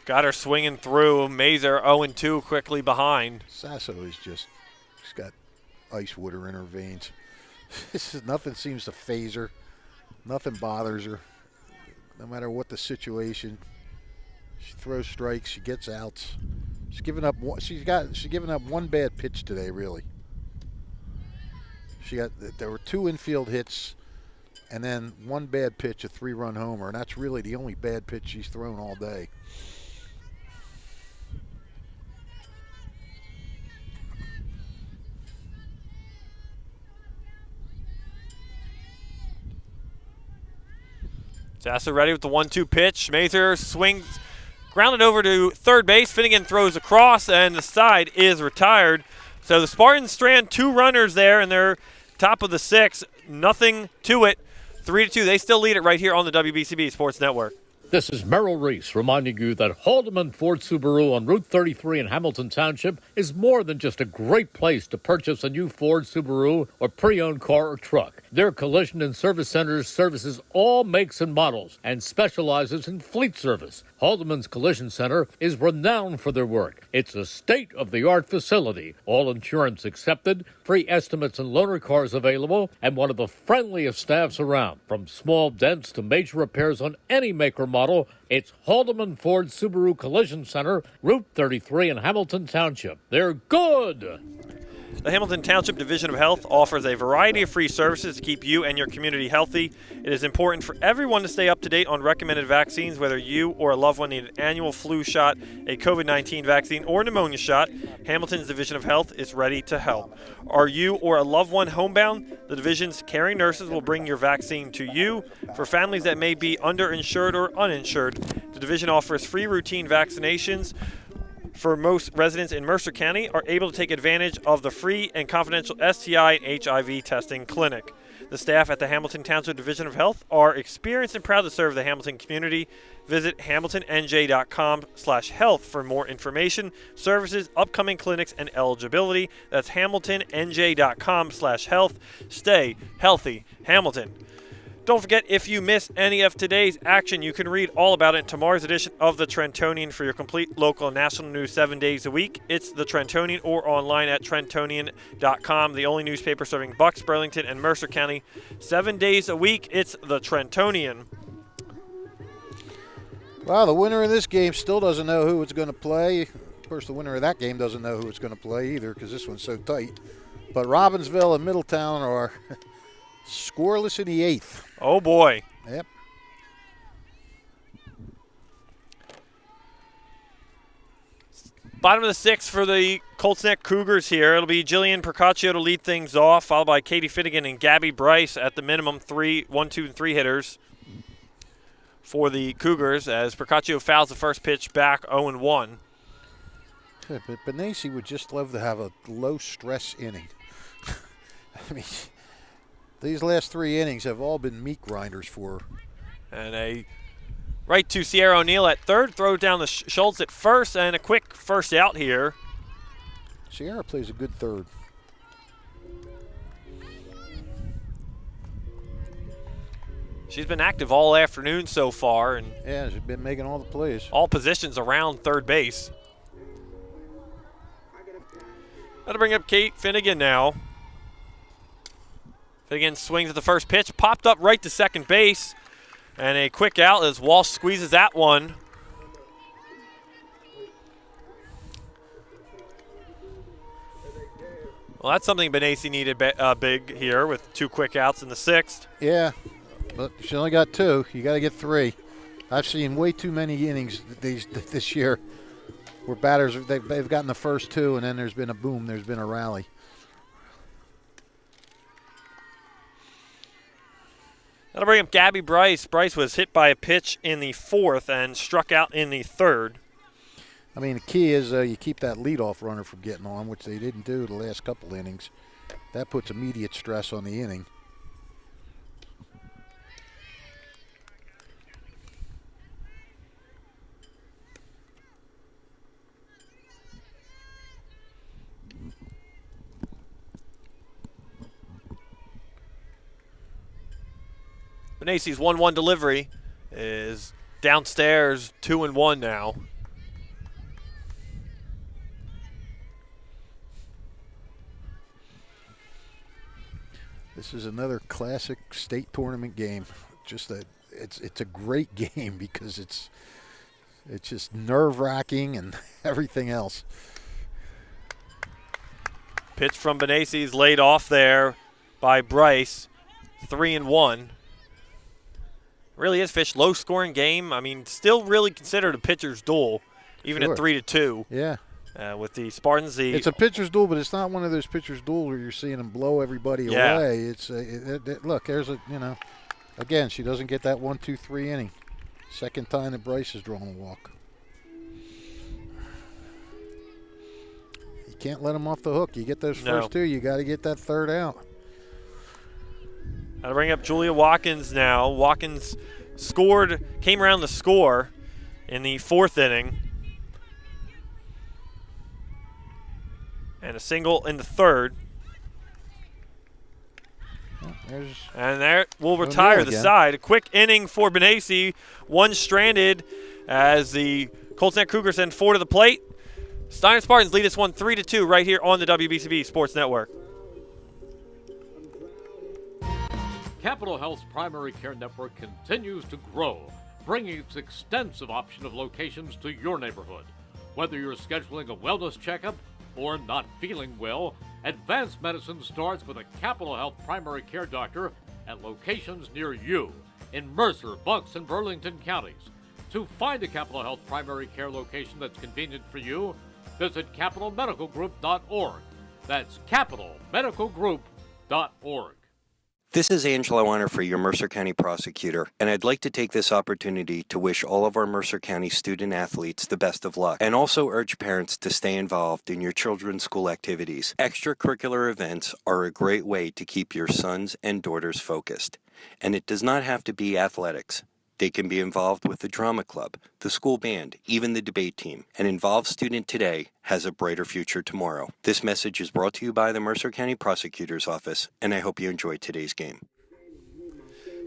Got her swinging through. Mazer 0-2 quickly behind. Sasso is she's got ice water in her veins. Nothing seems to phase her. Nothing bothers her. No matter what the situation. She throws strikes, she gets outs. She's given up one bad pitch today, really. There were 2 infield hits and then one bad pitch, a 3-run homer, and that's really the only bad pitch she's thrown all day. Sasso ready with the 1-2 pitch. Mazer swings, grounded over to third base. Finnegan throws across, and the side is retired. So the Spartans strand 2 runners there, and they're top of the 6th. Nothing to it. 3-2. They still lead it right here on the WBCB Sports Network. This is Merrill Reese reminding you that Haldeman Ford Subaru on Route 33 in Hamilton Township is more than just a great place to purchase a new Ford Subaru or pre-owned car or truck. Their collision and service centers services all makes and models and specializes in fleet service. Haldeman's Collision Center is renowned for their work. It's a state-of-the-art facility, all insurance accepted, free estimates and loaner cars available, and one of the friendliest staffs around. From small dents to major repairs on any make or model, model, it's Haldeman Ford Subaru Collision Center, Route 33 in Hamilton Township. They're good. The Hamilton Township Division of Health offers a variety of free services to keep you and your community healthy. It is important for everyone to stay up to date on recommended vaccines, whether you or a loved one need an annual flu shot, a COVID-19 vaccine, or pneumonia shot. Hamilton's Division of Health is ready to help. Are you or a loved one homebound? The division's caring nurses will bring your vaccine to you. For families that may be underinsured or uninsured, the division offers free routine vaccinations. For most residents in Mercer County are able to take advantage of the free and confidential STI and HIV testing clinic. The staff at the Hamilton Township Division of Health are experienced and proud to serve the Hamilton community. Visit hamiltonnj.com/health for more information, services, upcoming clinics, and eligibility. That's hamiltonnj.com/health. Stay healthy, Hamilton. Don't forget, if you miss any of today's action, you can read all about it in tomorrow's edition of the Trentonian for your complete local and national news 7 days a week. It's the Trentonian or online at trentonian.com, the only newspaper serving Bucks, Burlington, and Mercer County 7 days a week. It's the Trentonian. Well, the winner of this game still doesn't know who it's going to play. Of course, the winner of that game doesn't know who it's going to play either because this one's so tight. But Robbinsville and Middletown are scoreless in the 8th. Oh, boy. Yep. Bottom of the 6th for the Colts Neck Cougars here. It'll be Jillian Percaccio to lead things off, followed by Katie Finnegan and Gabby Bryce at the minimum 1, 2, and 3 hitters for the Cougars as Percaccio fouls the first pitch back 0-1. Yeah, but Benassi would just love to have a low-stress inning. I mean, these last 3 innings have all been meat grinders for her. And a right to Sierra O'Neill at third, throw down the Schultz at first, and a quick first out here. Sierra plays a good third. She's been active all afternoon so far, and yeah, she's been making all the plays. All positions around third base. Got to bring up Kate Finnegan now. Finnegan swings at the first pitch, popped up right to second base, and a quick out as Walsh squeezes that one. Well, that's something Benassi needed big here with 2 quick outs in the 6th. Yeah, but she only got 2. You got to get 3. I've seen way too many innings this year where batters, they've gotten the first 2, and then there's been a boom, there's been a rally. That'll bring up Gabby Bryce. Bryce was hit by a pitch in the 4th and struck out in the 3rd. I mean, the key is you keep that leadoff runner from getting on, which they didn't do the last couple innings. That puts immediate stress on the inning. Benassi's 1-1 delivery is downstairs, 2-1 now. This is another classic state tournament game. Just that it's a great game because it's just nerve-wracking and everything else. Pitch from Benassi's laid off there by Bryce, 3-1. Really is Fish low-scoring game. I mean, still really considered a pitcher's duel, even Sure. at 3-2. Yeah. With the Spartans, It's a pitcher's duel, but it's not one of those pitcher's duels where you're seeing them blow everybody away. It's look, there's again, she doesn't get that 1, 2, 3 inning. Second time that Bryce has drawn a walk. You can't let them off the hook. You get those first 2, you got to get that 3rd out. I'll bring up Julia Watkins now. Watkins came around the score in the 4th inning. And a single in the 3rd. And there will retire the side. A quick inning for Benassi. 1 stranded as the Colts Neck Cougars send 4 to the plate. Steinert Spartans lead this one 3-2 right here on the WBCB Sports Network. Capital Health's primary care network continues to grow, bringing its extensive option of locations to your neighborhood. Whether you're scheduling a wellness checkup or not feeling well, advanced medicine starts with a Capital Health primary care doctor at locations near you in Mercer, Bucks, and Burlington counties. To find a Capital Health primary care location that's convenient for you, visit capitalmedicalgroup.org. That's capitalmedicalgroup.org. This is Angelo Onifrey, your Mercer County prosecutor, and I'd like to take this opportunity to wish all of our Mercer County student athletes the best of luck, and also urge parents to stay involved in your children's school activities. Extracurricular events are a great way to keep your sons and daughters focused, and it does not have to be athletics. They can be involved with the drama club, the school band, even the debate team. An involved student today has a brighter future tomorrow. This message is brought to you by the Mercer County Prosecutor's Office, and I hope you enjoyed today's game.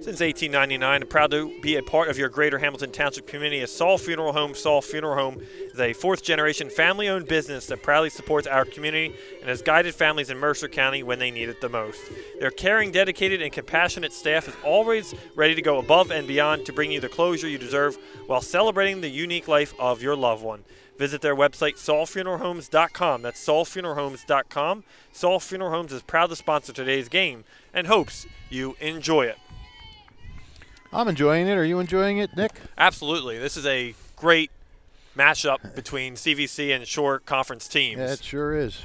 Since 1899, I'm proud to be a part of your greater Hamilton Township community. As Saul Funeral Home is a fourth-generation family-owned business that proudly supports our community and has guided families in Mercer County when they need it the most. Their caring, dedicated, and compassionate staff is always ready to go above and beyond to bring you the closure you deserve while celebrating the unique life of your loved one. Visit their website, saulfuneralhomes.com. That's saulfuneralhomes.com. Saul Funeral Homes is proud to sponsor today's game and hopes you enjoy it. I'm enjoying it. Are you enjoying it, Nick? Absolutely. This is a great matchup between CVC and Shore Conference teams. Yeah, it sure is.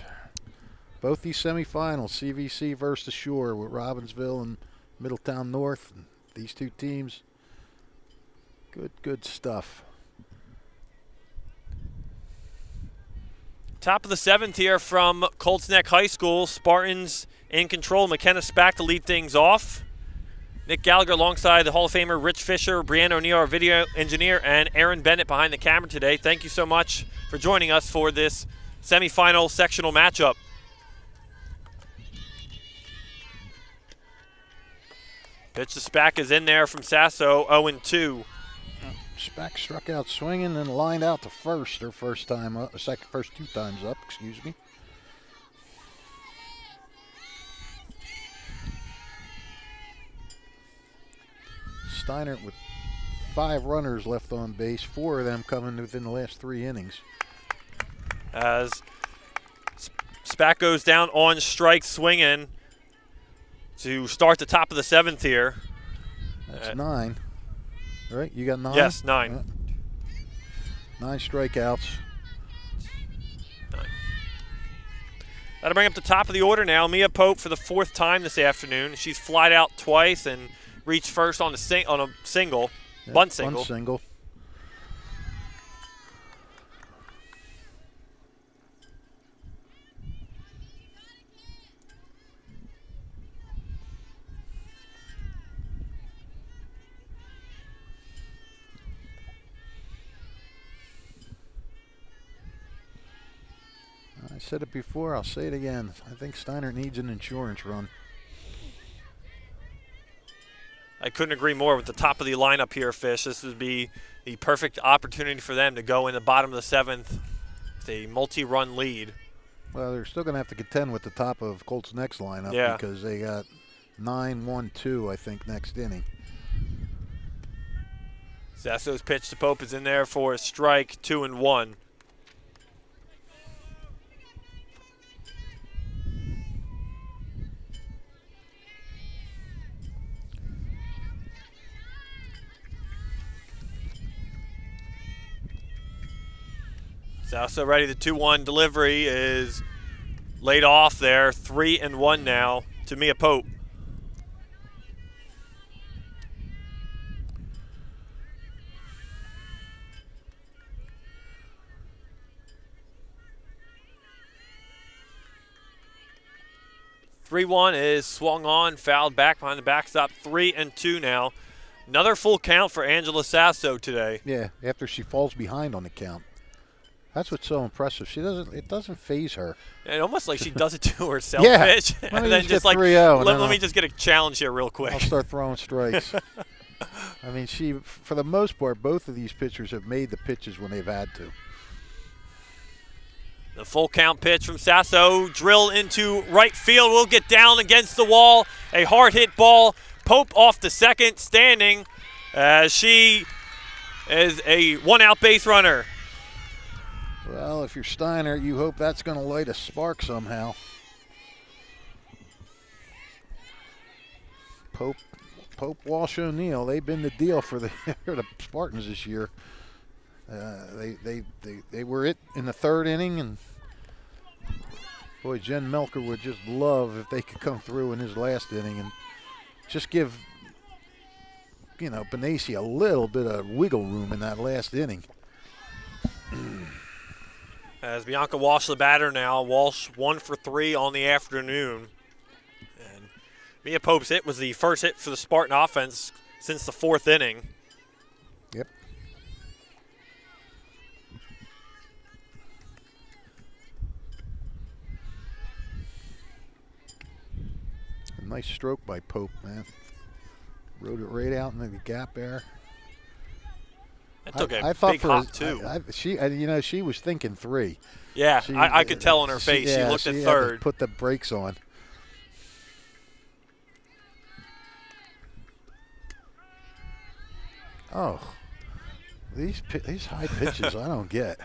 Both these semifinals, CVC versus Shore with Robbinsville and Middletown North. These two teams, good stuff. Top of the seventh here from Colts Neck High School. Spartans in control. McKenna Spack to lead things off. Nick Gallagher alongside the Hall of Famer Rich Fisher, Brianna O'Neill, our video engineer, and Aaron Bennett behind the camera today. Thank you so much for joining us for this semifinal sectional matchup. Pitch to Spack is in there from Sasso, 0-2. Spack struck out swinging and lined out to first, her first time up, first two times up, excuse me. Steinert with 5 runners left on base, 4 of them coming within the last 3 innings. As Spack goes down on strike swinging to start the top of the seventh here. That's 9. Right? You got 9? Yes, 9. Yeah. 9 strikeouts. 9. That'll bring up the top of the order now. Mia Pope for the 4th time this afternoon. She's flied out twice and reached first on a single, Yep, bunt single. Bunt single. I said it before, I'll say it again. I think Steinert needs an insurance run. I couldn't agree more with the top of the lineup here, Fish. This would be the perfect opportunity for them to go in the bottom of the 7th with a multi-run lead. Well, they're still going to have to contend with the top of Colts Neck's lineup because they got 9-1-2, I think, next inning. Sasso's pitch to Pope is in there for a strike, 2-1. Sasso ready. The 2-1 delivery is laid off there. 3-1 now to Mia Pope. (3-1) is swung on, fouled back behind the backstop. 3-2 now. Another full count for Angela Sasso today. Yeah, after she falls behind on the count. That's what's so impressive. It doesn't faze her. And almost like she does it to herself, yeah. Pitch. And then just like, let me just get a challenge here real quick. I'll start throwing strikes. I mean, for the most part, both of these pitchers have made the pitches when they've had to. The full count pitch from Sasso, drill into right field, will get down against the wall. A hard hit ball. Pope off to second, standing as she is a one-out base runner. Well, if you're Steinert, you hope that's going to light a spark somehow. Pope, Walsh, O'Neill, they've been the deal for the Spartans this year. They were it in the third inning, and boy, Jen Melker would just love if they could come through in his last inning and just give, Benassi a little bit of wiggle room in that last inning. As Bianca Walsh the batter now. Walsh 1 for 3 on the afternoon. And Mia Pope's hit was the first hit for the Spartan offense since the 4th inning. Yep. A nice stroke by Pope, man. Rode it right out into the gap there. That took a I thought big hop, too. She was thinking 3. Yeah, I could tell on her face. She looked at had third. to put the brakes on. Oh, these high pitches I don't get.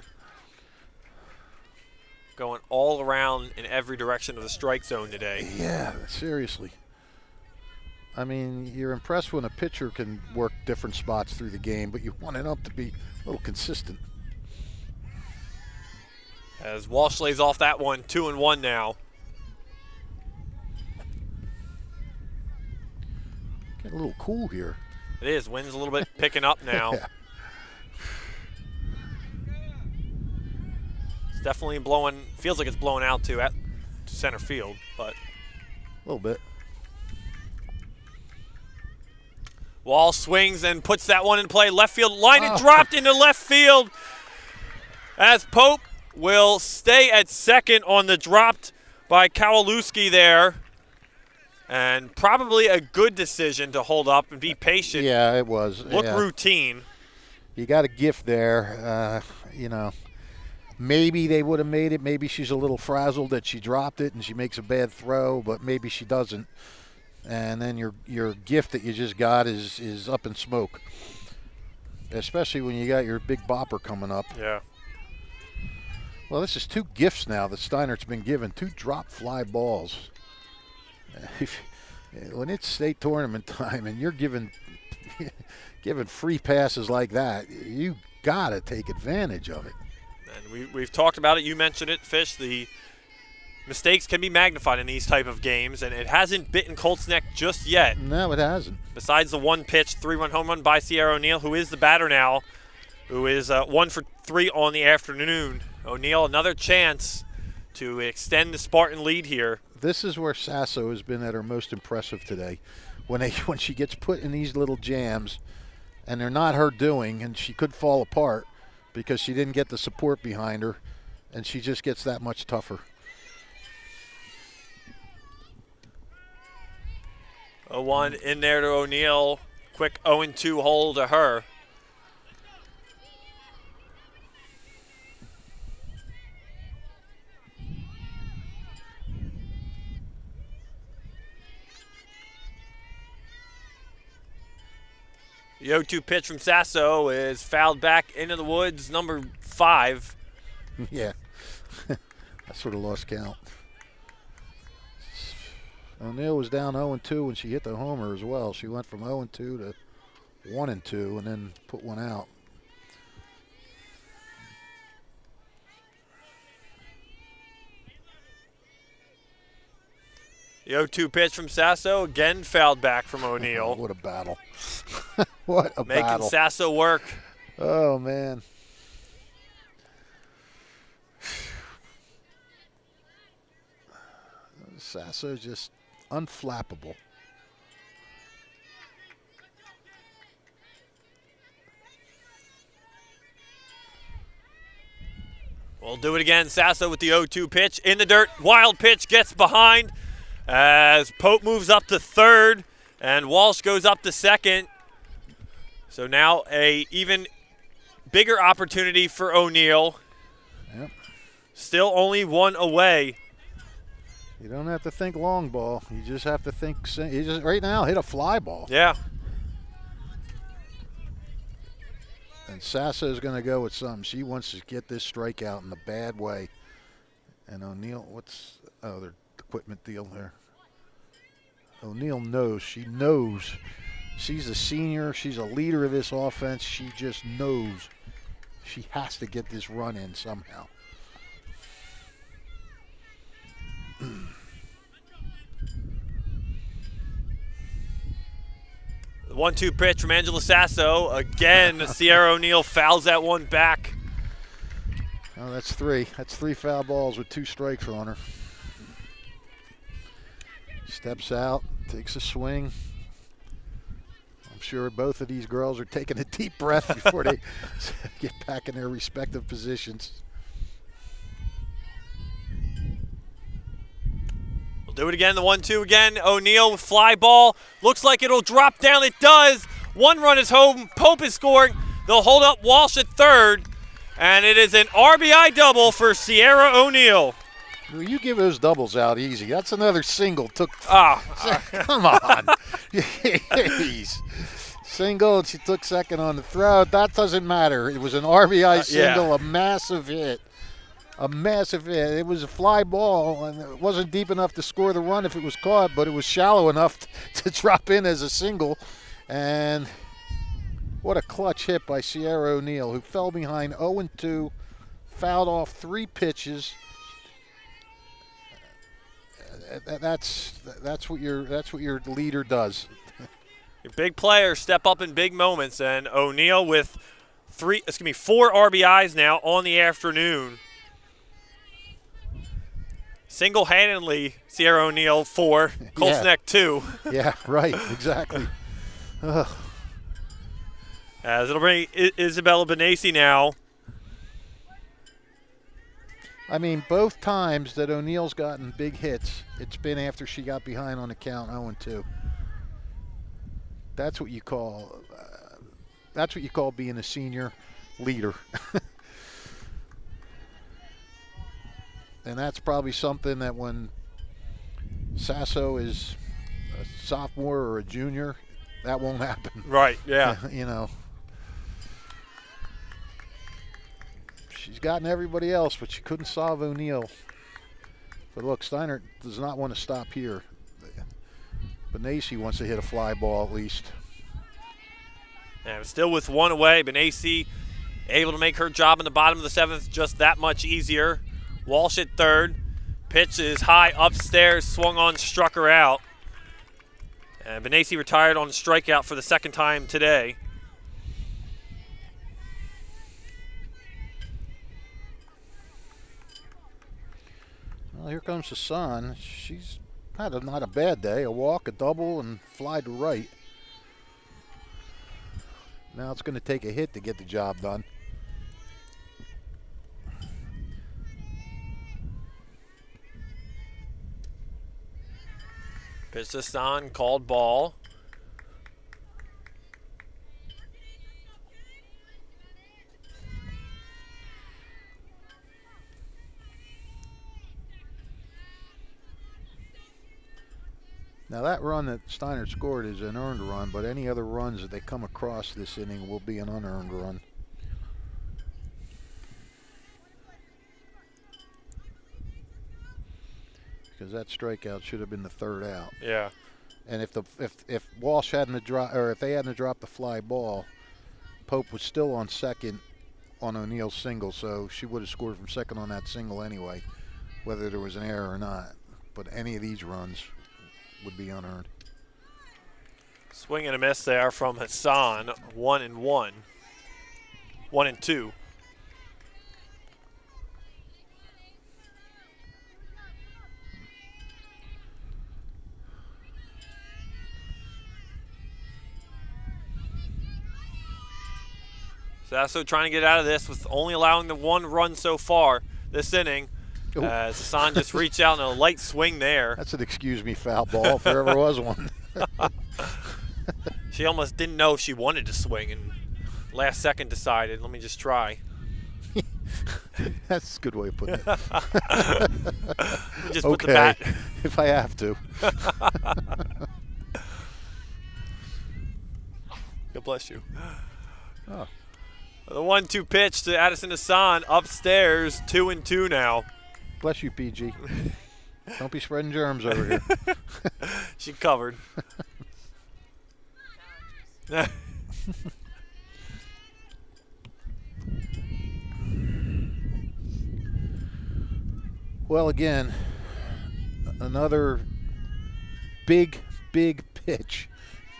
Going all around in every direction of the strike zone today. Yeah, seriously. I mean, you're impressed when a pitcher can work different spots through the game, but you want it up to be a little consistent. As Walsh lays off that one, 2-1 now. Getting a little cool here. It is. Wind's a little bit picking up now. Yeah. It's definitely blowing, feels like it's blowing out to center field, but. A little bit. Wall swings and puts that one in play. Left field line, it dropped into left field as Pope will stay at second on the dropped by Kowalewski there. And probably a good decision to hold up and be patient. Yeah, it was. Look routine. You got a gift there. Maybe they would have made it. Maybe she's a little frazzled that she dropped it and she makes a bad throw, but maybe she doesn't. And then your gift that you just got is up in smoke, especially when you got your big bopper coming up. Yeah. Well, this is 2 gifts now that Steinert's been given, 2 drop fly balls. When it's state tournament time and you're giving free passes like that, you got to take advantage of it. And we've talked about it. You mentioned it, Fish. The mistakes can be magnified in these type of games, and it hasn't bitten Colts Neck just yet. No, it hasn't. Besides the one pitch, 3-run home run by Sierra O'Neill, who is the batter now, who is 1 for 3 on the afternoon. O'Neill, another chance to extend the Spartan lead here. This is where Sasso has been at her most impressive today. When she gets put in these little jams, and they're not her doing, and she could fall apart because she didn't get the support behind her, and she just gets that much tougher. 0-1 in there to O'Neill. Quick 0-2 hold to her. The 0-2 pitch from Sasso is fouled back into the woods, number 5. Yeah, I sort of lost count. O'Neill was down 0-2 when she hit the homer as well. She went from 0-2 to 1-2 and then put one out. The 0-2 pitch from Sasso, again fouled back from O'Neill. Oh, what a battle. What a Making battle. Sasso work. Oh, man. Sasso just unflappable. We'll do it again. Sasso with the 0-2 pitch in the dirt. Wild pitch gets behind as Pope moves up to third and Walsh goes up to second. So now a even bigger opportunity for O'Neill. Yep. Still only 1 away. You don't have to think long ball. You just have to think. You just right now hit a fly ball. Yeah. And Sasso's going to go with something. She wants to get this strikeout in a bad way. And O'Neill, their equipment deal there. O'Neill knows. She knows. She's a senior. She's a leader of this offense. She just knows she has to get this run in somehow. The 1-2 pitch from Angela Sasso. Again, Sierra O'Neill fouls that one back. Oh, that's three. That's 3 foul balls with 2 strikes on her. Steps out, takes a swing. I'm sure both of these girls are taking a deep breath before they get back in their respective positions. Do it again, the 1-2 again. O'Neill with fly ball. Looks like it'll drop down. It does. 1 run is home. Pope is scoring. They'll hold up Walsh at third. And it is an RBI double for Sierra O'Neill. Well, you give those doubles out easy. That's another single. Come on. Jeez. Single, and she took second on the throw. That doesn't matter. It was an RBI single, yeah. A massive hit. A massive hit. It was a fly ball, and it wasn't deep enough to score the run if it was caught, but it was shallow enough to drop in as a single. And what a clutch hit by Sierra O'Neill, who fell behind 0-2, fouled off 3 pitches. That's what your leader does. Your big players step up in big moments, and O'Neill with 4 RBIs now on the afternoon. Single-handedly, Sierra O'Neill 4, Colts Neck 2. Yeah, right, exactly. Ugh. As it'll bring Isabella Benassi now. I mean, both times that O'Neill's gotten big hits, it's been after she got behind on the count 0-2. That's what you call being a senior leader. And that's probably something that when Sasso is a sophomore or a junior, that won't happen. Right, yeah. You know. She's gotten everybody else, but she couldn't solve O'Neill. But look, Steinert does not want to stop here. Benassi wants to hit a fly ball at least. And still with 1 away, Benassi able to make her job in the bottom of the 7th just that much easier. Walsh at third. Pitch is high upstairs, swung on, struck her out. And Benassi retired on a strikeout for the 2nd time today. Well, here comes the sun. She's had not a bad day. A walk, a double, and fly to right. Now it's going to take a hit to get the job done. Pitch to Stan, called ball. Now that run that Steinert scored is an earned run, but any other runs that they come across this inning will be an unearned run. Because that strikeout should have been the 3rd out. Yeah. And if Walsh hadn't dropped, or if they hadn't dropped the fly ball, Pope was still on second on O'Neill's single, so she would have scored from second on that single anyway, whether there was an error or not. But any of these runs would be unearned. Swing and a miss there from Hassan. 1-1. 1-2. Sasso trying to get out of this with only allowing the 1 run so far this inning. As Hassan just reached out in a light swing there. That's an excuse me foul ball if there ever was one. She almost didn't know if she wanted to swing and last second decided, let me just try. That's a good way of putting it. Just put the bat. If I have to. God bless you. Oh. The 1-2 pitch to Addison Hassan upstairs, 2-2 now. Bless you, PG. Don't be spreading germs over here. She covered. Well, again, another big pitch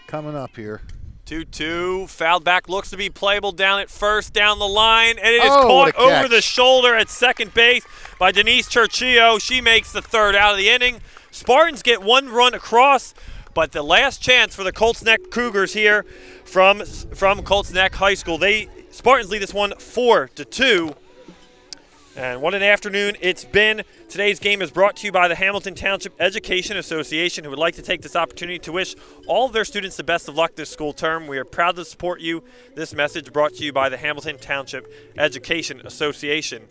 coming up here. 2-2, fouled back, looks to be playable down at first, down the line, and it is Oh, what caught a over the catch. shoulder at second base by Denise Churchillo. She makes the third out of the inning. Spartans get one run across, but the last chance for the Colts Neck Cougars here from Colts Neck High School. Spartans lead this one 4-2. And what an afternoon it's been. Today's game is brought to you by the Hamilton Township Education Association, who would like to take this opportunity to wish all of their students the best of luck this school term. We are proud to support you. This message brought to you by the Hamilton Township Education Association.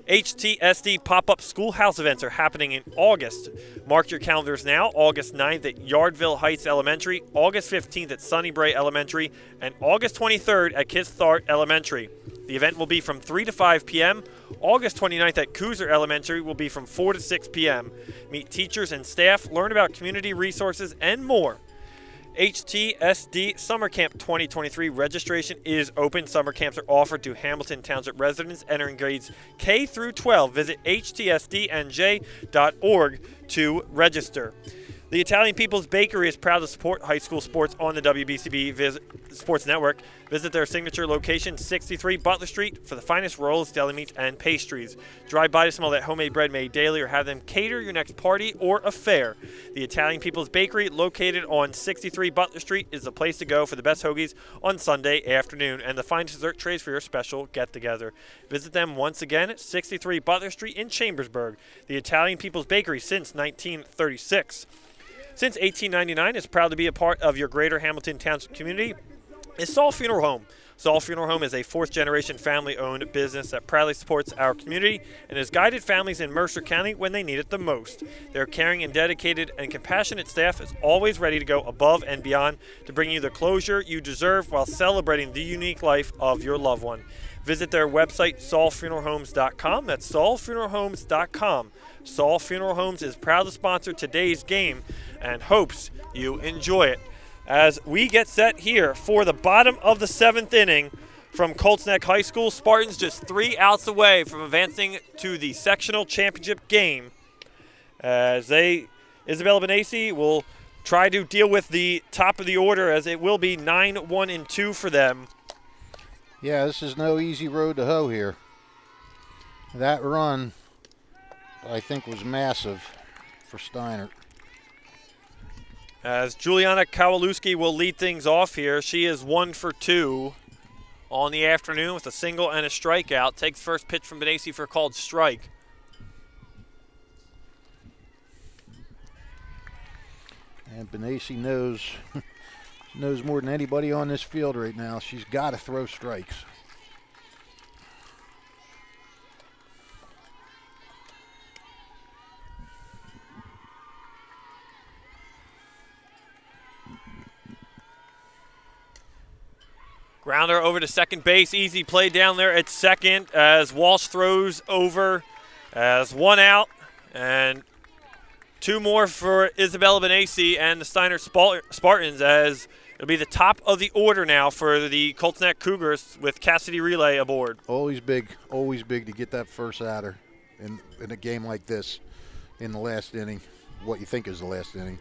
HTSD pop-up schoolhouse events are happening in August. Mark your calendars now. August 9th at Yardville Heights Elementary, August 15th at Sunnybray Elementary, and August 23rd at Kithart Elementary. The event will be from 3 to 5 p.m. August 29th at Cooser Elementary will be from 4 to 6 p.m. Meet teachers and staff, learn about community resources, and more. HTSD Summer Camp 2023 registration is open. Summer camps are offered to Hamilton Township residents entering grades K through 12. Visit htsdnj.org to register. The Italian People's Bakery is proud to support high school sports on the WBCB Sports Network. Visit their signature location, 63 Butler Street, for the finest rolls, deli meats, and pastries. Drive by to smell that homemade bread made daily or have them cater your next party or affair. The Italian People's Bakery, located on 63 Butler Street, is the place to go for the best hoagies on Sunday afternoon and the finest dessert trays for your special get-together. Visit them once again at 63 Butler Street in Chambersburg. The Italian People's Bakery since 1936. Since 1899, is proud to be a part of your greater Hamilton Township community is Saul Funeral Home. Saul Funeral Home is a fourth-generation family-owned business that proudly supports our community and has guided families in Mercer County when they need it the most. Their caring and dedicated and compassionate staff is always ready to go above and beyond to bring you the closure you deserve while celebrating the unique life of your loved one. Visit their website, saulfuneralhomes.com. That's saulfuneralhomes.com. Saul Funeral Homes is proud to sponsor today's game and hopes you enjoy it. As we get set here for the bottom of the seventh inning from Colts Neck High School, Spartans just 3 outs away from advancing to the sectional championship game. As Isabella Benassi will try to deal with the top of the order, as it will be 9-1-2 for them. Yeah, this is no easy road to hoe here. That run, I think, was massive for Steinert. As Juliana Kowalewski will lead things off here. She is 1 for 2 on the afternoon with a single and a strikeout. Takes first pitch from Benassi for a called strike. And Benassi knows more than anybody on this field right now. She's got to throw strikes. Grounder over to second base. Easy play down there at second as Walsh throws over as 1 out and 2 more for Isabella Benassi and the Steinert Spartans, as it'll be the top of the order now for the Colts Neck Cougars with Cassidy Relay aboard. Always big to get that first outer in a game like this in the last inning, what you think is the last inning.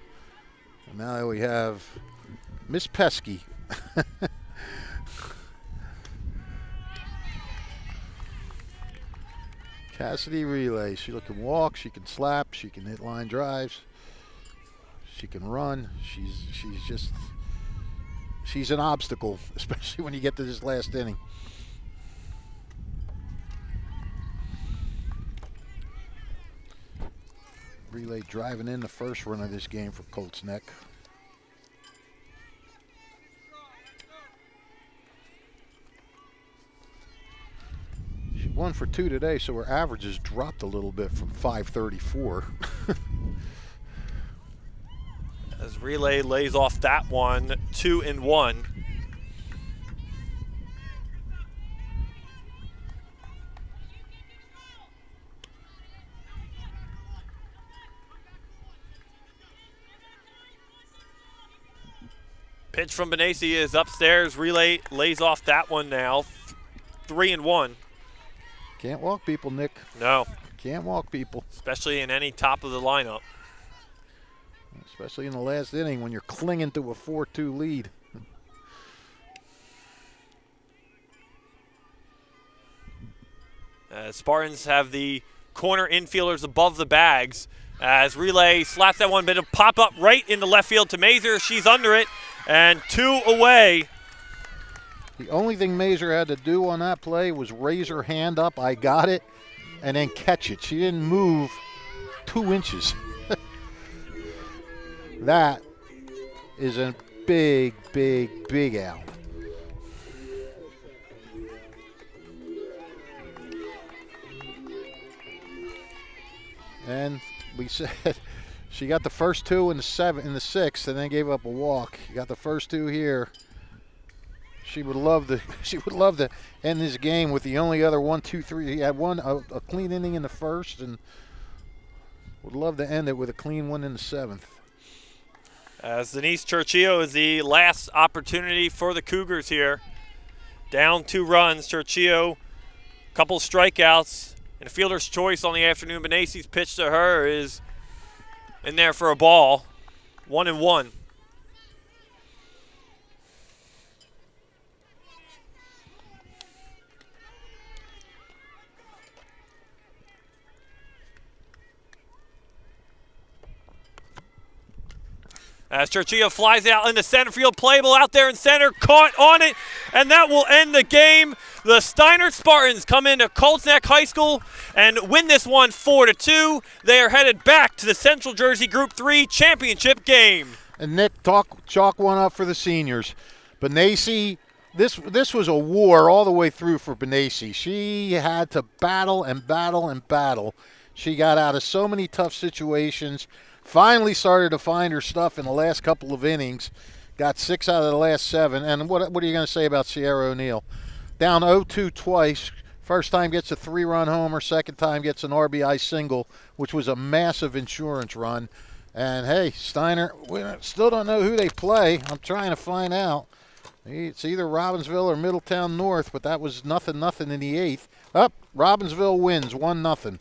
And now we have Miss Pesky. Cassidy Relay. She can walk, she can slap, she can hit line drives, she can run. She's an obstacle, especially when you get to this last inning. Relay driving in the first run of this game for Colts Neck. She 1 for 2 today, so her average has dropped a little bit from 534. As Relay lays off that one, 2-1. Pitch from Benassi is upstairs. Relay lays off that one now. 3-1. Can't walk people, Nick. No. Can't walk people. Especially in any top of the lineup. Especially in the last inning when you're clinging to a 4-2 lead. Spartans have the corner infielders above the bags as Relay slaps that one, but it'll pop up right into left field to Mazer. She's under it, and 2 away. The only thing Mazer had to do on that play was raise her hand up, I got it, and then catch it. She didn't move 2 inches. That is a big, big, big out. And we said she got the first 2 in the 6th, and then gave up a walk. You got the first 2 here. She would love to end this game with the only other 1, 2, 3. He had a clean inning in the first, and would love to end it with a clean one in the 7th. As Denise Churchillo is the last opportunity for the Cougars here. Down 2 runs. Churchillo, couple strikeouts, and a fielder's choice on the afternoon. Benassi's pitch to her is in there for a ball. 1-1. As Churchillo flies out into center field, playable out there in center, caught on it, and that will end the game. The Steinert Spartans come into Colts Neck High School and win this one 4-2. They are headed back to the Central Jersey Group 3 championship game. And Nick, chalk one up for the seniors. Benassi, this was a war all the way through for Benassi. She had to battle and battle and battle. She got out of so many tough situations. Finally started to find her stuff in the last couple of innings. Got 6 out of the last 7. And what are you going to say about Sierra O'Neill? Down 0-2 twice. First time gets a 3-run homer. Second time gets an RBI single, which was a massive insurance run. And, hey, Steinert, we still don't know who they play. I'm trying to find out. It's either Robbinsville or Middletown North, but that was nothing in the 8th. Robbinsville wins 1-0.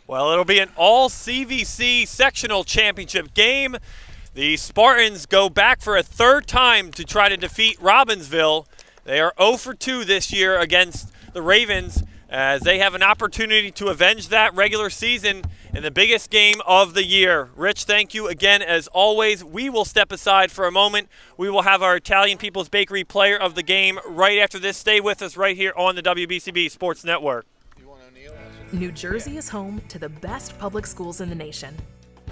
Well, it'll be an all-CVC sectional championship game. The Spartans go back for a 3rd time to try to defeat Robbinsville. They are 0-2 this year against the Ravens as they have an opportunity to avenge that regular season in the biggest game of the year. Rich, thank you again as always. We will step aside for a moment. We will have our Italian People's Bakery player of the game right after this. Stay with us right here on the WBCB Sports Network. New Jersey is home to the best public schools in the nation,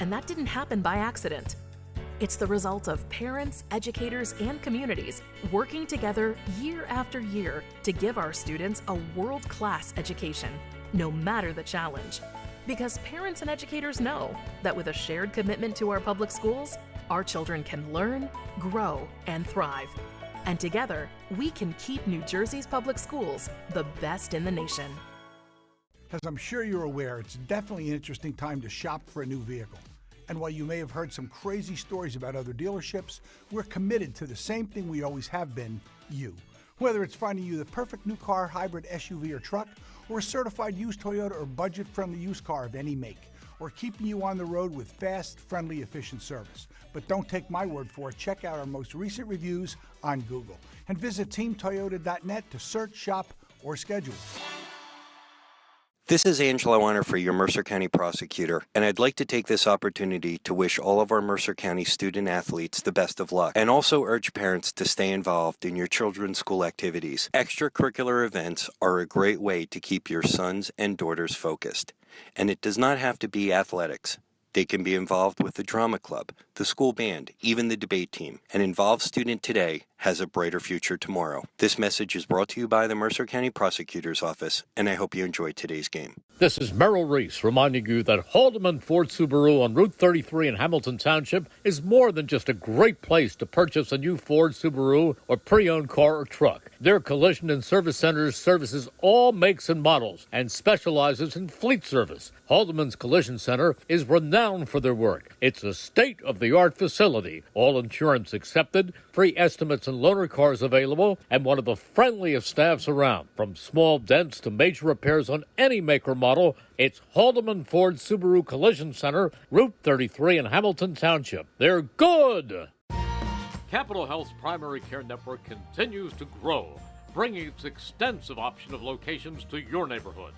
and that didn't happen by accident. It's the result of parents, educators, and communities working together year after year to give our students a world-class education, no matter the challenge. Because parents and educators know that with a shared commitment to our public schools, our children can learn, grow, and thrive. And together, we can keep New Jersey's public schools the best in the nation. As I'm sure you're aware, it's definitely an interesting time to shop for a new vehicle. And while you may have heard some crazy stories about other dealerships, we're committed to the same thing we always have been, you. Whether it's finding you the perfect new car, hybrid, SUV, or truck, or a certified used Toyota or budget-friendly used car of any make, or keeping you on the road with fast, friendly, efficient service. But don't take my word for it. Check out our most recent reviews on Google. And visit teamtoyota.net to search, shop, or schedule. This is Angelo Onnerfree, your Mercer County prosecutor, and I'd like to take this opportunity to wish all of our Mercer County student athletes the best of luck, and also urge parents to stay involved in your children's school activities. Extracurricular events are a great way to keep your sons and daughters focused, and it does not have to be athletics. They can be involved with the drama club, the school band, even the debate team. An involved student today has a brighter future tomorrow. This message is brought to you by the Mercer County Prosecutor's Office, and I hope you enjoyed today's game. This is Merrill Reese reminding you that Haldeman Ford Subaru on Route 33 in Hamilton Township is more than just a great place to purchase a new Ford, Subaru, or pre-owned car or truck. Their collision and service center services all makes and models and specializes in fleet service. Haldeman's Collision Center is renowned for their work. It's a state-of-the-art facility, all insurance accepted, free estimates and loaner cars available, and one of the friendliest staffs around. From small dents to major repairs on any make or model, it's Haldeman Ford Subaru Collision Center, Route 33 in Hamilton Township. They're good! Capital Health's primary care network continues to grow, bringing its extensive option of locations to your neighborhood.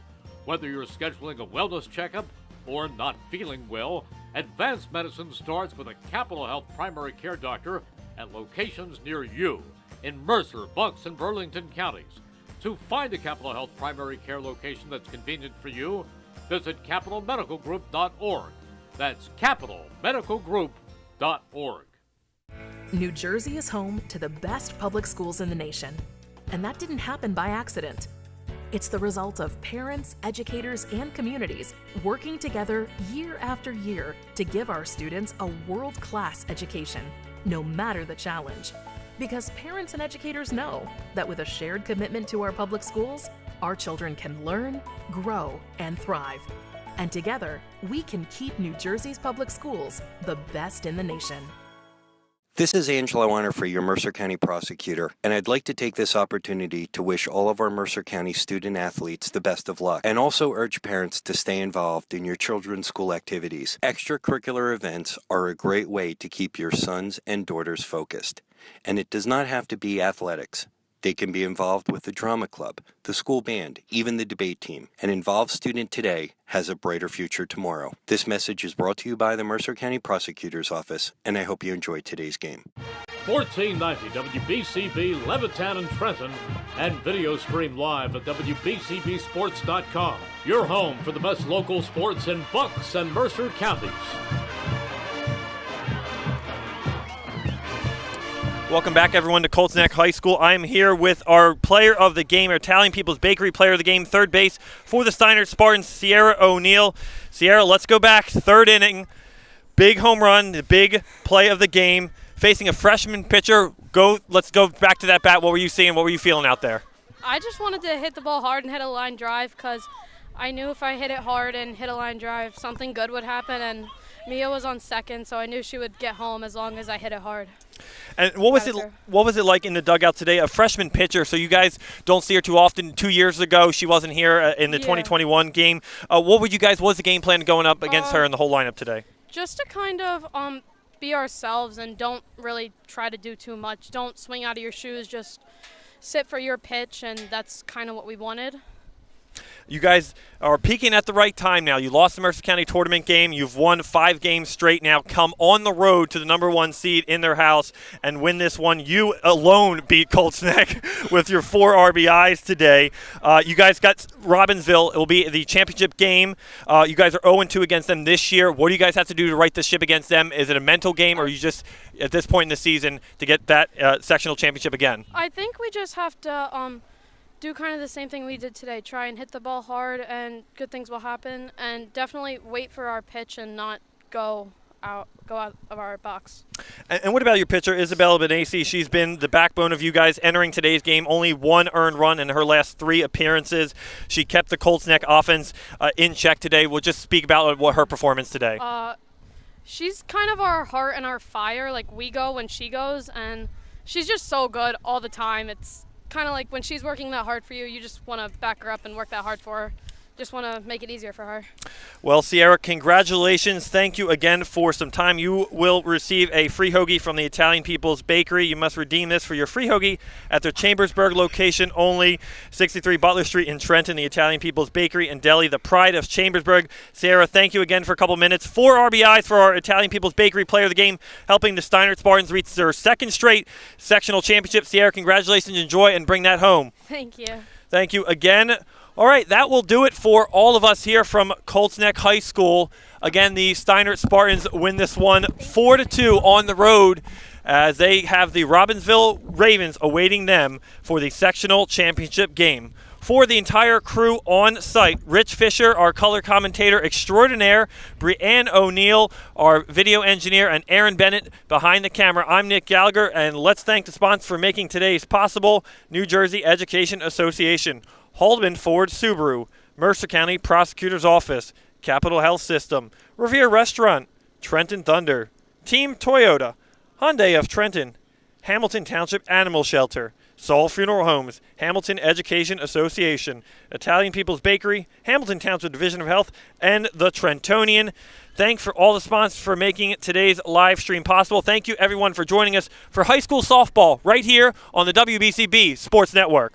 Whether you're scheduling a wellness checkup or not feeling well, advanced medicine starts with a Capital Health primary care doctor at locations near you in Mercer, Bucks, and Burlington counties. To find a Capital Health primary care location that's convenient for you, visit capitalmedicalgroup.org. That's capitalmedicalgroup.org. New Jersey is home to the best public schools in the nation, and that didn't happen by accident. It's the result of parents, educators, and communities working together year after year to give our students a world-class education, no matter the challenge. Because parents and educators know that with a shared commitment to our public schools, our children can learn, grow, and thrive. And together, we can keep New Jersey's public schools the best in the nation. This is Angelo Weiner, your Mercer County prosecutor, and I'd like to take this opportunity to wish all of our Mercer County student athletes the best of luck, and also urge parents to stay involved in your children's school activities. Extracurricular events are a great way to keep your sons and daughters focused, and it does not have to be athletics. They can be involved with the drama club, the school band, even the debate team. An involved student today has a brighter future tomorrow. This message is brought to you by the Mercer County Prosecutor's Office, and I hope you enjoyed today's game. 1490 WBCB Levittown and Trenton, and video stream live at WBCBsports.com. Your home for the best local sports in Bucks and Mercer counties. Welcome back, everyone, to Colts Neck High School. I'm here with our player of the game, our Italian People's Bakery player of the game, third base for the Steinert Spartans, Sierra O'Neill. Sierra, let's go back. Third inning, big home run, the big play of the game, facing a freshman pitcher. Let's go back to that bat. What were you seeing? What were you feeling out there? I just wanted to hit the ball hard and hit a line drive because I knew if I hit it hard and hit a line drive, something good would happen, and Mia was on second, so I knew she would get home as long as I hit it hard. And what was it like in the dugout today? A freshman pitcher, so you guys don't see her too often. 2 years ago, she wasn't here in the 2021 game. What was the game plan going up against her in the whole lineup today? Just to kind of be ourselves and don't really try to do too much. Don't swing out of your shoes. Just sit for your pitch, and that's kind of what we wanted. You guys are peaking at the right time now. You lost the Mercer County tournament game. You've won 5 games straight now. Come on the road to the #1 seed in their house and win this one. You alone beat Colts Neck with your 4 RBIs today. You guys got Robbinsville. It will be the championship game. You guys are 0-2 against them this year. What do you guys have to do to right the ship against them? Is it a mental game, or are you just at this point in the season to get that sectional championship again? I think we just have to do kind of the same thing we did today. Try and hit the ball hard, and good things will happen. And definitely wait for our pitch and not go out of our box. And what about your pitcher, Isabella Benassi? She's been the backbone of you guys entering today's game. Only 1 earned run in her last 3 appearances. She kept the Colts Neck offense in check today. We'll just speak about her performance today. She's kind of our heart and our fire. Like, we go when she goes, and she's just so good all the time. It's kind of like when she's working that hard for you, you just want to back her up and work that hard for her. Just want to make it easier for her. Well, Sierra, congratulations. Thank you again for some time. You will receive a free hoagie from the Italian People's Bakery. You must redeem this for your free hoagie at their Chambersburg location only, 63 Butler Street in Trenton, the Italian People's Bakery and Deli, the pride of Chambersburg. Sierra, thank you again for a couple minutes. 4 RBIs for our Italian People's Bakery player of the game, helping the Steinert Spartans reach their 2nd straight sectional championship. Sierra, congratulations. Enjoy and bring that home. Thank you. Thank you again. All right, that will do it for all of us here from Colts Neck High School. Again, the Steinert Spartans win this one 4-2 on the road as they have the Robbinsville Ravens awaiting them for the sectional championship game. For the entire crew on site, Rich Fisher, our color commentator extraordinaire, Brianne O'Neill, our video engineer, and Aaron Bennett behind the camera. I'm Nick Gallagher, and let's thank the sponsors for making today's possible: New Jersey Education Association, Haldeman Ford Subaru, Mercer County Prosecutor's Office, Capital Health System, Revere Restaurant, Trenton Thunder, Team Toyota, Hyundai of Trenton, Hamilton Township Animal Shelter, Saul Funeral Homes, Hamilton Education Association, Italian People's Bakery, Hamilton Township Division of Health, and the Trentonian. Thanks for all the sponsors for making today's live stream possible. Thank you, everyone, for joining us for high school softball right here on the WBCB Sports Network.